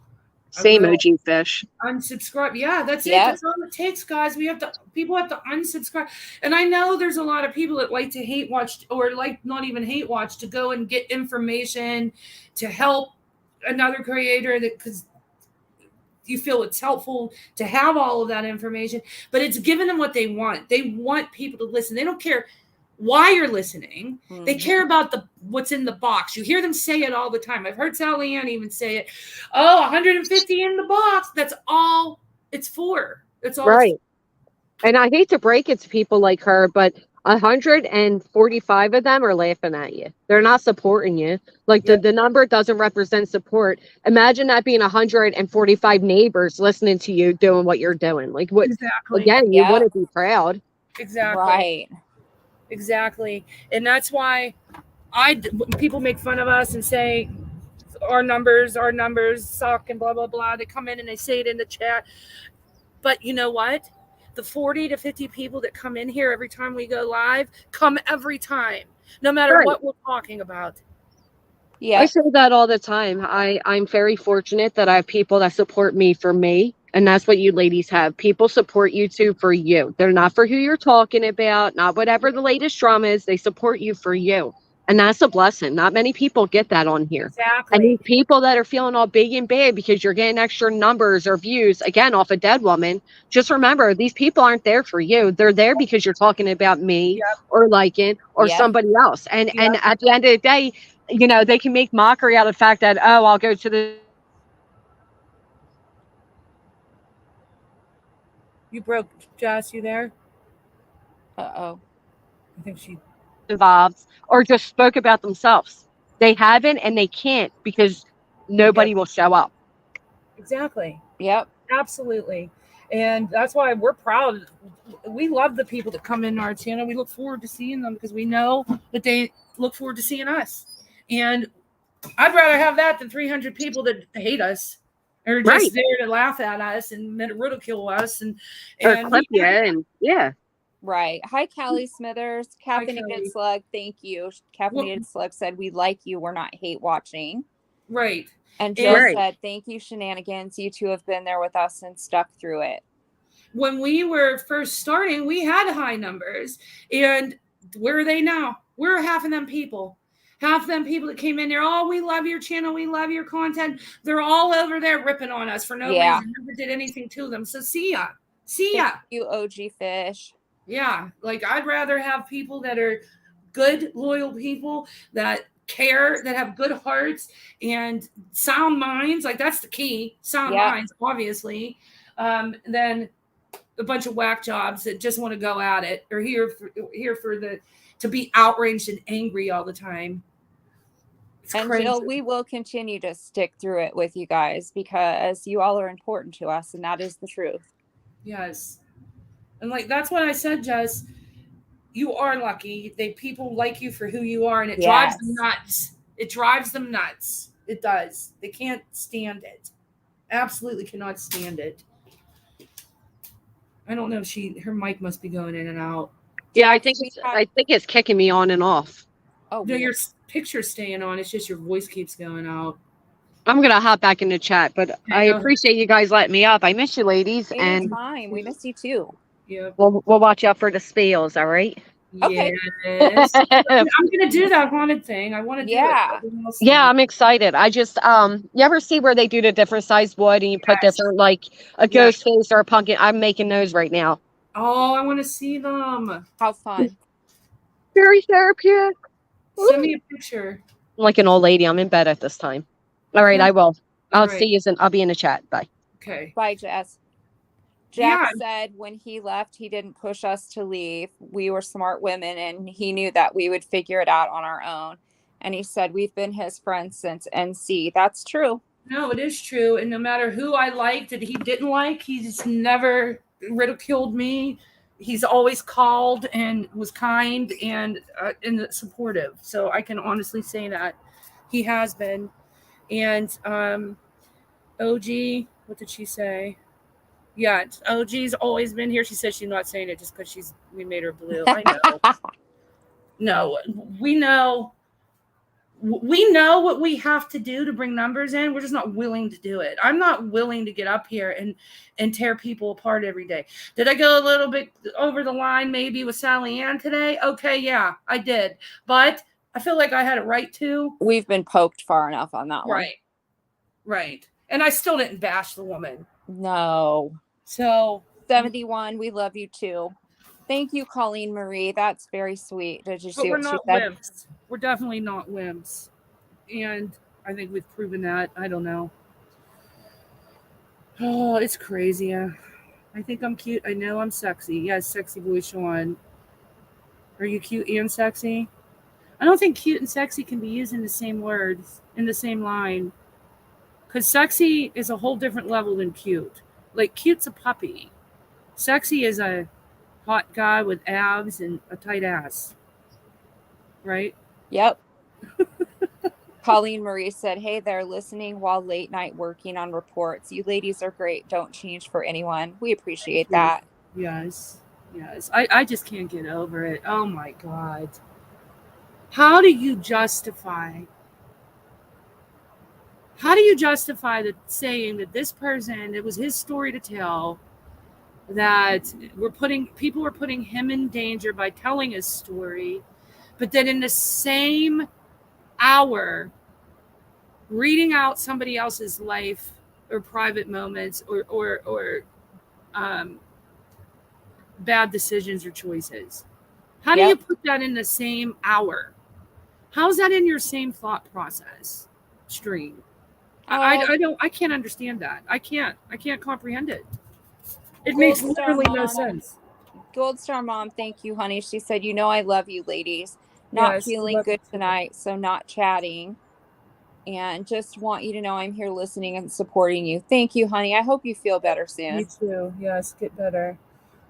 Same OG fish. Unsubscribe. Yeah, that's it. That's all it takes, guys. People have to unsubscribe. And I know there's a lot of people that like to hate watch, or like not even hate watch, to go and get information to help another creator, that because you feel it's helpful to have all of that information, but it's giving them what they want. They want people to listen. They don't care why you're listening. Mm-hmm. They care about what's in the box. You hear them say it all the time. I've heard Sally Ann even say it. Oh, 150 in the box. That's all it's for. That's all. Right. And I hate to break it to people like her, but 145 of them are laughing at you. They're not supporting you. Like, the number doesn't represent support. Imagine that being 145 neighbors listening to you doing what you're doing. Like, what? Exactly. Again, you wouldn't be proud. Exactly. Right. Exactly. And that's why when people make fun of us and say our numbers suck and blah, blah, blah. They come in and they say it in the chat. But you know what? The 40 to 50 people that come in here every time we go live come every time, no matter what we're talking about. Yeah, I say that all the time. I'm very fortunate that I have people that support me for me. And that's what you ladies have. People support you too for you. They're not for who you're talking about, not whatever the latest drama is. They support you for you. And that's a blessing. Not many people get that on here. Exactly. And these people that are feeling all big and bad because you're getting extra numbers or views, again, off a dead woman, just remember, these people aren't there for you. They're there because you're talking about me or liking or somebody else. And at the end of the day, they can make mockery out of the fact that, oh, I'll go to the... You broke, Jess, you there? Uh-oh. I think she... involved or just spoke about themselves. They haven't and they can't because nobody will show up. Exactly. Yep. Absolutely. And that's why we're proud. We love the people that come in our channel. We look forward to seeing them because we know that they look forward to seeing us. And I'd rather have that than 300 people that hate us or just there to laugh at us and ridicule us and clip you and Right. Hi, Callie Smithers. Caffeinated Slug. Thank you. Caffeinated Slug said, we like you. We're not hate watching. Right. And Jill said, thank you, Shenanigans. You two have been there with us and stuck through it. When we were first starting, we had high numbers. And where are they now? We're half of them people. Half of them people that came in there, oh, we love your channel. We love your content. They're all over there ripping on us for no reason. Never did anything to them. So see ya. Thank you, OG Fish. Yeah, like I'd rather have people that are good, loyal people that care, that have good hearts and sound minds, like that's the key, sound minds, obviously, then a bunch of whack jobs that just want to go at it or here for to be outraged and angry all the time. It's and crazy. Jill, we will continue to stick through it with you guys because you all are important to us, and that is the truth. Yes. And like that's what I said, Jess. You are lucky. People like you for who you are, and it drives them nuts. It drives them nuts. It does. They can't stand it. Absolutely cannot stand it. I don't know if her mic must be going in and out. Yeah, I think it's kicking me on and off. Oh, no, your picture's staying on. It's just your voice keeps going out. I'm gonna hop back in the chat, but I appreciate you guys letting me up. I miss you, ladies, and time. We miss you too. Yeah, we'll watch out for the spills. All right. Okay. Yes. I'm gonna do that haunted thing. I want to do it. Yeah, I'm excited. I just you ever see where they do the different sized wood and you put different, like a ghost face or a pumpkin? I'm making those right now. Oh, I want to see them. How fun. Very therapeutic. Send me a picture. I'm like an old lady. I'm in bed at this time. All right, I will. I'll see you I'll be in the chat. Bye. Okay. Bye, Jess. Jack said when he left, he didn't push us to leave. We were smart women, and he knew that we would figure it out on our own. And he said, we've been his friends since NC. That's true. No, it is true. And no matter who I liked and he didn't like, he's never ridiculed me. He's always called and was kind and supportive. So I can honestly say that he has been. And OG, what did she say? Yeah, OG's always been here. She says she's not saying it just because we made her blue. I know. No, we know what we have to do to bring numbers in. We're just not willing to do it. I'm not willing to get up here and tear people apart every day. Did I go a little bit over the line maybe with Sally Ann today? Okay, yeah, I did. But I feel like I had it right to. We've been poked far enough on that one. Right. And I still didn't bash the woman. No. So 71, we love you too. Thank you, Colleen Marie. That's very sweet. Did you see what she said? Wimps. We're definitely not wimps. And I think we've proven that. I don't know. Oh, it's crazy. I think I'm cute. I know I'm sexy. Yes, sexy boy Sean. Are you cute and sexy? I don't think cute and sexy can be used in the same words, in the same line. Because sexy is a whole different level than cute. Like, cute's a puppy. Sexy is a hot guy with abs and a tight ass. Right? Yep. Colleen Marie said, hey, they're listening while late night working on reports. You ladies are great. Don't change for anyone. We appreciate that. Yes. I just can't get over it. Oh, my God. How do you justify the saying that this person, it was his story to tell, that people were putting him in danger by telling his story, but then in the same hour, reading out somebody else's life or private moments or bad decisions or choices? How do you put that in the same hour? How's that in your same thought process stream? I can't understand that. I can't comprehend it. It makes literally no sense. Gold Star Mom, thank you, honey. She said, I love you ladies. Not feeling good tonight, so not chatting. And just want you to know I'm here listening and supporting you. Thank you, honey. I hope you feel better soon. Me too. Yes, get better.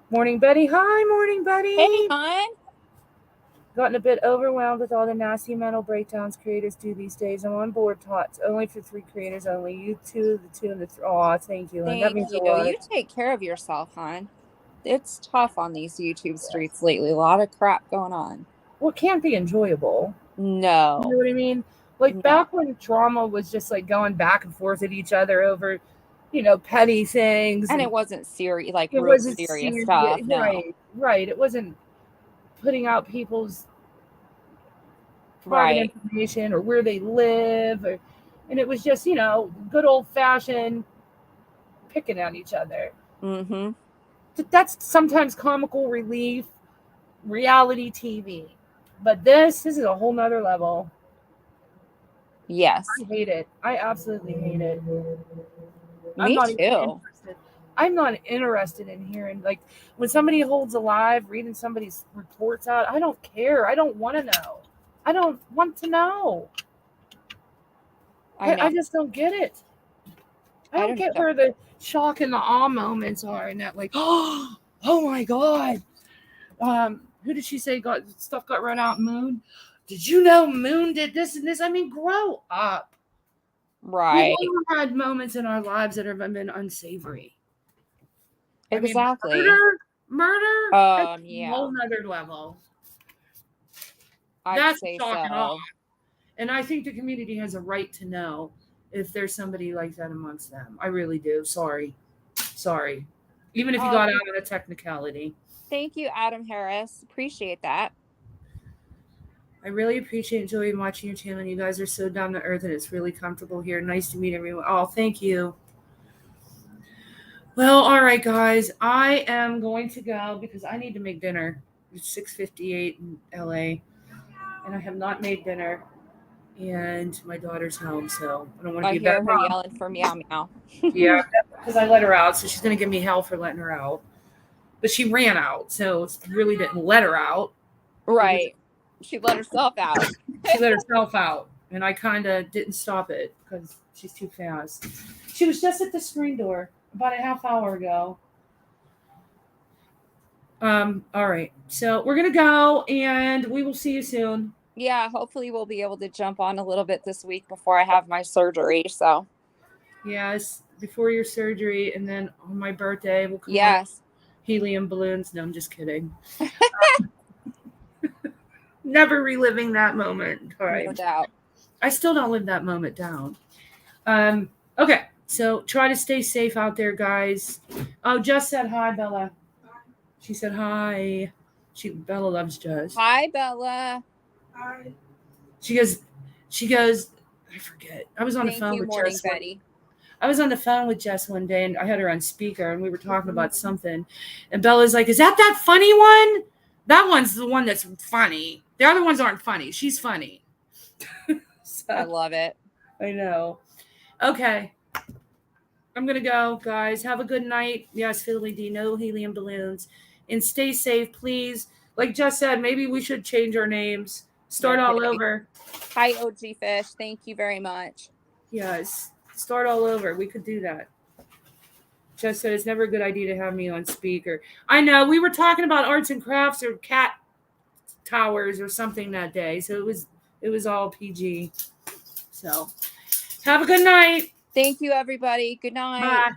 Morning, Betty. Hi, morning, Betty. Hey, hon. Gotten a bit overwhelmed with all the nasty mental breakdowns creators do these days. I'm on board, Tots. Only for 3 creators only. You 2, the 2, and the 3. Oh, thank you. Thank you. You take care of yourself, hon. It's tough on these YouTube streets lately. A lot of crap going on. Well, it can't be enjoyable. No. You know what I mean? Like back when drama was just like going back and forth at each other over, petty things. And it wasn't serious, like real serious stuff. No. Right. It wasn't putting out people's private information or where they live, and it was just good old fashioned picking at each other. Mm-hmm. That's sometimes comical relief, reality TV, but this is a whole nother level. Yes. I hate it. I absolutely hate it. Me too. I'm not interested in hearing, like, when somebody holds alive, reading somebody's reports out. I don't care. I don't want to know. I don't want to know. I just don't get it. I don't get where the shock and the awe moments are, and that, like, oh my God. Who did she say got run out? Moon? Did you know Moon did this and this? I mean, grow up. Right. We've all had moments in our lives that have been unsavory. Exactly. I mean, murder. Yeah. Whole nother level. I'd say shock and awe. so. And I think the community has a right to know if there's somebody like that amongst them. I really do. Sorry. Even if you got out of a technicality. Thank you, Adam Harris. Appreciate that. I really appreciate enjoying watching your channel. You guys are so down to earth and it's really comfortable here. Nice to meet everyone. Oh, thank you. Well, all right, guys. I am going to go because I need to make dinner. It's 6:58 in LA. And I have not made dinner. And my daughter's home, so I don't want to be hear her yelling for meow meow. Yeah, because I let her out, so she's going to give me hell for letting her out. But she ran out, so it really didn't let her out. Right. She let herself out. She let herself out, and I kind of didn't stop it because she's too fast. She was just at the screen door about a half hour ago. All right, so we're going to go, and we will see you soon. Yeah, hopefully we'll be able to jump on a little bit this week before I have my surgery. So, yes, before your surgery, and then on my birthday, we'll come. Yes, helium balloons. No, I'm just kidding. Never reliving that moment. All right. No doubt. I still don't live that moment down. Okay, so try to stay safe out there, guys. Oh, Jess said hi, Bella. She said hi. Bella loves Jess. Hi, Bella. Hi. She goes, I forget. I was on the phone with Jess. Betty. I was on the phone with Jess one day and I had her on speaker and we were talking about something. And Bella's like, is that funny one? That one's the one that's funny. The other ones aren't funny. She's funny. So, I love it. I know. Okay. I'm going to go, guys. Have a good night. Yes, Philly D, no helium balloons. And stay safe, please. Like Jess said, maybe we should change our names. Start all over. Hi, OG Fish. Thank you very much. Yes. Start all over. We could do that. Jess said it's never a good idea to have me on speaker. I know. We were talking about arts and crafts or cat towers or something that day. So it was all PG. So have a good night. Thank you, everybody. Good night. Bye.